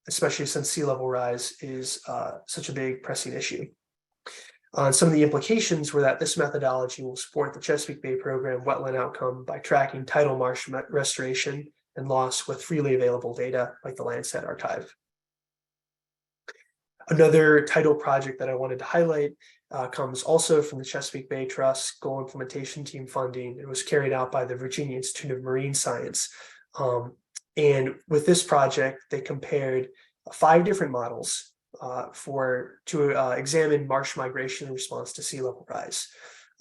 especially since sea level rise is such a big pressing issue. Some of the implications were that this methodology will support the Chesapeake Bay program wetland outcome by tracking tidal marsh restoration and loss with freely available data like the Landsat archive. Another tidal project that I wanted to highlight comes also from the Chesapeake Bay Trust Goal Implementation Team funding. It was carried out by the Virginia Institute of Marine Science. And with this project, they compared 5 different models to examine marsh migration in response to sea level rise.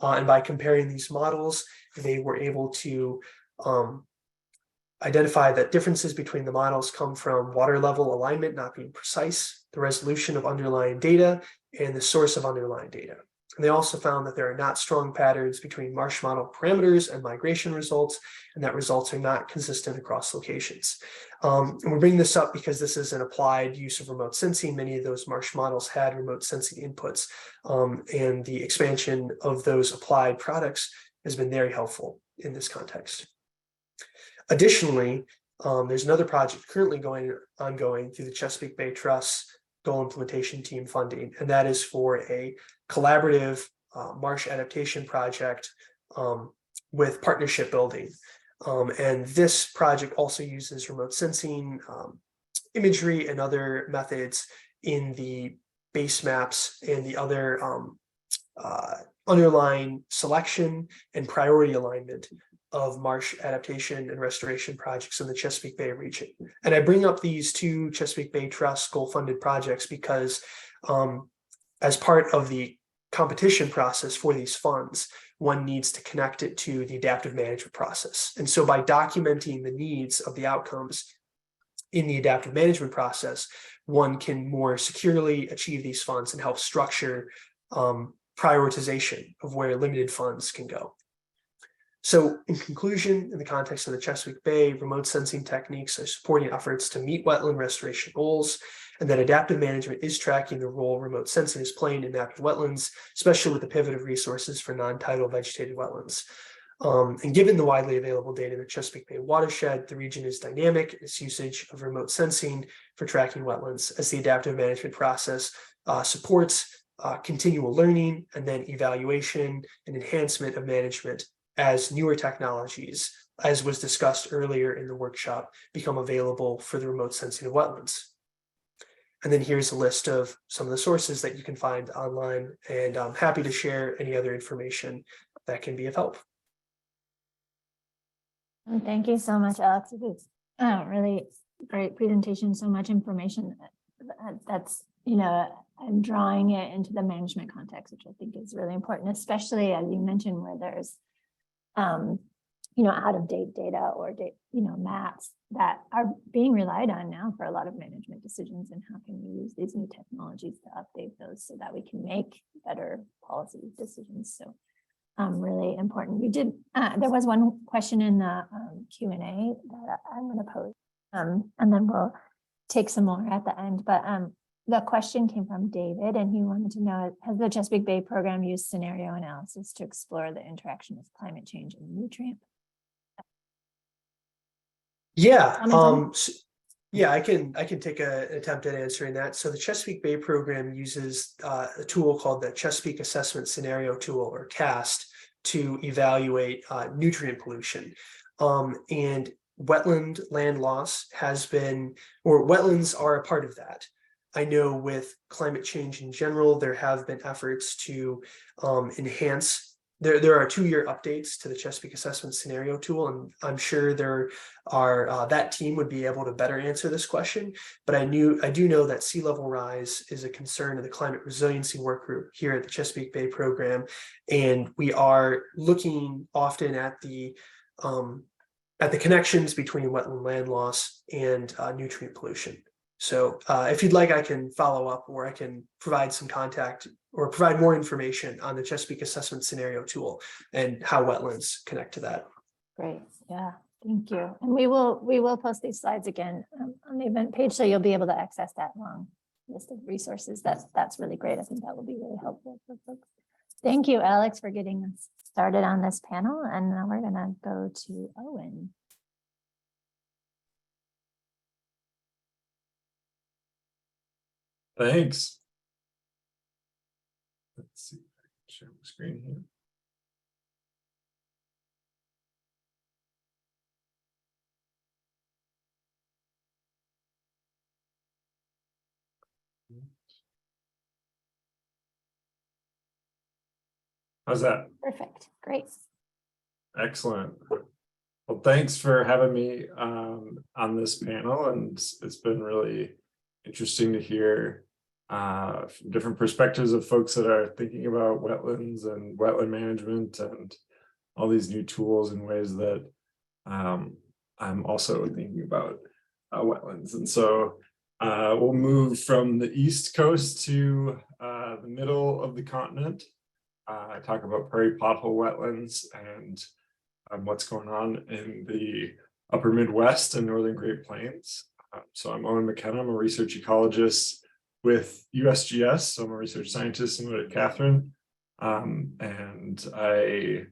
And by comparing these models, they were able to identify that differences between the models come from water level alignment not being precise, the resolution of underlying data, and the source of underlying data. And they also found that there are not strong patterns between marsh model parameters and migration results, and that results are not consistent across locations. And we bring this up because this is an applied use of remote sensing. Many of those marsh models had remote sensing inputs, and the expansion of those applied products has been very helpful in this context. Additionally, there's another project currently ongoing through the Chesapeake Bay Trust Goal Implementation Team funding, and that is for a collaborative marsh adaptation project with partnership building. And this project also uses remote sensing, imagery, and other methods in the base maps and the other underlying selection and priority alignment of marsh adaptation and restoration projects in the Chesapeake Bay region. And I bring up these two Chesapeake Bay Trust goal-funded projects because as part of the competition process for these funds, one needs to connect it to the adaptive management process. And so by documenting the needs of the outcomes in the adaptive management process, one can more securely achieve these funds and help structure prioritization of where limited funds can go. So in conclusion, in the context of the Chesapeake Bay, remote sensing techniques are supporting efforts to meet wetland restoration goals, and that adaptive management is tracking the role remote sensing is playing in active wetlands, especially with the pivot of resources for non-tidal vegetated wetlands. And given the widely available data in the Chesapeake Bay watershed, the region is dynamic in its usage of remote sensing for tracking wetlands as the adaptive management process supports continual learning and then evaluation and enhancement of management as newer technologies, as was discussed earlier in the workshop, become available for the remote sensing of wetlands. And then here's a list of some of the sources that you can find online, and I'm happy to share any other information that can be of help. And thank you so much, Alex. It was really great presentation, so much information that's, I'm drawing it into the management context, which I think is really important, especially as you mentioned, where there's out of date data or maps that are being relied on now for a lot of management decisions, and how can we use these new technologies to update those so that we can make better policy decisions. So really important. You did, there was one question in the Q&A that I'm going to pose, and then we'll take some more at the end, but the question came from David, and he wanted to know, has the Chesapeake Bay program used scenario analysis to explore the interaction of climate change and nutrient? Yeah, I can take an attempt at answering that. So the Chesapeake Bay program uses a tool called the Chesapeake Assessment Scenario Tool, or CAST, to evaluate nutrient pollution. And wetland land loss has been, or wetlands are a part of that. I know with climate change in general, there have been efforts to enhance. There are 2-year updates to the Chesapeake Assessment Scenario Tool, and I'm sure there are that team would be able to better answer this question. But I do know that sea level rise is a concern of the Climate Resiliency Work Group here at the Chesapeake Bay program, and we are looking often at the connections between wetland land loss and nutrient pollution. So if you'd like, I can follow up, or I can provide some contact or provide more information on the Chesapeake Assessment Scenario Tool and how wetlands connect to that. Great, yeah, thank you. And we will post these slides again on the event page, so you'll be able to access that long list of resources. That's really great. I think that will be really helpful for folks. Thank you, Alex, for getting us started on this panel. And now we're gonna go to Owen. Thanks. Let's see if I can share my screen here. How's that? Perfect, great. Excellent. Well, thanks for having me on this panel, and it's been really interesting to hear from different perspectives of folks that are thinking about wetlands and wetland management and all these new tools and ways that I'm also thinking about wetlands. And so we'll move from the East Coast to the middle of the continent. I talk about prairie pothole wetlands and what's going on in the upper Midwest and northern Great Plains. So I'm Owen McKenna. I'm a research ecologist with USGS. So I'm a research scientist similar to Catherine. And I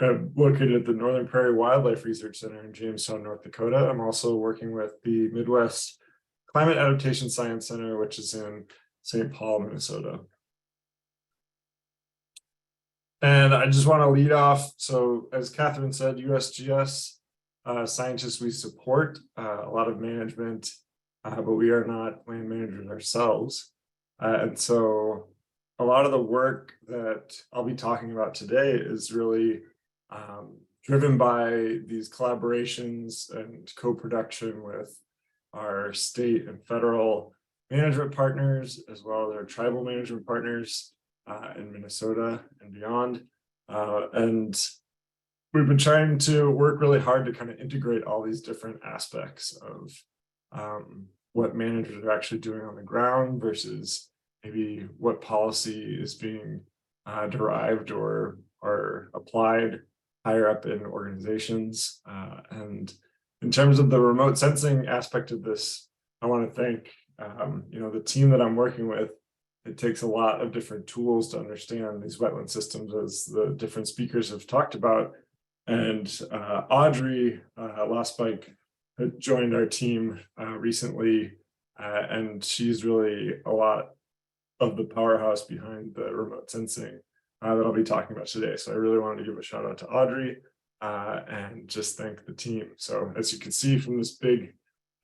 am located at the Northern Prairie Wildlife Research Center in Jamestown, North Dakota. I'm also working with the Midwest Climate Adaptation Science Center, which is in St. Paul, Minnesota. And I just want to lead off. So as Catherine said, USGS scientists, we support a lot of management, but we are not land managers ourselves. And so a lot of the work that I'll be talking about today is really driven by these collaborations and co-production with our state and federal management partners, as well as our tribal management partners in Minnesota and beyond. And we've been trying to work really hard to kind of integrate all these different aspects of what managers are actually doing on the ground versus maybe what policy is being derived or applied higher up in organizations. And in terms of the remote sensing aspect of this, I want to thank the team that I'm working with. It takes a lot of different tools to understand these wetland systems, as the different speakers have talked about. And Audrey Lostbike had joined our team recently, and she's really a lot of the powerhouse behind the remote sensing that I'll be talking about today. So I really wanted to give a shout out to Audrey and just thank the team. So as you can see from this big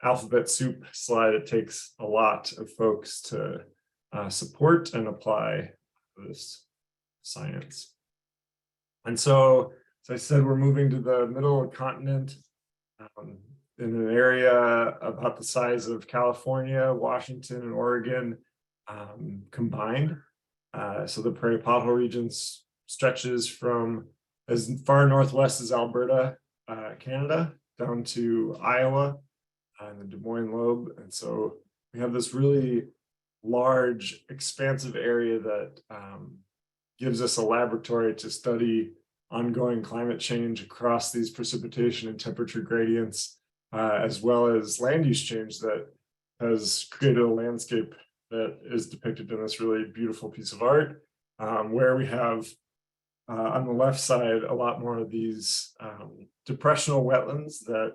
alphabet soup slide, it takes a lot of folks to support and apply this science. And so, as I said, we're moving to the middle of the continent in an area about the size of California, Washington, and Oregon combined. So the prairie pothole region stretches from as far northwest as Alberta, Canada, down to Iowa and the Des Moines lobe. And so we have this really large, expansive area that gives us a laboratory to study ongoing climate change across these precipitation and temperature gradients, as well as land use change that has created a landscape that is depicted in this really beautiful piece of art, where we have on the left side a lot more of these depressional wetlands that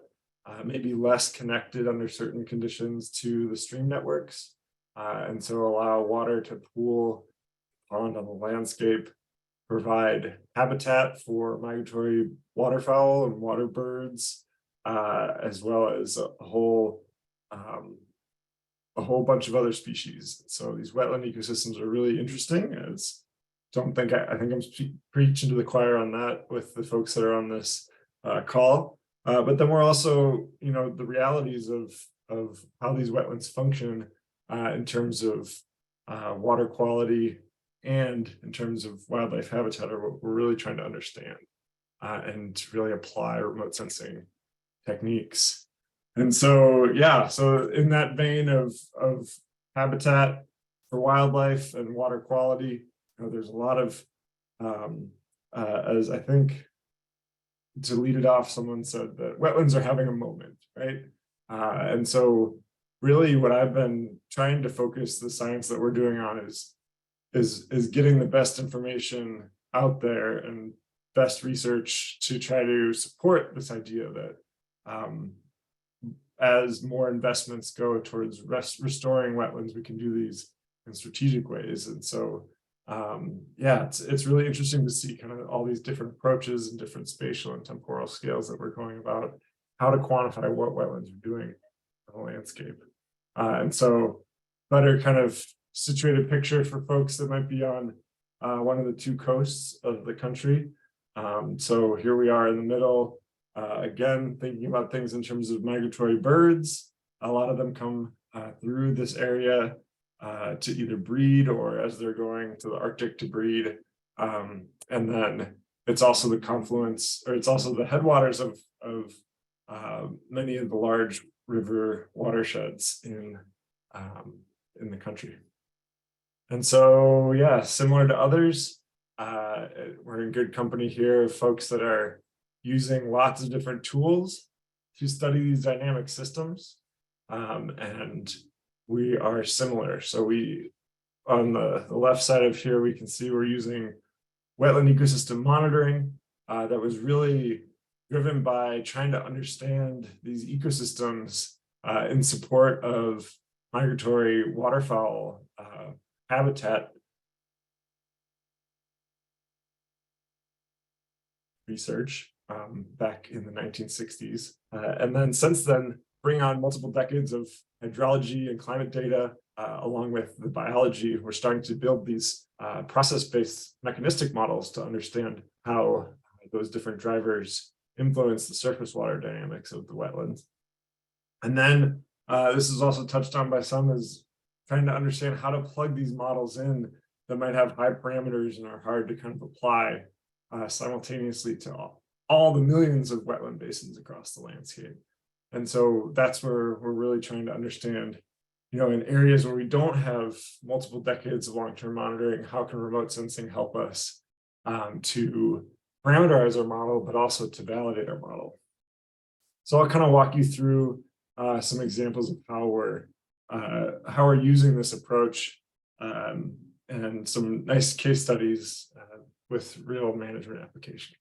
may be less connected under certain conditions to the stream networks, and so allow water to pool on the landscape, provide habitat for migratory waterfowl and water birds, as well as a whole bunch of other species. So these wetland ecosystems are really interesting. I think I'm preaching to the choir on that with the folks that are on this call. But then we're also, the realities of how these wetlands function in terms of water quality and in terms of wildlife habitat are what we're really trying to understand and really apply remote sensing techniques. And so, so in that vein of habitat for wildlife and water quality, there's a lot of, as I think to lead it off, someone said that wetlands are having a moment, right? And so really what I've been trying to focus the science that we're doing on is getting the best information out there and best research to try to support this idea that as more investments go towards restoring wetlands, we can do these in strategic ways. And so, it's really interesting to see kind of all these different approaches and different spatial and temporal scales that we're going about how to quantify what wetlands are doing in the landscape. And so, better kind of situated picture for folks that might be on one of the two coasts of the country. So here we are in the middle. Again, thinking about things in terms of migratory birds. A lot of them come through this area to either breed or as they're going to the Arctic to breed. And then it's also the confluence, or it's also the headwaters of many of the large river watersheds in the country. And so, yeah, similar to others, we're in good company here of folks that are using lots of different tools to study these dynamic systems. And we are similar. So we, on the left side of here, we can see we're using wetland ecosystem monitoring that was really driven by trying to understand these ecosystems in support of migratory waterfowl habitat research back in the 1960s. And then since then, bring on multiple decades of hydrology and climate data, along with the biology, we're starting to build these process-based mechanistic models to understand how those different drivers influence the surface water dynamics of the wetlands. And then this is also touched on by some, is trying to understand how to plug these models in that might have high parameters and are hard to kind of apply simultaneously to all the millions of wetland basins across the landscape. And so that's where we're really trying to understand, you know, in areas where we don't have multiple decades of long-term monitoring, how can remote sensing help us to parameterize our model, but also to validate our model. So I'll kind of walk you through some examples of how we're using this approach and some nice case studies with real management application.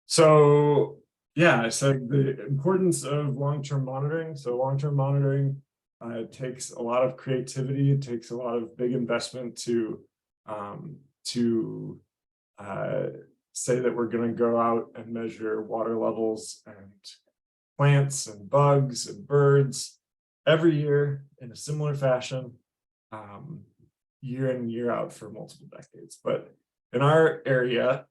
So yeah, I said the importance of long-term monitoring. So long-term monitoring takes a lot of creativity. It takes a lot of big investment to say that we're going to go out and measure water levels and plants and bugs and birds every year in a similar fashion, year in and year out for multiple decades. But in our area,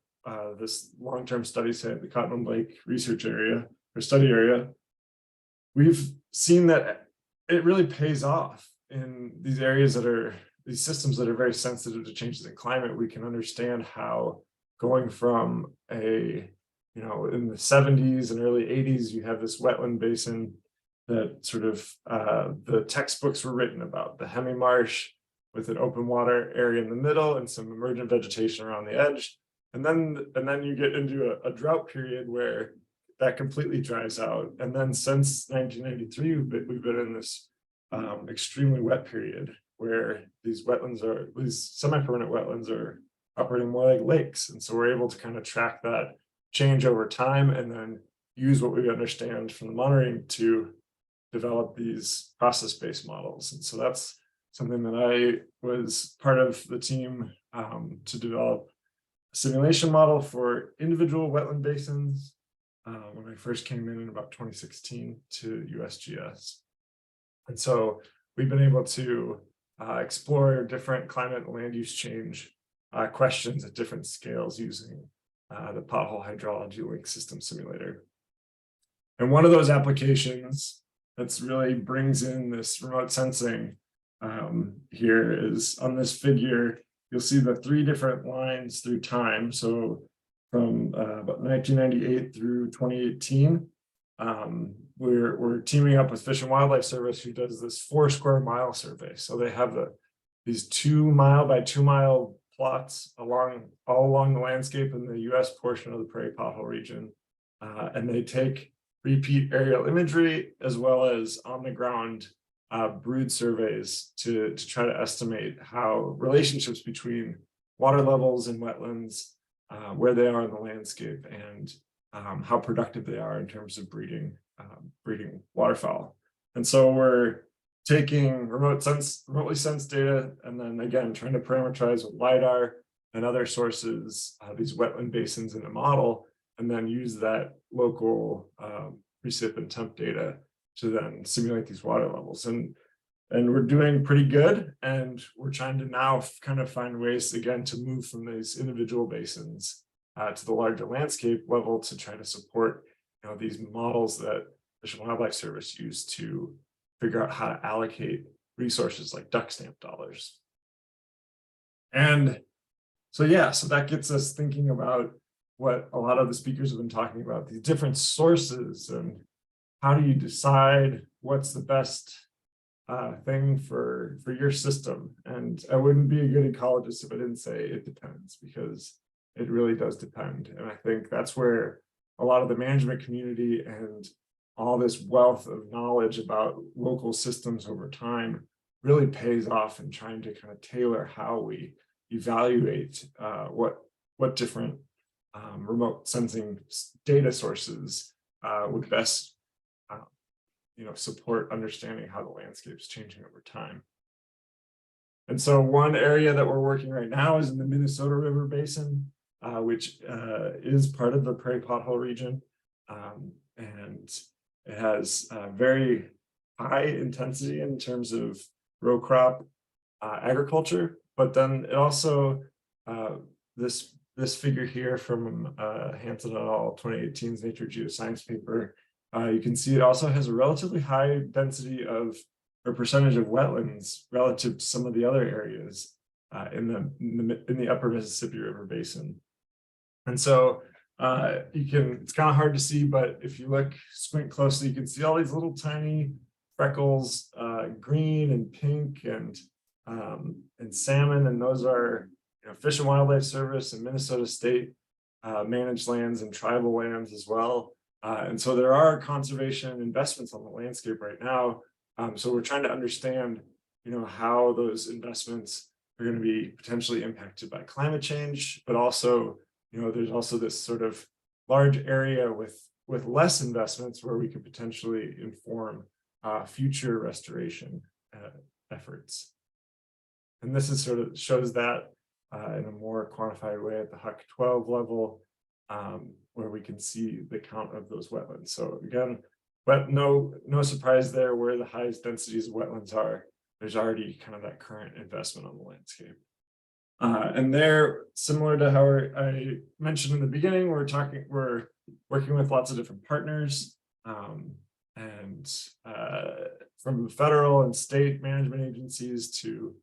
this long-term study site, the Cottonwood Lake research area or study area, we've seen that it really pays off in these areas that are, these systems that are very sensitive to changes in climate. We can understand how going from a, you know, in the 70s and early 80s, you have this wetland basin that sort of the textbooks were written about, the Hemi Marsh with an open water area in the middle and some emergent vegetation around the edge. And then you get into a drought period where that completely dries out. And then since 1993, we've been in this extremely wet period where these wetlands are, these semi-permanent wetlands are operating more like lakes. And so we're able to kind of track that change over time and then use what we understand from the monitoring to develop these process-based models. And so that's something that I was part of the team to develop a simulation model for individual wetland basins when I first came in about 2016 to USGS. And so we've been able to explore different climate and land use change questions at different scales using the pothole hydrology link system simulator. And one of those applications that's really brings in this remote sensing here is on this figure. You'll see the 3 different lines through time. So from about 1998 through 2018, we're teaming up with Fish and Wildlife Service, who does this 4 square mile survey. So they have these 2 mile by 2 mile plots all along the landscape in the US portion of the prairie pothole region. And they take repeat aerial imagery as well as on the ground brood surveys to try to estimate how relationships between water levels in wetlands, where they are in the landscape, and how productive they are in terms of breeding waterfowl. And so we're taking remotely sensed data and then again trying to parameterize with LiDAR and other sources these wetland basins in a model, and then use that local precip and temp data to then simulate these water levels. And we're doing pretty good, and we're trying to now kind of find ways again to move from these individual basins to the larger landscape level to try to support, you know, these models that Fish and Wildlife Service use to figure out how to allocate resources like duck stamp dollars. And so yeah, so that gets us thinking about what a lot of the speakers have been talking about, these different sources, and how do you decide what's the best thing for your system. And I wouldn't be a good ecologist if I didn't say it depends, because it really does depend. And I think that's where a lot of the management community and all this wealth of knowledge about local systems over time really pays off in trying to kind of tailor how we evaluate what different remote sensing data sources would best support understanding how the landscape is changing over time. And so one area that we're working right now is in the Minnesota River Basin, which is part of the prairie pothole region. And it has very high intensity in terms of row crop agriculture, but then it also, this figure here from Hampton et al. 2018's Nature Geoscience paper, you can see it also has a relatively high density of, or percentage of wetlands relative to some of the other areas in the upper Mississippi River Basin. And so it's kind of hard to see, but if you squint closely, you can see all these little tiny freckles, green and pink and salmon, and those are Fish and Wildlife Service and Minnesota State managed lands and tribal lands as well. And so there are conservation investments on the landscape right now. So we're trying to understand, how those investments are going to be potentially impacted by climate change, but also, there's also this sort of large area with less investments where we could potentially inform future restoration efforts. And this is sort of shows that in a more quantified way at the Huck 12 level, where we can see the count of those wetlands. So again, but no surprise there, where the highest densities of wetlands are, there's already kind of that current investment on the landscape. And they're similar to how I mentioned in the beginning, we're working with lots of different partners, and from federal and state management agencies to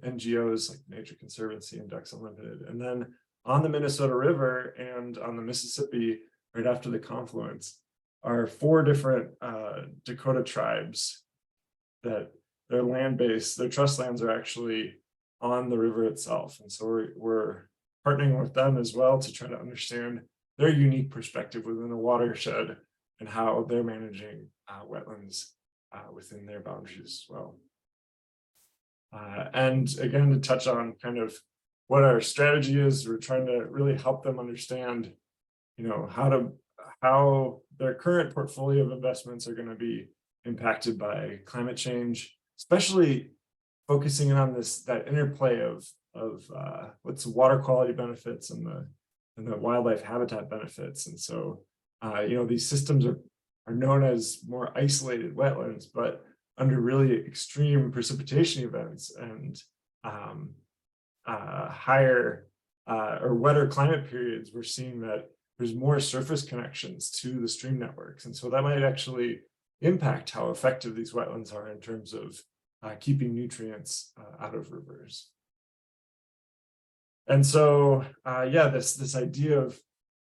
NGOs like Nature Conservancy and Ducks Unlimited. And then on the Minnesota River and on the Mississippi, right after the confluence, are 4 different Dakota tribes that their land base, their trust lands are actually on the river itself. And so we're partnering with them as well to try to understand their unique perspective within a watershed and how they're managing wetlands within their boundaries as well. And again, to touch on kind of what our strategy is, we're trying to really help them understand, how their current portfolio of investments are going to be impacted by climate change, especially focusing on that interplay of what's the water quality benefits and the wildlife habitat benefits. And so, these systems are known as more isolated wetlands, but under really extreme precipitation events and higher or wetter climate periods, we're seeing that there's more surface connections to the stream networks. And so that might actually impact how effective these wetlands are in terms of keeping nutrients out of rivers. And so, this idea of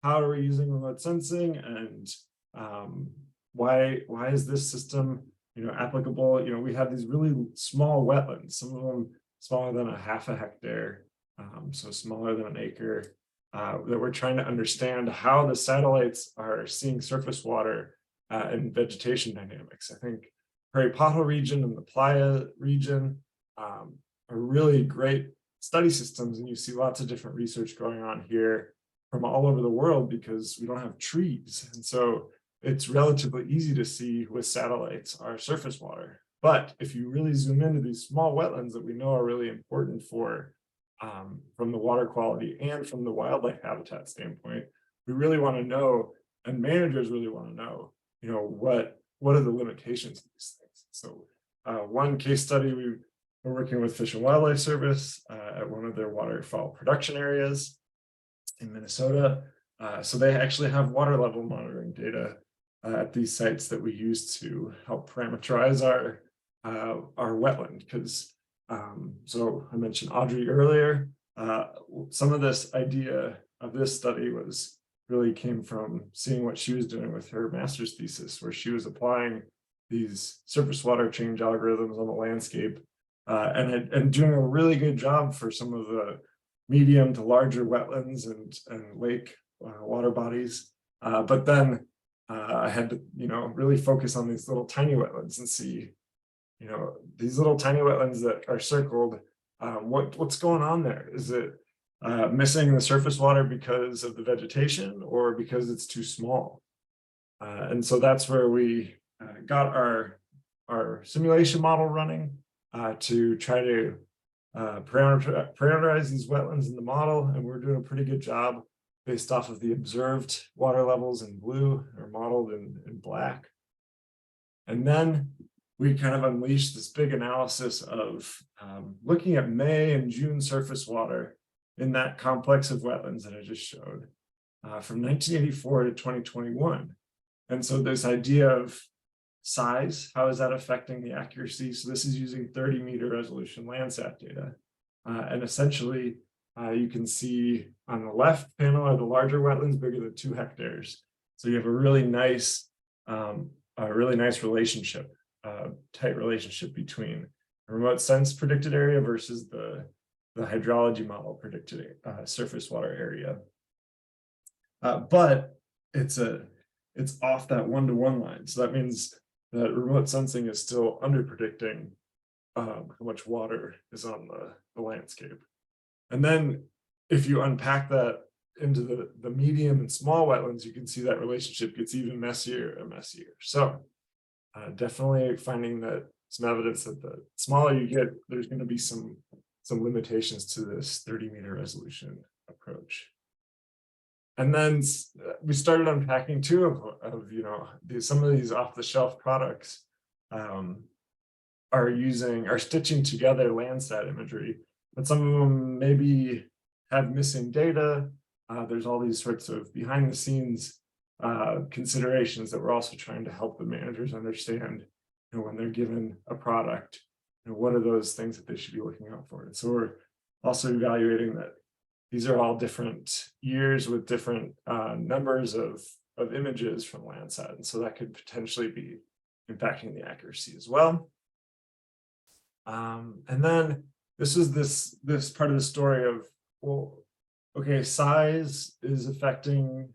how are we using remote sensing, and why is this system applicable? We have these really small wetlands, some of them smaller than a half a hectare, so smaller than an acre, that we're trying to understand how the satellites are seeing surface water and vegetation dynamics. I think prairie pothole region and the playa region are really great study systems, and you see lots of different research going on here from all over the world because we don't have trees. And so it's relatively easy to see with satellites our surface water. But if you really zoom into these small wetlands that we know are really important for from the water quality and from the wildlife habitat standpoint, we really want to know, and managers really want to know, what are the limitations of these things. So one case study, we're working with Fish and Wildlife Service at one of their waterfowl production areas in Minnesota. So they actually have water level monitoring data at these sites that we use to help parameterize our wetland. Because so I mentioned Audrey earlier, some of this idea of this study really came from seeing what she was doing with her master's thesis, where she was applying these surface water change algorithms on the landscape, and doing a really good job for some of the medium to larger wetlands and lake water bodies. But then I had to, really focus on these little tiny wetlands and see, these little tiny wetlands that are circled, what's going on there? Is it missing the surface water because of the vegetation or because it's too small? And so that's where we got our simulation model running to try to parameterize these wetlands in the model, and we're doing a pretty good job based off of the observed water levels in blue or modeled in black. And then we kind of unleashed this big analysis of looking at May and June surface water in that complex of wetlands that I just showed from 1984 to 2021. And so this idea of size, how is that affecting the accuracy? So this is using 30-meter resolution Landsat data. And essentially, you can see on the left panel are the larger wetlands bigger than 2 hectares. So you have a really nice relationship, tight relationship between a remote sense predicted area versus the hydrology model predicted surface water area. But it's off that 1-to-1 line. So that means that remote sensing is still under predicting how much water is on the landscape. And then if you unpack that into the medium and small wetlands, you can see that relationship gets even messier and messier. So definitely finding that some evidence that the smaller you get, there's going to be some limitations to this 30-meter resolution approach. And then we started unpacking too of some of these off-the-shelf products are stitching together Landsat imagery, but some of them maybe have missing data. There's all these sorts of behind-the-scenes considerations that we're also trying to help the managers understand. When they're given a product, what are those things that they should be looking out for? And so we're also evaluating that these are all different years with different numbers of images from Landsat. And so that could potentially be impacting the accuracy as well. And then this is this part of the story of, well, okay, size is affecting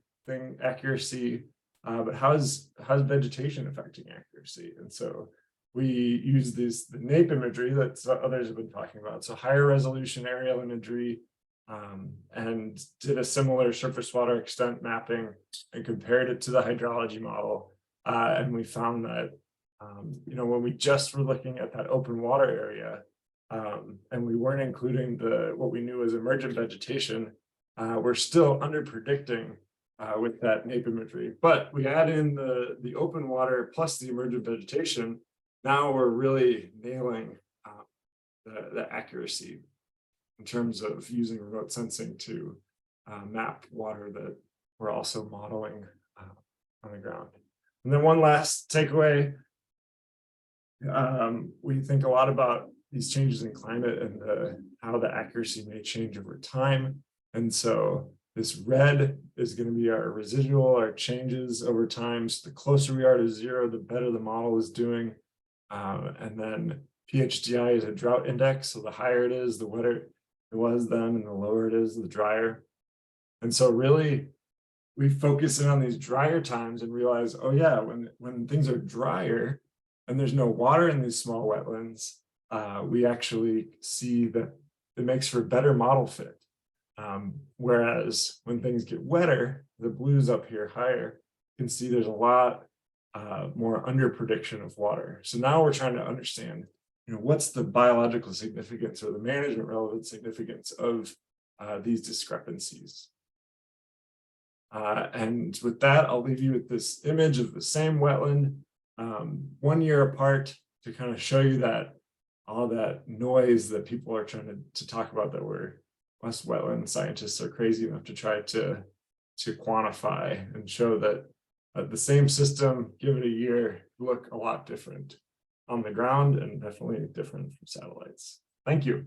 accuracy, but how's vegetation affecting accuracy? And so we use the NAPE imagery that others have been talking about. So higher resolution aerial imagery, and did a similar surface water extent mapping and compared it to the hydrology model. And we found that, when we just were looking at that open water area, and we weren't including what we knew as emergent vegetation, we're still under predicting with that NAPE imagery. But we add in the open water plus the emergent vegetation. Now we're really nailing the accuracy in terms of using remote sensing to map water that we're also modeling on the ground. And then one last takeaway, we think a lot about these changes in climate and how the accuracy may change over time. And so this red is going to be our residual, our changes over time. So the closer we are to 0, the better the model is doing. And then PHDI is a drought index. So the higher it is, the wetter it was then, and the lower it is, the drier. And so really, we focus in on these drier times and realize, oh yeah, when things are drier and there's no water in these small wetlands, we actually see that it makes for better model fit. Whereas when things get wetter, the blues up here higher, you can see there's a lot more under prediction of water. So now we're trying to understand, what's the biological significance or the management relevant significance of these discrepancies. And with that, I'll leave you with this image of the same wetland 1 year apart to kind of show you that all that noise that people are trying to talk about, that us wetland scientists are crazy enough to try to quantify and show that the same system, give it a year, look a lot different on the ground and definitely different from satellites. Thank you.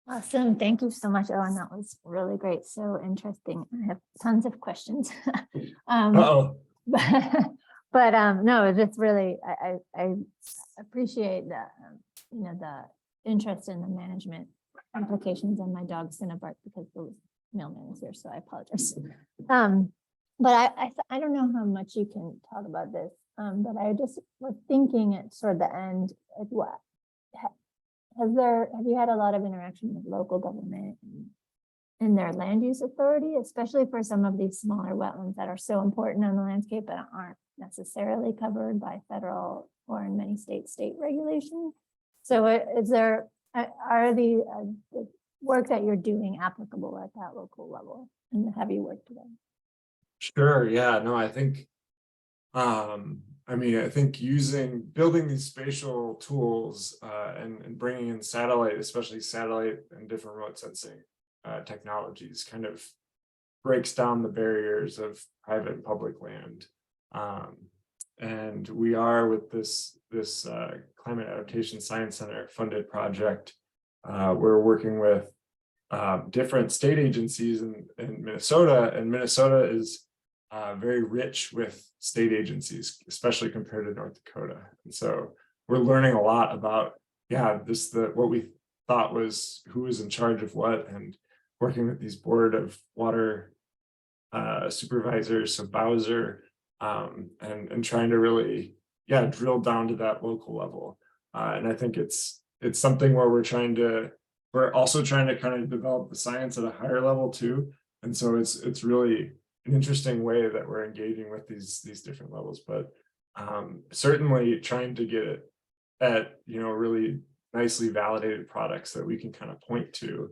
Awesome. Thank you so much, Owen. That was really great. So interesting. I have tons of questions. Uh-oh. no, it's just really, I appreciate the, the interest in the management implications, and my dog's gonna bark because the mailman is here, so I apologize. But I don't know how much you can talk about this, but I just was thinking at sort of the end, like what, have you had a lot of interaction with local government and their land use authority, especially for some of these smaller wetlands that are so important on the landscape but aren't necessarily covered by federal or in many states, state regulations? So are the work that you're doing applicable at that local level, and have you worked together? Sure, yeah, no, I think, I mean, I think building these spatial tools and bringing in satellite, especially satellite and different remote sensing technologies, kind of breaks down the barriers of private and public land. And we are with this Climate Adaptation Science Center funded project. We're working with different state agencies in Minnesota, and Minnesota is very rich with state agencies, especially compared to North Dakota. And so we're learning a lot about, what we thought was who was in charge of what, and working with these board of water supervisors, so Bowser, and trying to really, drill down to that local level. And I think it's something where we're also trying to kind of develop the science at a higher level too. And so it's really an interesting way that we're engaging with these different levels, but certainly trying to get it at, really nicely validated products that we can kind of point to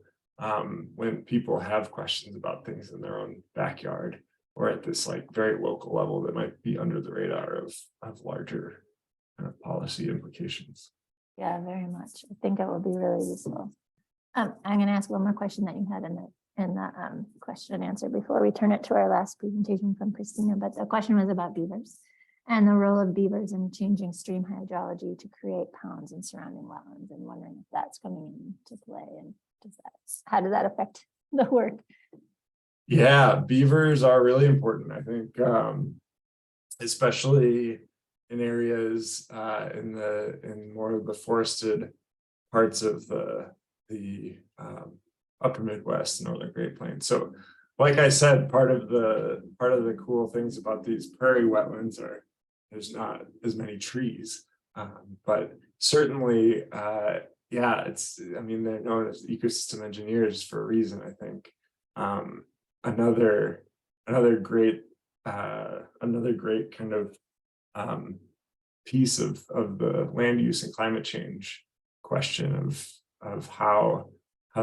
when people have questions about things in their own backyard, or at this like very local level that might be under the radar of larger kind of policy implications. Yeah, very much. I think it will be really useful. I'm going to ask one more question that you had in the question and answer before we turn it to our last presentation from Christina, but the question was about beavers and the role of beavers in changing stream hydrology to create ponds in surrounding wetlands, and wondering if that's coming into play, and how does that affect the work? Yeah, beavers are really important, I think, especially in areas in more of the forested parts of the upper Midwest, Northern Great Plains. So like I said, part of the cool things about these prairie wetlands are there's not as many trees, but certainly they're known as ecosystem engineers for a reason, I think. Another great kind of piece of the land use and climate change question of how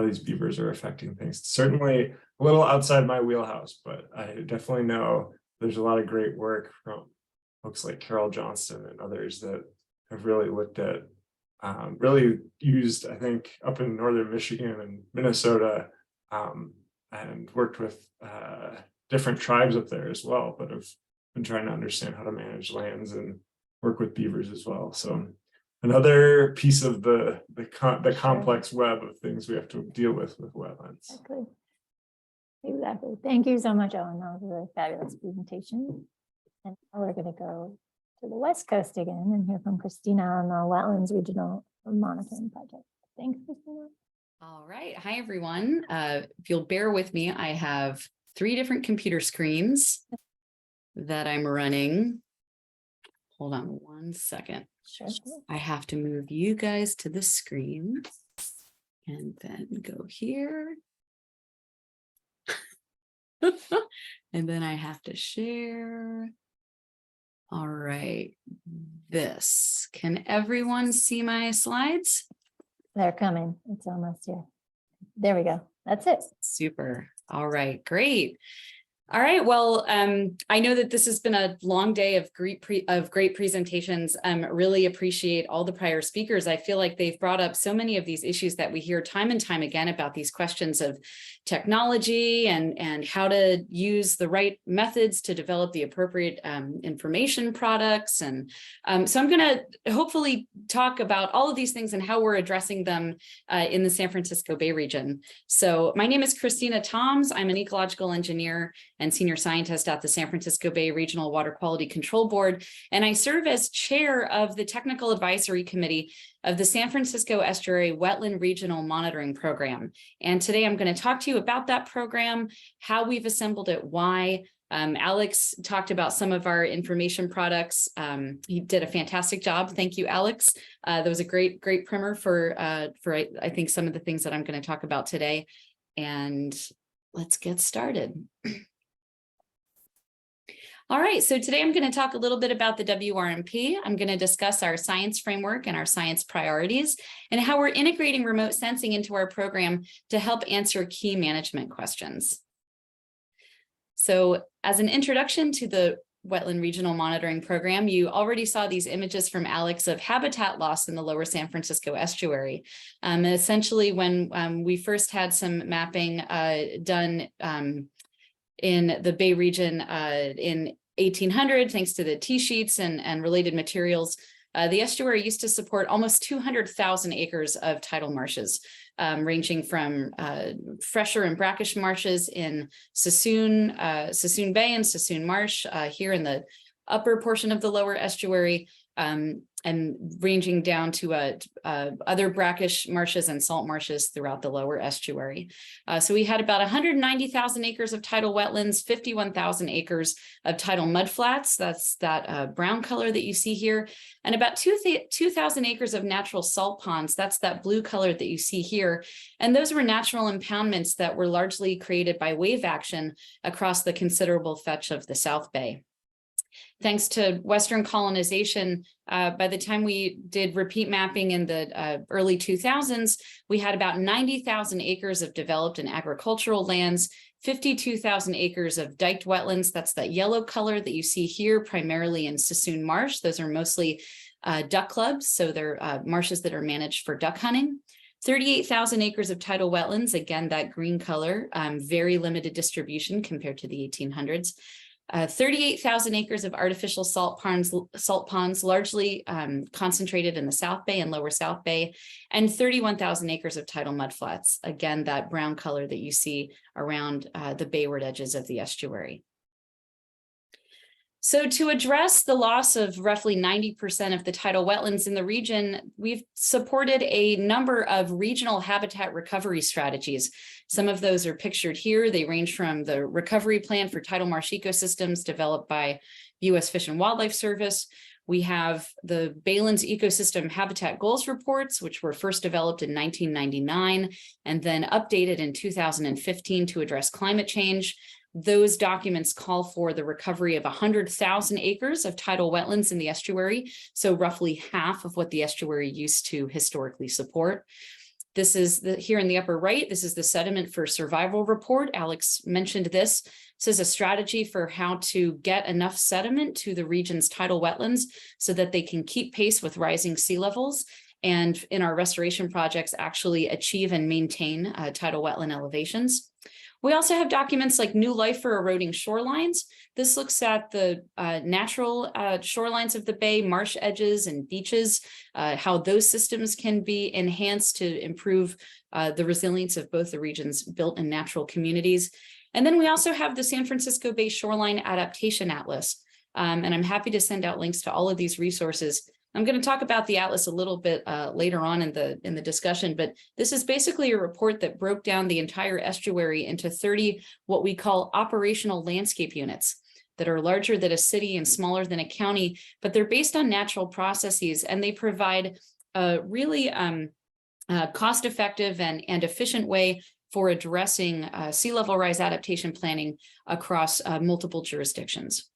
these beavers are affecting things. Certainly a little outside my wheelhouse, but I definitely know there's a lot of great work from folks like Carol Johnston and others that have really looked at, really used, I think, up in northern Michigan and Minnesota, and worked with different tribes up there as well, that have been trying to understand how to manage lands and work with beavers as well. So another piece of the complex web of things we have to deal with wetlands. Exactly. Thank you so much, Owen. That was a really fabulous presentation. And now we're going to go to the West Coast again and hear from Christina on the Wetlands Regional Monitoring Project. Thanks, Christina. All right. Hi, everyone. If you'll bear with me, I have 3 different computer screens that I'm running. Hold on one second. Sure. I have to move you guys to the screen and then go here. And then I have to share. All right. Can everyone see my slides? They're coming. It's almost here. There we go. That's it. Super. All right, great. All right, well, I know that this has been a long day of great presentations. Really appreciate all the prior speakers. I feel like they've brought up so many of these issues that we hear time and time again about these questions of technology and how to use the right methods to develop the appropriate information products. And so I'm going to hopefully talk about all of these things and how we're addressing them in the San Francisco Bay region. So my name is Christina Toms. I'm an ecological engineer and senior scientist at the San Francisco Bay Regional Water Quality Control Board. And I serve as chair of the Technical Advisory Committee of the San Francisco Estuary Wetland Regional Monitoring Program. And today I'm going to talk to you about that program, how we've assembled it, why. Alex talked about some of our information products. He did a fantastic job. Thank you, Alex. That was a great primer for I think some of the things that I'm going to talk about today. And let's get started. All right, so today I'm going to talk a little bit about the WRMP. I'm going to discuss our science framework and our science priorities and how we're integrating remote sensing into our program to help answer key management questions. So as an introduction to the Wetland Regional Monitoring Program, you already saw these images from Alex of habitat loss in the lower San Francisco estuary. Essentially, when we first had some mapping done in the Bay region in 1800, thanks to the T-sheets and related materials, the estuary used to support almost 200,000 acres of tidal marshes, ranging from fresher and brackish marshes in Sassoon Bay and Sassoon Marsh here in the upper portion of the lower estuary, and ranging down to other brackish marshes and salt marshes throughout the lower estuary. So we had about 190,000 acres of tidal wetlands, 51,000 acres of tidal mudflats, that's that brown color that you see here, and about 2,000 acres of natural salt ponds, that's that blue color that you see here. And those were natural impoundments that were largely created by wave action across the considerable fetch of the South Bay. Thanks to Western colonization, by the time we did repeat mapping in the early 2000s, we had about 90,000 acres of developed and agricultural lands, 52,000 acres of diked wetlands. That's that yellow color that you see here, primarily in Sassoon Marsh. Those are mostly duck clubs, so they're marshes that are managed for duck hunting. 38,000 acres of tidal wetlands, again, that green color, very limited distribution compared to the 1800s. 38,000 acres of artificial salt ponds, largely concentrated in the South Bay and lower South Bay, and 31,000 acres of tidal mudflats. Again, that brown color that you see around the bayward edges of the estuary. So to address the loss of roughly 90% of the tidal wetlands in the region, we've supported a number of regional habitat recovery strategies. Some of those are pictured here. They range from the recovery plan for tidal marsh ecosystems developed by U.S. Fish and Wildlife Service. We have the Baylands Ecosystem Habitat Goals reports, which were first developed in 1999 and then updated in 2015 to address climate change. Those documents call for the recovery of 100,000 acres of tidal wetlands in the estuary, so roughly half of what the estuary used to historically support. This is here in the upper right, this is the Sediment for Survival report. Alex mentioned this. This is a strategy for how to get enough sediment to the region's tidal wetlands so that they can keep pace with rising sea levels, and in our restoration projects actually achieve and maintain tidal wetland elevations. We also have documents like New Life for Eroding Shorelines. This looks at the natural shorelines of the bay, marsh edges and beaches, how those systems can be enhanced to improve the resilience of both the region's built and natural communities. And then we also have the San Francisco Bay Shoreline Adaptation Atlas. And I'm happy to send out links to all of these resources. I'm going to talk about the atlas a little bit later on in the discussion, but this is basically a report that broke down the entire estuary into 30 what we call operational landscape units that are larger than a city and smaller than a county, but they're based on natural processes, and they provide a really cost-effective and efficient way for addressing sea level rise adaptation planning across multiple jurisdictions.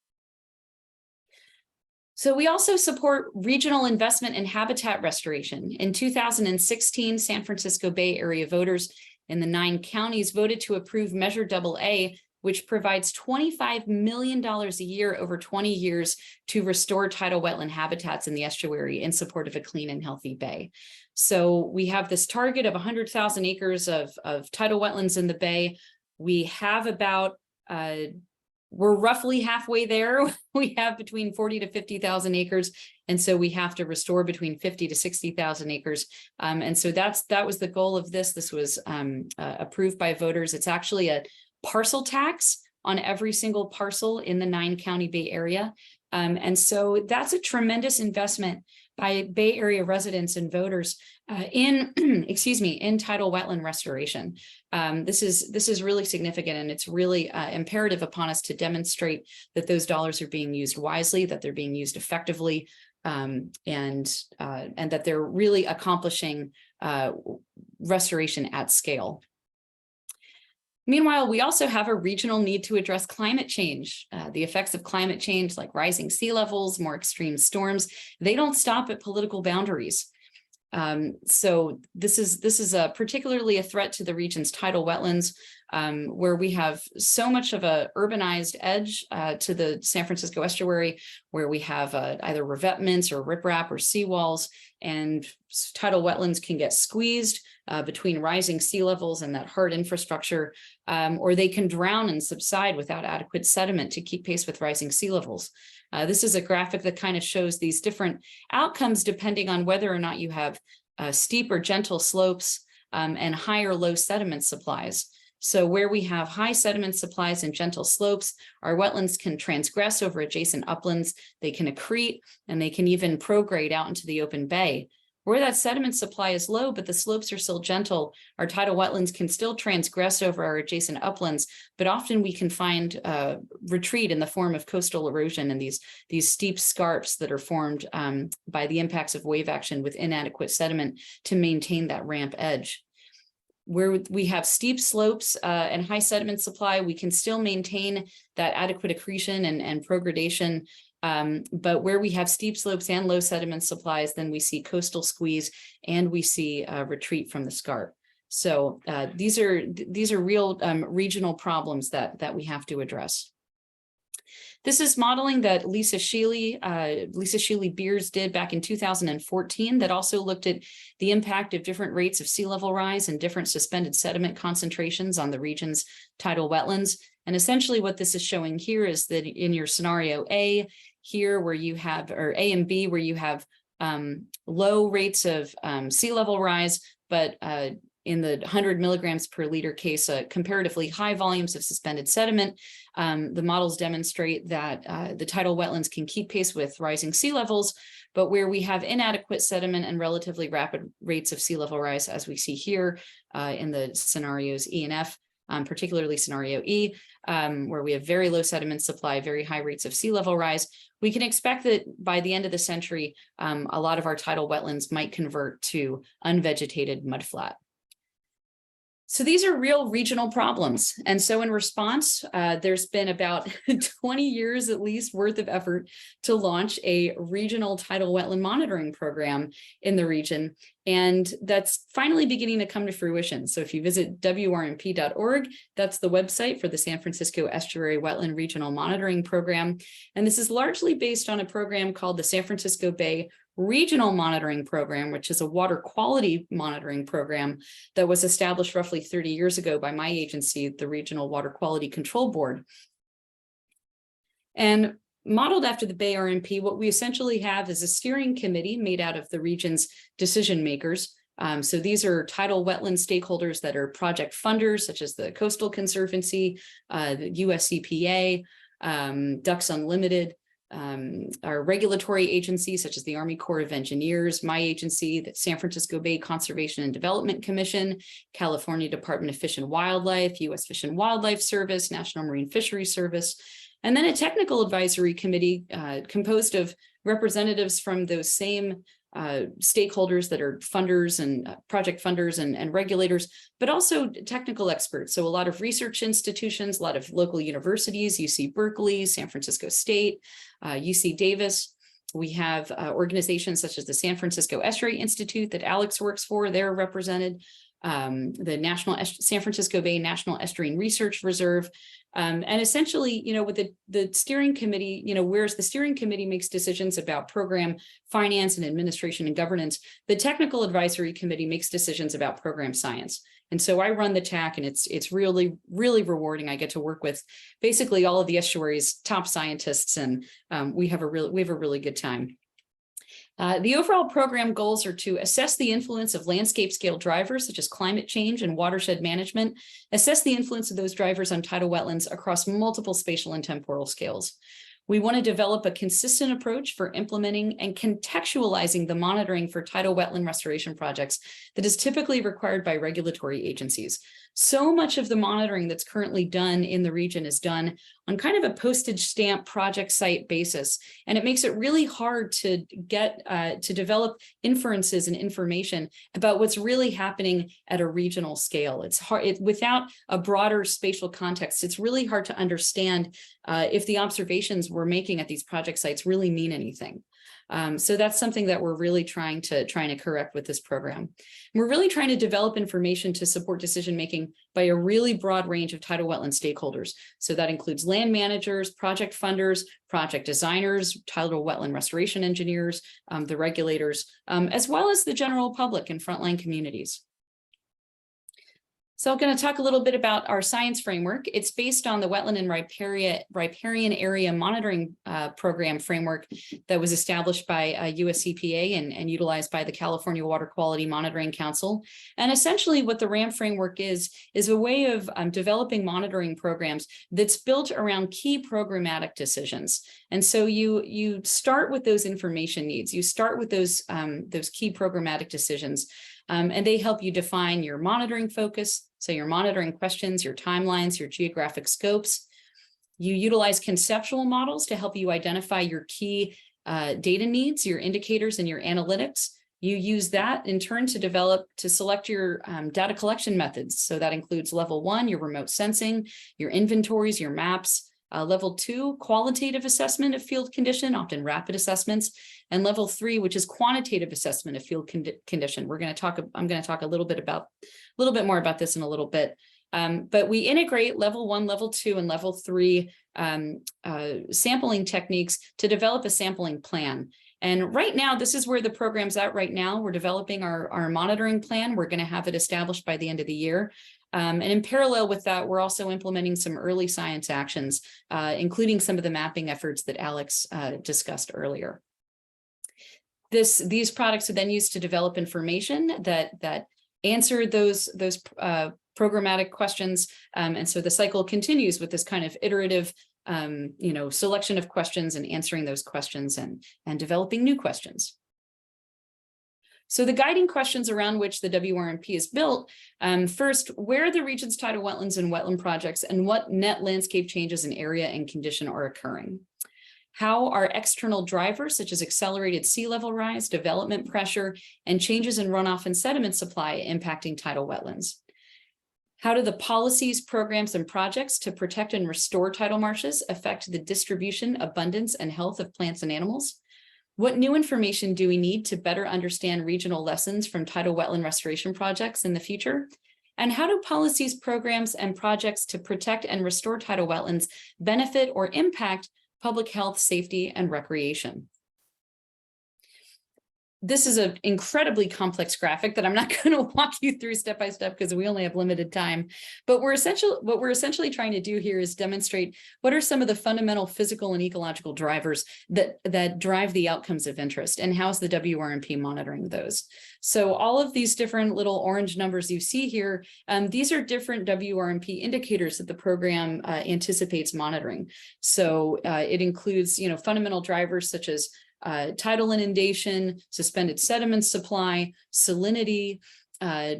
So we also support regional investment in habitat restoration. In 2016, San Francisco Bay Area voters in the 9 counties voted to approve Measure AA, which provides $25 million a year over 20 years to restore tidal wetland habitats in the estuary in support of a clean and healthy bay. So we have this target of 100,000 acres of tidal wetlands in the bay. We have about we're roughly halfway there. We have between 40 to 50,000 acres. And so we have to restore between 50 to 60,000 acres. And so that was the goal of this. This was approved by voters. It's actually a parcel tax on every single parcel in the 9-county Bay Area. And so that's a tremendous investment by Bay Area residents and voters in, excuse me, in tidal wetland restoration. This is really significant, and it's really imperative upon us to demonstrate that those dollars are being used wisely, that they're being used effectively, and that they're really accomplishing restoration at scale. Meanwhile, we also have a regional need to address climate change. The effects of climate change, like rising sea levels, more extreme storms, they don't stop at political boundaries. So this is particularly a threat to the region's tidal wetlands, where we have so much of a urbanized edge to the San Francisco estuary, where we have either revetments or riprap or seawalls, and tidal wetlands can get squeezed between rising sea levels and that hard infrastructure, or they can drown and subside without adequate sediment to keep pace with rising sea levels. This is a graphic that kind of shows these different outcomes depending on whether or not you have steep or gentle slopes and high or low sediment supplies. So where we have high sediment supplies and gentle slopes, our wetlands can transgress over adjacent uplands, they can accrete, and they can even prograde out into the open bay. Where that sediment supply is low, but the slopes are still gentle, our tidal wetlands can still transgress over our adjacent uplands, but often we can find retreat in the form of coastal erosion and these steep scarps that are formed by the impacts of wave action with inadequate sediment to maintain that ramp edge. Where we have steep slopes and high sediment supply, we can still maintain that adequate accretion and progradation. But where we have steep slopes and low sediment supplies, then we see coastal squeeze and we see retreat from the scarp. So these are real regional problems that we have to address. This is modeling that Lisa Sheely Beers did back in 2014 that also looked at the impact of different rates of sea level rise and different suspended sediment concentrations on the region's tidal wetlands. And essentially what this is showing here is that in your scenario A here where you have, or A and B, where you have low rates of sea level rise, but in the 100 milligrams per liter case, comparatively high volumes of suspended sediment. The models demonstrate that the tidal wetlands can keep pace with rising sea levels, but where we have inadequate sediment and relatively rapid rates of sea level rise, as we see here in the scenarios E and F, particularly scenario E, where we have very low sediment supply, very high rates of sea level rise, we can expect that by the end of the century, a lot of our tidal wetlands might convert to unvegetated mudflat. So these are real regional problems. And so in response, there's been about 20 years at least worth of effort to launch a regional tidal wetland monitoring program in the region. And that's finally beginning to come to fruition. So if you visit wrmp.org, that's the website for the San Francisco Estuary Wetland Regional Monitoring Program. And this is largely based on a program called the San Francisco Bay Regional Monitoring Program, which is a water quality monitoring program that was established roughly 30 years ago by my agency, the Regional Water Quality Control Board. And modeled after the Bay RMP, what we essentially have is a steering committee made out of the region's decision makers. So these are tidal wetland stakeholders that are project funders, such as the Coastal Conservancy, the US EPA, Ducks Unlimited, our regulatory agencies such as the Army Corps of Engineers, my agency, the San Francisco Bay Conservation and Development Commission, California Department of Fish and Wildlife, U.S. Fish and Wildlife Service, National Marine Fisheries Service, and then a technical advisory committee composed of representatives from those same stakeholders that are funders and project funders and regulators, but also technical experts. So a lot of research institutions, a lot of local universities, UC Berkeley, San Francisco State, UC Davis. We have organizations such as the San Francisco Estuary Institute that Alex works for, they're represented. The San Francisco Bay National Estuarine Research Reserve. And essentially, with the steering committee, whereas the steering committee makes decisions about program finance and administration and governance, the technical advisory committee makes decisions about program science. And so I run the TAC, and it's really, really rewarding. I get to work with basically all of the estuary's top scientists, and we have a really good time. The overall program goals are to assess the influence of landscape scale drivers such as climate change and watershed management, assess the influence of those drivers on tidal wetlands across multiple spatial and temporal scales. We want to develop a consistent approach for implementing and contextualizing the monitoring for tidal wetland restoration projects that is typically required by regulatory agencies. So much of the monitoring that's currently done in the region is done on kind of a postage stamp project site basis. And it makes it really hard to get to develop inferences and information about what's really happening at a regional scale. It's hard without a broader spatial context. It's really hard to understand if the observations we're making at these project sites really mean anything. So that's something that we're really trying to correct with this program. We're really trying to develop information to support decision-making by a really broad range of tidal wetland stakeholders. So that includes land managers, project funders, project designers, tidal wetland restoration engineers, the regulators, as well as the general public and frontline communities. So I'm going to talk a little bit about our science framework. It's based on the Wetland and Riparian Area Monitoring Program framework that was established by US EPA and utilized by the California Water Quality Monitoring Council. And essentially what the RAM framework is a way of developing monitoring programs that's built around key programmatic decisions. And so you start with those information needs. You start with those key programmatic decisions. And they help you define your monitoring focus, so your monitoring questions, your timelines, your geographic scopes. You utilize conceptual models to help you identify your key data needs, your indicators, and your analytics. You use that in turn to select your data collection methods. So that includes level 1, your remote sensing, your inventories, your maps. Level 2, qualitative assessment of field condition, often rapid assessments, and level 3, which is quantitative assessment of field condition. I'm going to talk a little bit more about this in a little bit. But we integrate level 1, level 2, and level 3 sampling techniques to develop a sampling plan. And right now, this is where the program's at right now. We're developing our monitoring plan. We're going to have it established by the end of the year. And in parallel with that, we're also implementing some early science actions, including some of the mapping efforts that Alex discussed earlier. These products are then used to develop information that answer those programmatic questions. And so the cycle continues with this kind of iterative selection of questions and answering those questions and developing new questions. So the guiding questions around which the WRMP is built, first, where are the region's tidal wetlands and wetland projects and what net landscape changes in area and condition are occurring? How are external drivers such as accelerated sea level rise, development pressure, and changes in runoff and sediment supply impacting tidal wetlands? How do the policies, programs, and projects to protect and restore tidal marshes affect the distribution, abundance, and health of plants and animals? What new information do we need to better understand regional lessons from tidal wetland restoration projects in the future? And how do policies, programs, and projects to protect and restore tidal wetlands benefit or impact public health, safety, and recreation? This is an incredibly complex graphic that I'm not going to walk you through step by step because we only have limited time. But what we're essentially trying to do here is demonstrate what are some of the fundamental physical and ecological drivers that drive the outcomes of interest, and how's the WRMP monitoring those. So all of these different little orange numbers you see here, these are different WRMP indicators that the program anticipates monitoring. So it includes, fundamental drivers such as tidal inundation, suspended sediment supply, salinity,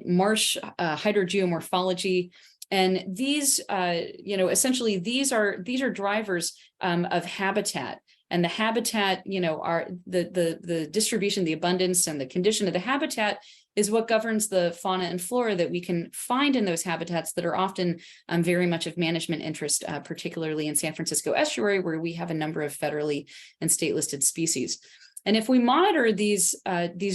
marsh hydrogeomorphology. And these, essentially these are drivers of habitat. And the habitat, are the distribution, the abundance, and the condition of the habitat is what governs the fauna and flora that we can find in those habitats that are often very much of management interest, particularly in San Francisco estuary, where we have a number of federally and state listed species. And if we monitor these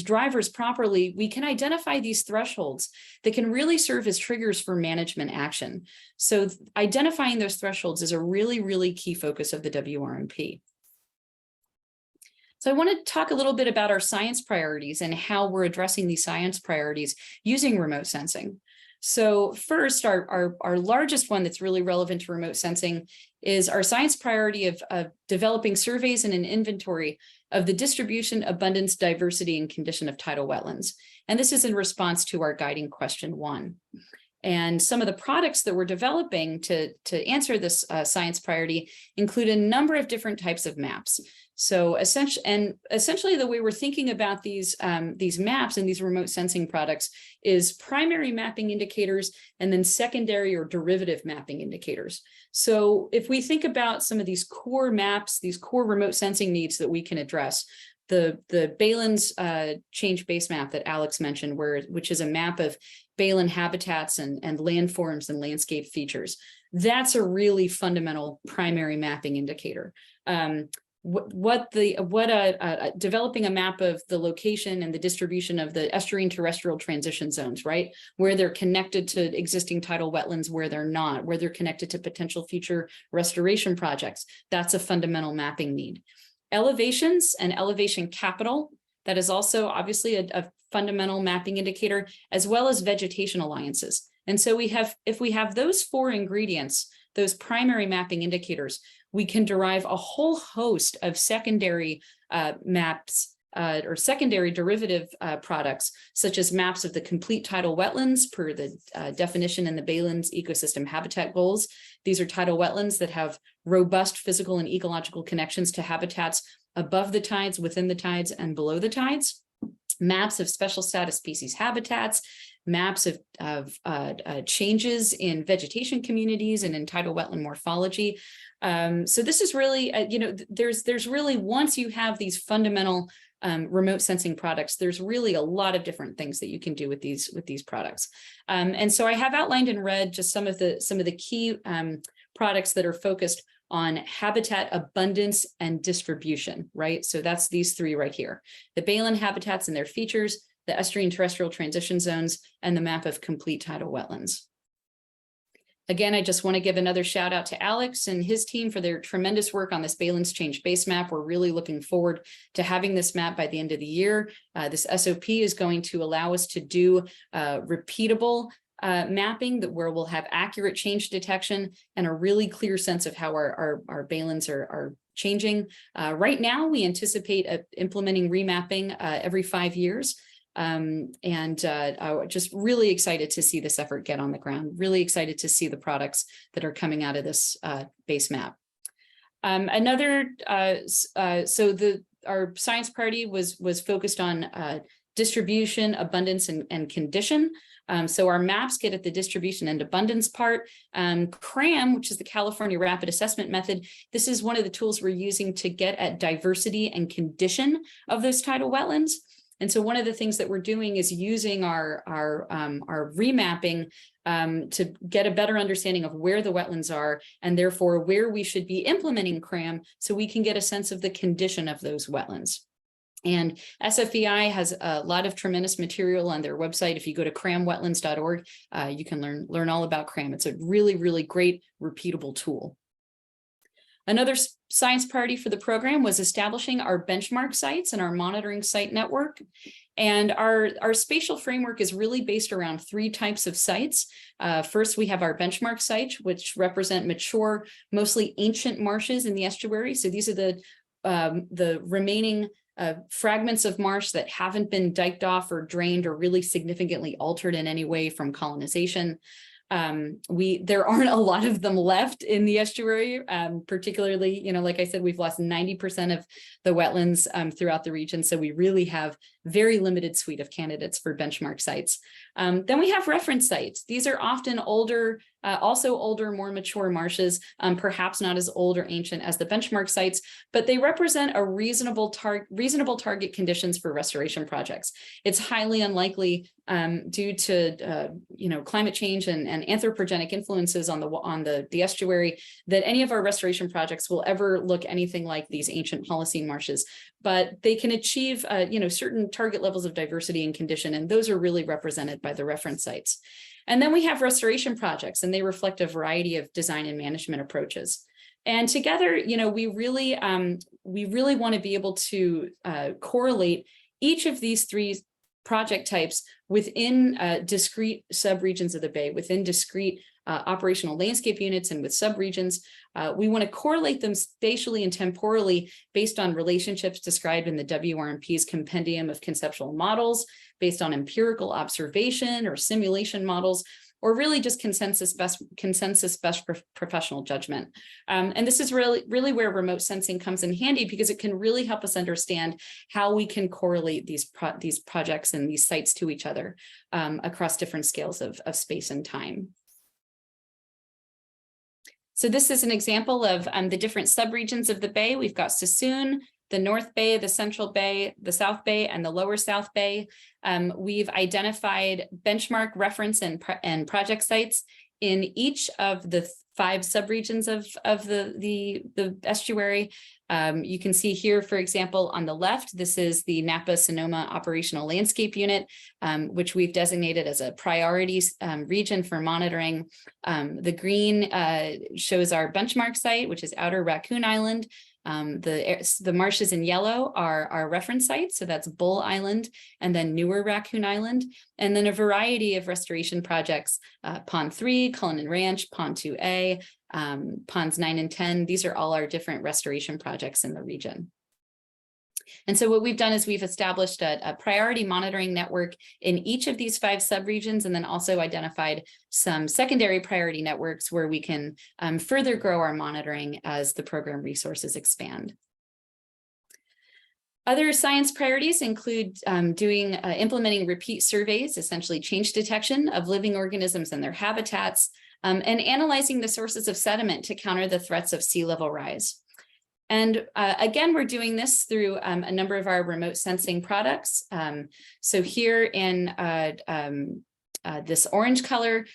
drivers properly, we can identify these thresholds that can really serve as triggers for management action. So identifying those thresholds is a really, really key focus of the WRMP. So I want to talk a little bit about our science priorities and how we're addressing these science priorities using remote sensing. So first, our largest one that's really relevant to remote sensing is our science priority of developing surveys and an inventory of the distribution, abundance, diversity, and condition of tidal wetlands. And this is in response to our guiding question 1. And some of the products that we're developing to answer this science priority include a number of different types of maps. So essentially the way we're thinking about these maps and these remote sensing products is primary mapping indicators and then secondary or derivative mapping indicators. So if we think about some of these core maps, these core remote sensing needs that we can address, the Baelen's change base map that Alex mentioned, which is a map of Baelen habitats and landforms and landscape features. That's a really fundamental primary mapping indicator. Developing a map of the location and the distribution of the estuarine terrestrial transition zones, right? Where they're connected to existing tidal wetlands, where they're not, where they're connected to potential future restoration projects. That's a fundamental mapping need. Elevations and elevation capital, that is also obviously a fundamental mapping indicator, as well as vegetation alliances. And so if we have those 4 ingredients, those primary mapping indicators, we can derive a whole host of secondary maps or secondary derivative products, such as maps of the complete tidal wetlands per the definition in the Baelen's ecosystem habitat goals. These are tidal wetlands that have robust physical and ecological connections to habitats above the tides, within the tides, and below the tides. Maps of special status species habitats, maps of changes in vegetation communities and in tidal wetland morphology. So this is really, there's really, once you have these fundamental remote sensing products, there's really a lot of different things that you can do with these products. And so I have outlined in red just some of the key products that are focused on habitat abundance and distribution, right? So that's these 3 right here: the Baelen habitats and their features, the estuarine terrestrial transition zones, and the map of complete tidal wetlands. Again, I just want to give another shout out to Alex and his team for their tremendous work on this Baelen's change base map. We're really looking forward to having this map by the end of the year. This SOP is going to allow us to do repeatable mapping where we'll have accurate change detection and a really clear sense of how our Baelens are changing. Right now, we anticipate implementing remapping every 5 years. Just really excited to see this effort get on the ground, really excited to see the products that are coming out of this base map. Our science priority was focused on distribution, abundance, and condition. So our maps get at the distribution and abundance part. CRAM, which is the California Rapid Assessment Method, this is one of the tools we're using to get at diversity and condition of those tidal wetlands. And so one of the things that we're doing is using our remapping to get a better understanding of where the wetlands are and therefore where we should be implementing CRAM so we can get a sense of the condition of those wetlands. And SFEI has a lot of tremendous material on their website. If you go to cramwetlands.org, you can learn all about CRAM. It's a really, really great repeatable tool. Another science priority for the program was establishing our benchmark sites and our monitoring site network. And our spatial framework is really based around 3 types of sites. First, we have our benchmark sites, which represent mature, mostly ancient marshes in the estuary. So these are the remaining fragments of marsh that haven't been diked off or drained or really significantly altered in any way from colonization. There aren't a lot of them left in the estuary, particularly, like I said, we've lost 90% of the wetlands throughout the region. So we really have very limited suite of candidates for benchmark sites. Then we have reference sites. These are often older, more mature marshes, perhaps not as old or ancient as the benchmark sites, but they represent a reasonable target conditions for restoration projects. It's highly unlikely due to climate change and anthropogenic influences on the estuary that any of our restoration projects will ever look anything like these ancient Holocene marshes. But they can achieve certain target levels of diversity and condition, and those are really represented by the reference sites. And then we have restoration projects, and they reflect a variety of design and management approaches. And together, we really want to be able to correlate each of these 3 project types within discrete subregions of the Bay, within discrete operational landscape units and with subregions. We want to correlate them spatially and temporally based on relationships described in the WRMP's compendium of conceptual models, based on empirical observation or simulation models, or really just consensus best professional judgment. And this is really where remote sensing comes in handy, because it can really help us understand how we can correlate these projects and these sites to each other across different scales of space and time. So this is an example of the different subregions of the Bay. We've got Sassoon, the North Bay, the Central Bay, the South Bay, and the Lower South Bay. We've identified benchmark reference and project sites in each of the 5 subregions of the estuary. You can see here, for example, on the left, this is the Napa-Sonoma Operational Landscape Unit, which we've designated as a priority region for monitoring. The green shows our benchmark site, which is Outer Raccoon Island. The marshes in yellow are our reference sites, so that's Bull Island and then Newer Raccoon Island, and then a variety of restoration projects, Pond 3, Cullinan Ranch, Pond 2A, Ponds 9 and 10. These are all our different restoration projects in the region. And so what we've done is we've established a priority monitoring network in each of these 5 subregions, and then also identified some secondary priority networks where we can further grow our monitoring as the program resources expand. Other science priorities include implementing repeat surveys, essentially change detection of living organisms and their habitats, and analyzing the sources of sediment to counter the threats of sea level rise. And again, we're doing this through a number of our remote sensing products. So here in this orange color,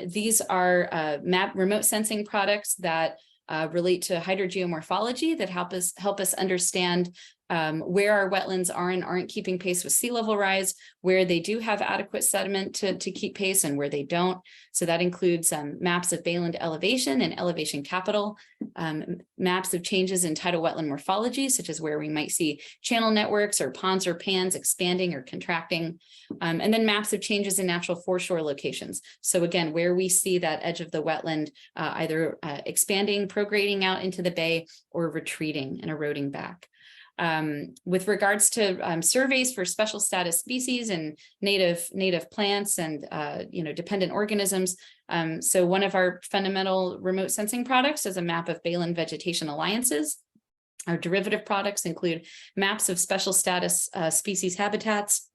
these are remote sensing products that relate to hydrogeomorphology that help us understand where our wetlands are and aren't keeping pace with sea level rise, where they do have adequate sediment to keep pace and where they don't. So that includes maps of bayland elevation and elevation capital, maps of changes in tidal wetland morphology, such as where we might see channel networks or ponds or pans expanding or contracting, and then maps of changes in natural foreshore locations. So again, where we see that edge of the wetland either expanding, prograding out into the bay, or retreating and eroding back. With regards to surveys for special status species and native plants and dependent organisms. So one of our fundamental remote sensing products is a map of bayland vegetation alliances. Our derivative products include maps of special status species habitats,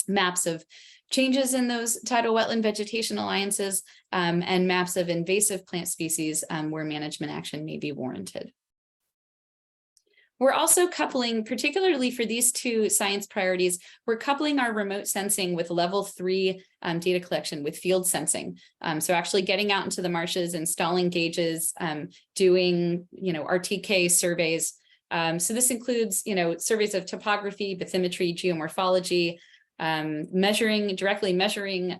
maps of changes in those tidal wetland vegetation alliances, and maps of invasive plant species where management action may be warranted. We're also coupling, particularly for these 2 science priorities, we're coupling our remote sensing with level 3 data collection with field sensing. So actually getting out into the marshes, installing gauges, doing, RTK surveys. So this includes, surveys of topography, bathymetry, geomorphology, directly measuring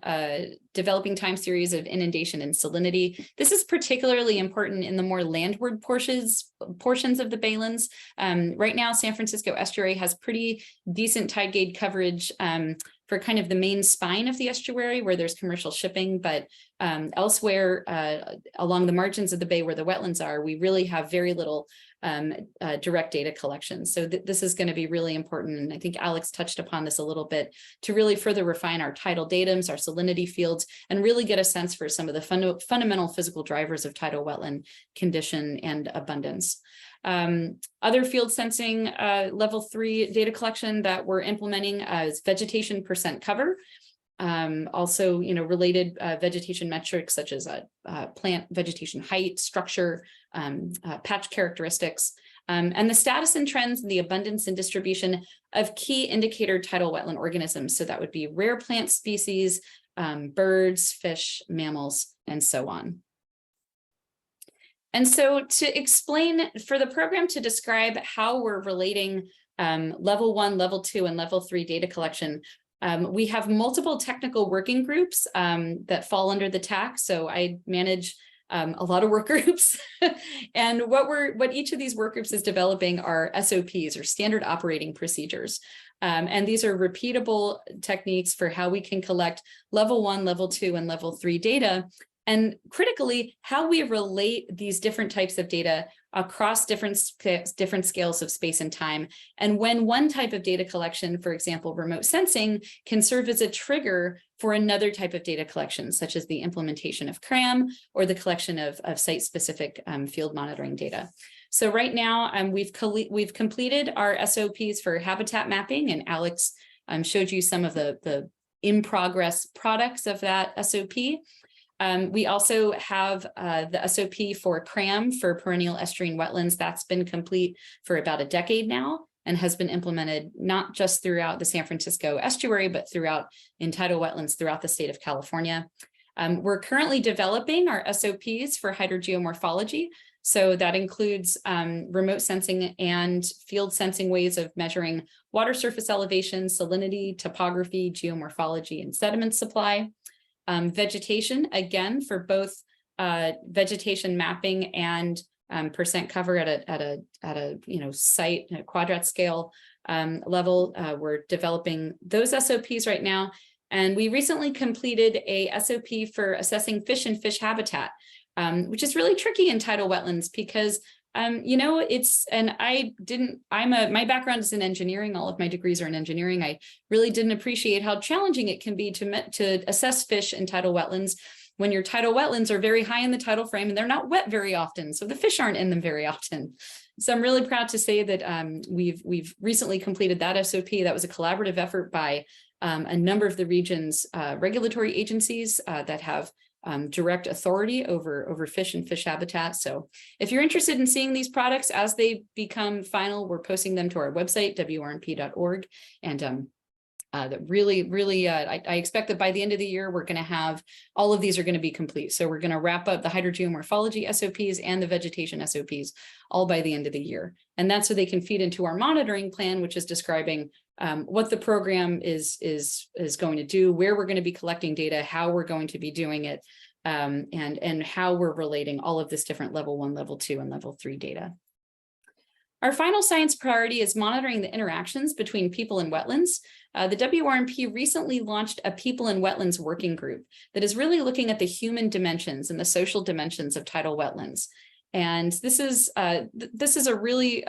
developing time series of inundation and salinity. This is particularly important in the more landward portions of the baylands. Right now, San Francisco Estuary has pretty decent tide gauge coverage for kind of the main spine of the estuary where there's commercial shipping, but elsewhere along the margins of the bay where the wetlands are, we really have very little direct data collection. So this is going to be really important. And I think Alex touched upon this a little bit to really further refine our tidal datums, our salinity fields, and really get a sense for some of the fundamental physical drivers of tidal wetland condition and abundance. Other field sensing level 3 data collection that we're implementing is vegetation percent cover. Also, related vegetation metrics such as plant vegetation height, structure, patch characteristics, and the status and trends and the abundance and distribution of key indicator tidal wetland organisms. So that would be rare plant species, birds, fish, mammals, and so on. And so to explain for the program to describe how we're relating level 1, level 2, and level 3 data collection, we have multiple technical working groups that fall under the TAC. So I manage a lot of work groups. And what each of these work groups is developing are SOPs, or standard operating procedures. And these are repeatable techniques for how we can collect level 1, level 2, and level 3 data. And critically, how we relate these different types of data across different scales of space and time. And when one type of data collection, for example, remote sensing, can serve as a trigger for another type of data collection, such as the implementation of CRAM or the collection of site-specific field monitoring data. So right now, we've completed our SOPs for habitat mapping, and Alex showed you some of the in-progress products of that SOP. We also have the SOP for CRAM, for perennial estuarine wetlands. That's been complete for about a decade now and has been implemented not just throughout the San Francisco estuary, but throughout in tidal wetlands throughout the state of California. We're currently developing our SOPs for hydrogeomorphology. So that includes remote sensing and field sensing ways of measuring water surface elevation, salinity, topography, geomorphology, and sediment supply. Vegetation, again, for both vegetation mapping and percent cover at a site, a quadrat scale level. We're developing those SOPs right now. And we recently completed a SOP for assessing fish and fish habitat, which is really tricky in tidal wetlands because my background is in engineering. All of my degrees are in engineering. I really didn't appreciate how challenging it can be to assess fish in tidal wetlands when your tidal wetlands are very high in the tidal frame and they're not wet very often. So the fish aren't in them very often. So I'm really proud to say that we've recently completed that SOP. That was a collaborative effort by a number of the region's regulatory agencies that have direct authority over fish and fish habitat. So if you're interested in seeing these products as they become final, we're posting them to our website, wrnp.org. And I expect that by the end of the year, we're going to have all of these are going to be complete. So we're going to wrap up the hydrogeomorphology SOPs and the vegetation SOPs all by the end of the year. And that's so they can feed into our monitoring plan, which is describing what the program is going to do, where we're going to be collecting data, how we're going to be doing it, and how we're relating all of this different level 1, level 2, and level 3 data. Our final science priority is monitoring the interactions between people and wetlands. The WRMP recently launched a People and Wetlands Working Group that is really looking at the human dimensions and the social dimensions of tidal wetlands. And this is a really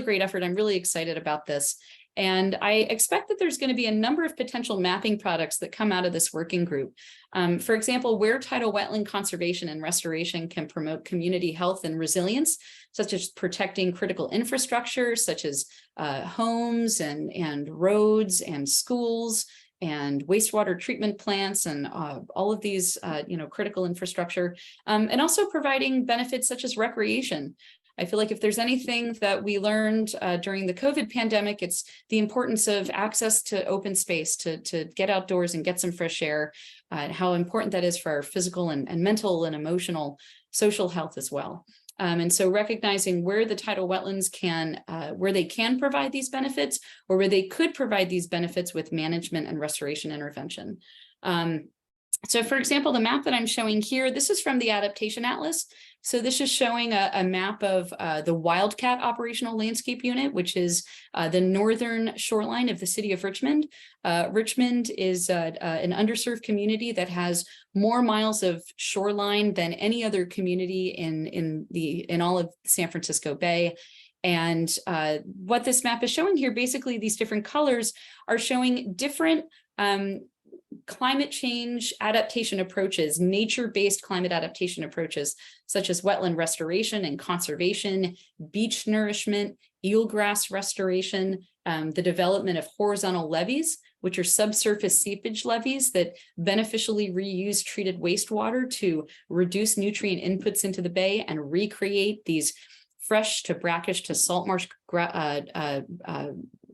great effort. I'm really excited about this. And I expect that there's going to be a number of potential mapping products that come out of this working group. For example, where tidal wetland conservation and restoration can promote community health and resilience, such as protecting critical infrastructure, such as homes and roads and schools and wastewater treatment plants and all of these critical infrastructure, and also providing benefits such as recreation. I feel like if there's anything that we learned during the COVID pandemic, it's the importance of access to open space, to get outdoors and get some fresh air, how important that is for our physical and mental and emotional social health as well. And so recognizing where the tidal wetlands where they can provide these benefits, or where they could provide these benefits with management and restoration intervention. So for example, the map that I'm showing here, this is from the Adaptation Atlas. So this is showing a map of the Wildcat Operational Landscape Unit, which is the northern shoreline of the city of Richmond. Richmond is an underserved community that has more miles of shoreline than any other community in all of San Francisco Bay. And what this map is showing here, basically these different colors are showing different climate change adaptation approaches, nature-based climate adaptation approaches, such as wetland restoration and conservation, beach nourishment, eelgrass restoration, the development of horizontal levees, which are subsurface seepage levees that beneficially reuse treated wastewater to reduce nutrient inputs into the bay and recreate these fresh to brackish to salt marsh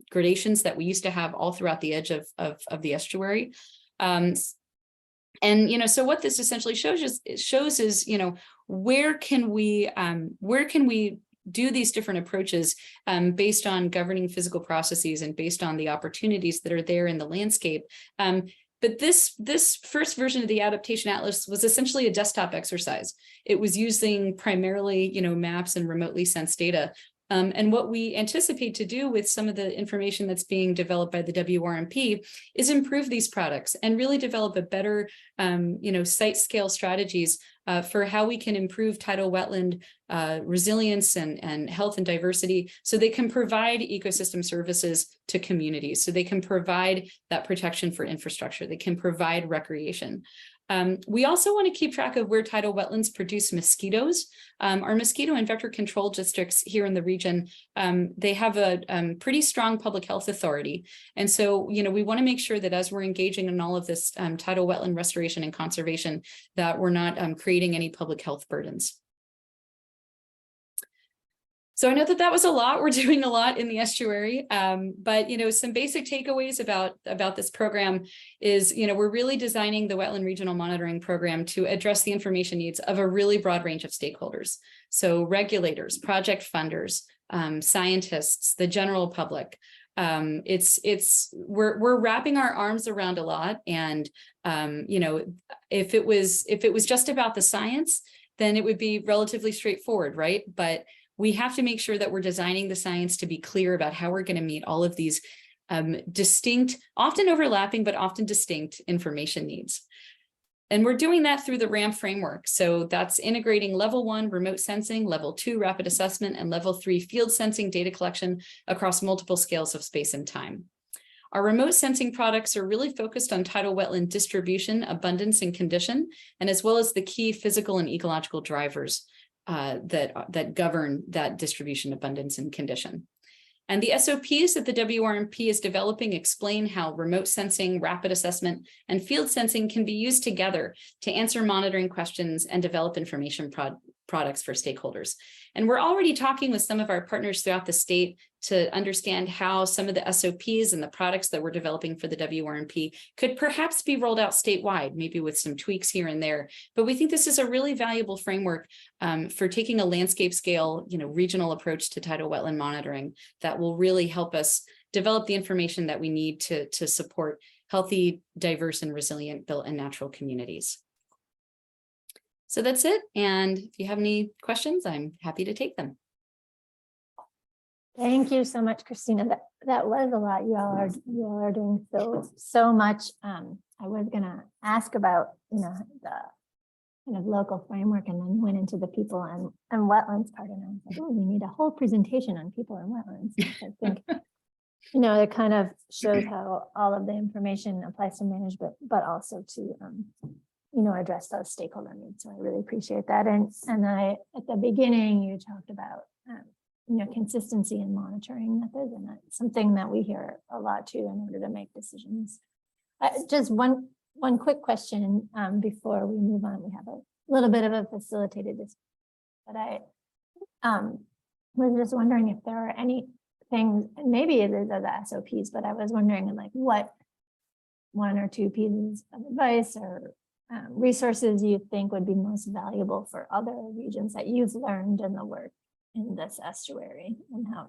gradations that we used to have all throughout the edge of the estuary. And so what this essentially shows is where can we do these different approaches based on governing physical processes and based on the opportunities that are there in the landscape, But this first version of the adaptation atlas was essentially a desktop exercise. It was using primarily, maps and remotely sensed data. And what we anticipate to do with some of the information that's being developed by the WRMP is improve these products and really develop a better, site scale strategies for how we can improve tidal wetland resilience and health and diversity, so they can provide ecosystem services to communities, so they can provide that protection for infrastructure, they can provide recreation. We also want to keep track of where tidal wetlands produce mosquitoes. Our mosquito and vector control districts here in the region, they have a pretty strong public health authority. And so, we want to make sure that as we're engaging in all of this tidal wetland restoration and conservation, that we're not creating any public health burdens. So I know that was a lot. We're doing a lot in the estuary, but some basic takeaways about this program is, we're really designing the Wetland Regional Monitoring Program to address the information needs of a really broad range of stakeholders. So regulators, project funders, scientists, the general public. We're wrapping our arms around a lot, and if it was just about the science, then it would be relatively straightforward, right? But we have to make sure that we're designing the science to be clear about how we're going to meet all of these distinct, often overlapping, but often distinct information needs. And we're doing that through the RAMP framework. So that's integrating level 1 remote sensing, level 2 rapid assessment, and level 3 field sensing data collection across multiple scales of space and time. Our remote sensing products are really focused on tidal wetland distribution, abundance, and condition, and as well as the key physical and ecological drivers that govern that distribution, abundance, and condition. And the SOPs that the WRMP is developing explain how remote sensing, rapid assessment, and field sensing can be used together to answer monitoring questions and develop information products for stakeholders. And we're already talking with some of our partners throughout the state to understand how some of the SOPs and the products that we're developing for the WRMP could perhaps be rolled out statewide, maybe with some tweaks here and there. But we think this is a really valuable framework for taking a landscape scale, regional approach to tidal wetland monitoring that will really help us develop the information that we need to support healthy, diverse, and resilient built and natural communities. So that's it. And if you have any questions, I'm happy to take them. Thank you so much, Christina. That was a lot. You all are doing so much. I was gonna ask about the kind of local framework, and then went into the people and wetlands part, and I was like, oh, we need a whole presentation on people and wetlands. I think it kind of shows how all of the information applies to management, but also to address those stakeholder needs. So I really appreciate that. And at the beginning, you talked about consistency in monitoring methods, and that's something that we hear a lot too in order to make decisions. Just one quick question before we move on. We have a little bit of a facilitated discussion, but I was just wondering if there are any things, maybe it is of the SOPs, but I was wondering like what 1 or 2 pieces of advice or resources you think would be most valuable for other regions that you've learned in the work in this estuary, and how,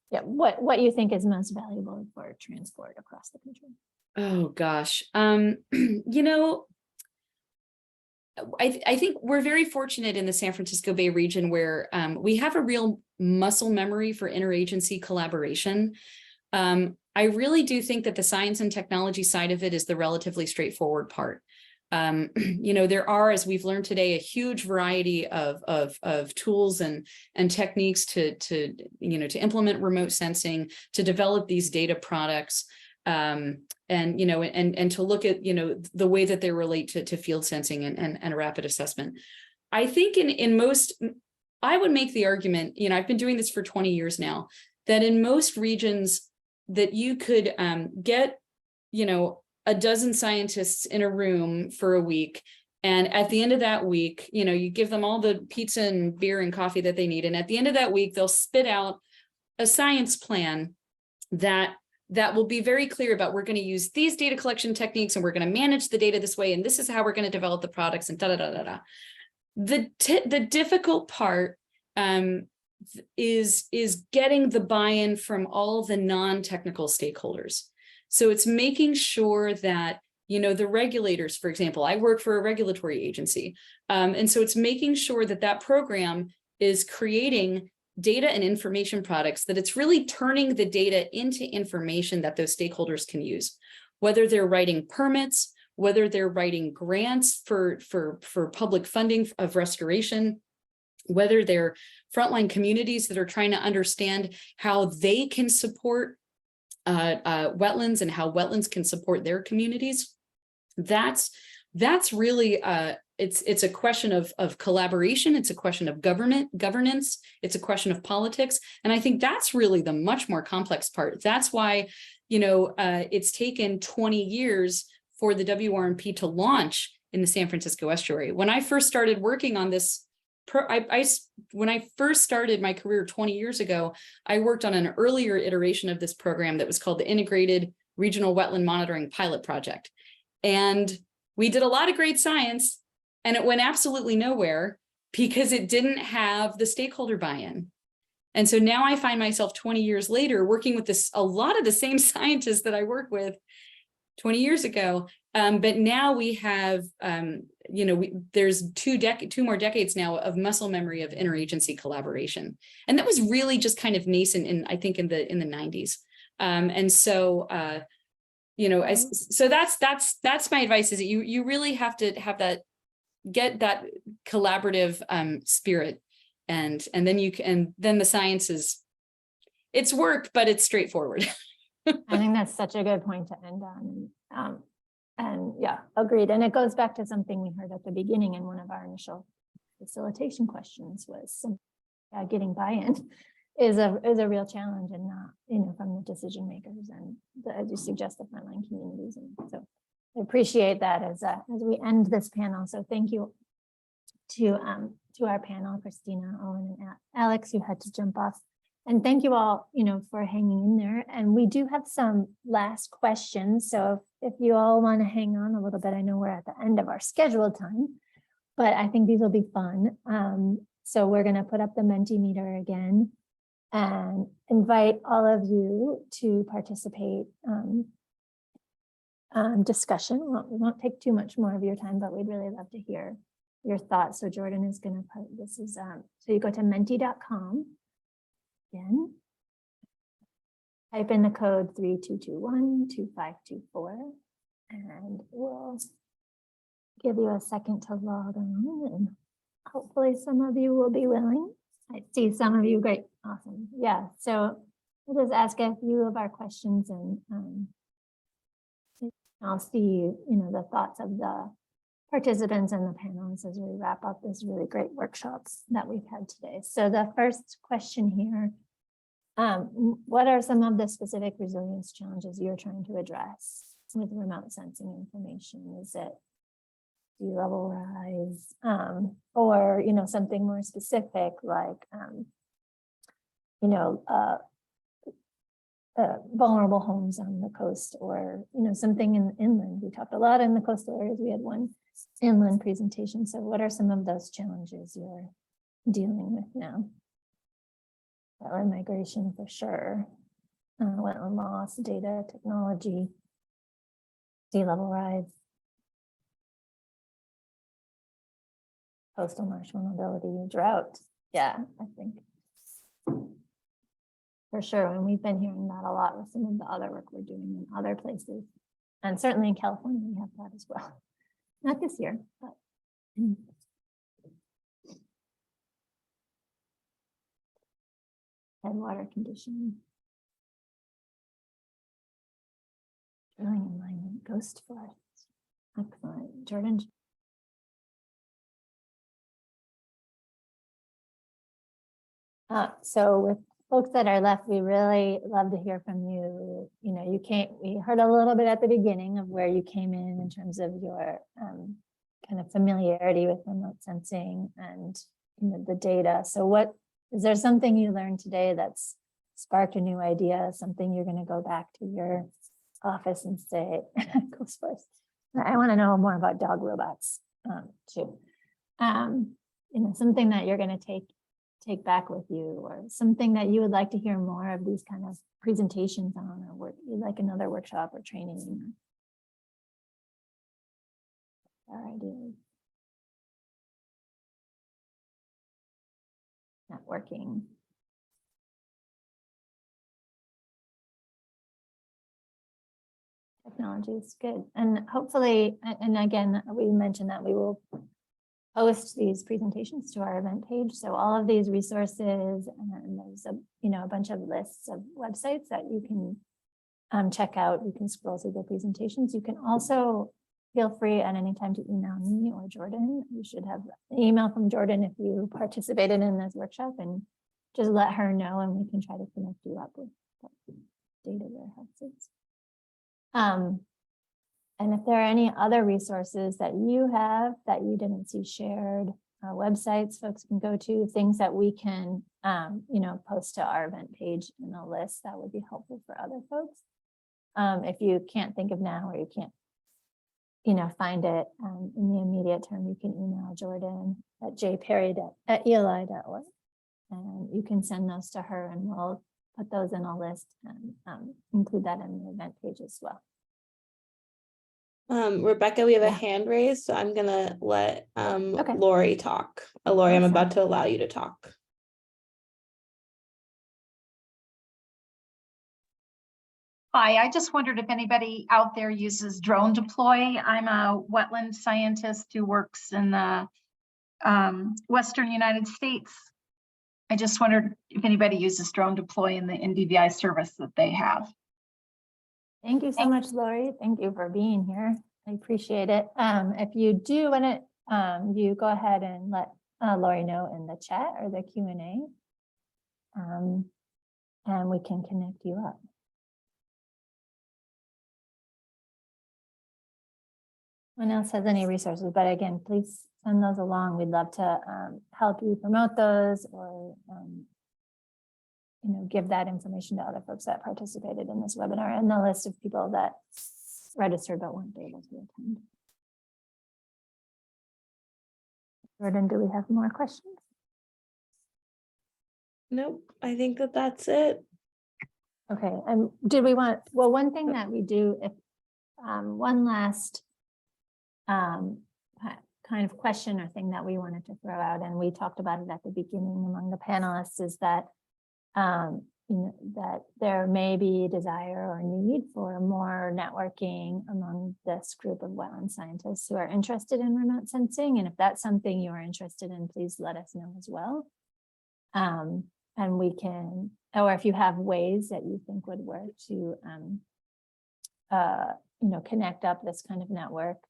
what you think is most valuable for transport across the country. Oh gosh. I think we're very fortunate in the San Francisco Bay region where we have a real muscle memory for interagency collaboration. I really do think that the science and technology side of it is the relatively straightforward part. There are, as we've learned today, a huge variety of tools and techniques to implement remote sensing, to develop these data products, and to look at the way that they relate to field sensing and rapid assessment. I think in most, I would make the argument, I've been doing this for 20 years now, that in most regions that you could get a dozen scientists in a room for a week, and at the end of that week, you give them all the pizza and beer and coffee that they need, and at the end of that week they'll spit out a science plan that will be very clear about, we're going to use these data collection techniques and we're going to manage the data this way, and this is how we're going to develop the products, and da-da-da-da-da. The difficult part is getting the buy-in from all the non-technical stakeholders. So it's making sure that, you know, the regulators, for example, I work for a regulatory agency. And so it's making sure that that program is creating data and information products, that it's really turning the data into information that those stakeholders can use, whether they're writing permits, whether they're writing grants for public funding of restoration, whether they're frontline communities that are trying to understand how they can support wetlands and how wetlands can support their communities. That's really it's a question of collaboration. It's a question of governance. It's a question of politics. And I think that's really the much more complex part. That's why, you know, it's taken 20 years for the WRMP to launch in the San Francisco estuary. When I first started working on this, when I first started my career 20 years ago, I worked on an earlier iteration of this program that was called the Integrated Regional Wetland Monitoring Pilot Project. And we did a lot of great science, and it went absolutely nowhere because it didn't have the stakeholder buy-in. And so now I find myself 20 years later working with a lot of the same scientists that I worked with 20 years ago. But now we have, you know, there's two more decades now of muscle memory of interagency collaboration. And that was really just kind of nascent I think in the 90s. And so, you know, so that's my advice, is that you really have to have get that collaborative spirit, and then the science it's work, but it's straightforward. I think that's such a good point to end on. And yeah, agreed. And it goes back to something we heard at the beginning in one of our initial facilitation questions was getting buy-in is a real challenge, and not, you know, from the decision makers and as you suggest, the frontline communities. And so I appreciate that as we end this panel. So thank you to our panel, Christina, Owen, and Alex, who had to jump off. And thank you all, you know, for hanging in there. And we do have some last questions. So if you all want to hang on a little bit, I know we're at the end of our scheduled time, but I think these will be fun. So we're going to put up the Mentimeter again and invite all of you to participate discussion. We won't take too much more of your time, but we'd really love to hear your thoughts. So Jordan is going to put this is so you go to menti.com. Again, type in the code 3221-2524, and we'll give you a second to log on, and hopefully some of you will be willing. I see some of you. Great. Awesome. Yeah. So we'll just ask a few of our questions, and I'll see, you know, the thoughts of the participants and the panelists as we wrap up this really great workshops that we've had today. So the first question here, what are some of the specific resilience challenges you're trying to address with remote sensing information? Is it sea level rise, or, you know, something more specific like, you know, vulnerable homes on the coast, or, you know, something in inland? We talked a lot in the coastal areas. We had one inland presentation. So what are some of those challenges you're dealing with now? Wetland migration for sure, wetland loss, data, technology, sea level rise, coastal marsh vulnerability, drought. Yeah, I think for sure. And we've been hearing that a lot with some of the other work we're doing in other places. And certainly in California, we have that as well. Not this year, but. Headwater condition. Drilling alignment, ghost forests. Excellent. Jordan. So with folks that are left, we really love to hear from you. You know, we heard a little bit at the beginning of where you came in terms of your kind of familiarity with remote sensing and, you know, the data. So is there something you learned today that's sparked a new idea, something you're going to go back to your office and say, ghost forest? I want to know more about dog robots too. You know, something that you're going to take take back with you, or something that you would like to hear more of these kind of presentations on, or work, you'd like another workshop or training. Our ideas. Networking. Technology is good. And hopefully, and again, we mentioned that we will post these presentations to our event page. So all of these resources, and there's a bunch of lists of websites that you can check out. You can scroll through the presentations. You can also feel free at any time to email me or Jordan. You should have an email from Jordan if you participated in this workshop, and just let her know, and we can try to connect you up with data warehouses. And if there are any other resources that you have that you didn't see shared, websites folks can go to, things that we can, post to our event page in a list that would be helpful for other folks. If you can't think of now, or you can't, find it in the immediate term, you can email Jordan at jperry@eli.org, and you can send those to her, and we'll put those in a list and include that in the event page as well. Rebecca, we have a Yeah. hand raised, so I'm gonna let Okay. Lori talk. Lori, I'm Awesome. about to allow you to talk. Hi, I just wondered if anybody out there uses drone deploy. I'm a wetland scientist who works in the Western United States. I just wondered if anybody uses drone deploy in the NDVI service that they have. Thank you so much, Lori. Thank you for being here. I appreciate it. If you do want to, you go ahead and let Lori know in the chat or the Q&A, and we can connect you up. No one else has any resources, but again, please send those along. We'd love to help you promote those, or give that information to other folks that participated in this webinar, and the list of people that registered but weren't able to attend. Jordan, do we have more questions? Nope, I think that's it. Okay, and did we want, well, one thing that we do, if one last kind of question or thing that we wanted to throw out, and we talked about it at the beginning among the panelists, is that that there may be desire or need for more networking among this group of wetland scientists who are interested in remote sensing. And if that's something you're interested in, please let us know as well. And we can, or if you have ways that you think would work to, connect up this kind of network,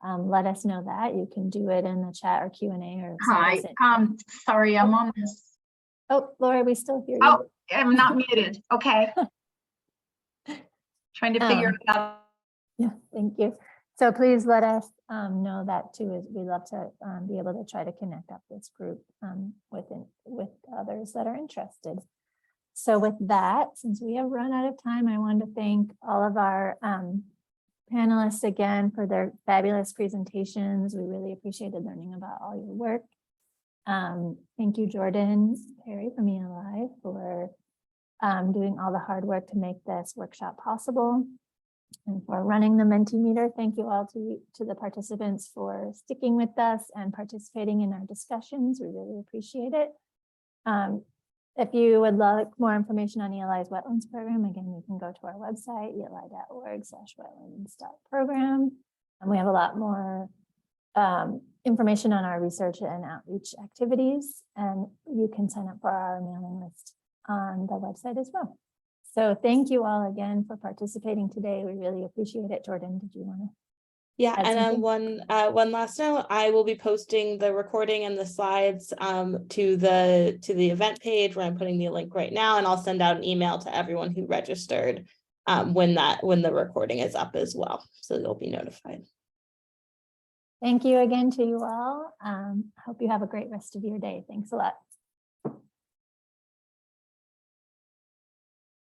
let us know that. You can do it in the chat or Q&A, or Hi, sorry, I'm on this. Oh, Laura, we still hear you. Oh, I'm not muted. Okay. Trying to figure it out. Yeah, thank you. So please let us know that too. Is we love to be able to try to connect up this group with others that are interested. So with that, since we have run out of time, I want to thank all of our panelists again for their fabulous presentations. We really appreciated learning about all your work. Thank you, Jordan Perry from ELI, for doing all the hard work to make this workshop possible, and for running the Mentimeter. Thank you all to the participants for sticking with us and participating in our discussions. We really appreciate it. If you would like more information on ELI's wetlands program, again, you can go to our website, eli.org/wetlands.program. And we have a lot more information on our research and outreach activities, and you can sign up for our mailing list on the website as well. So thank you all again for participating today. We really appreciate it. Jordan, did you want to? Yeah, add and something? one last note, I will be posting the recording and the slides to the event page where I'm putting the link right now, and I'll send out an email to everyone who registered when the recording is up as well, so you'll be notified. Thank you again to you all. Hope you have a great rest of your day. Thanks a lot.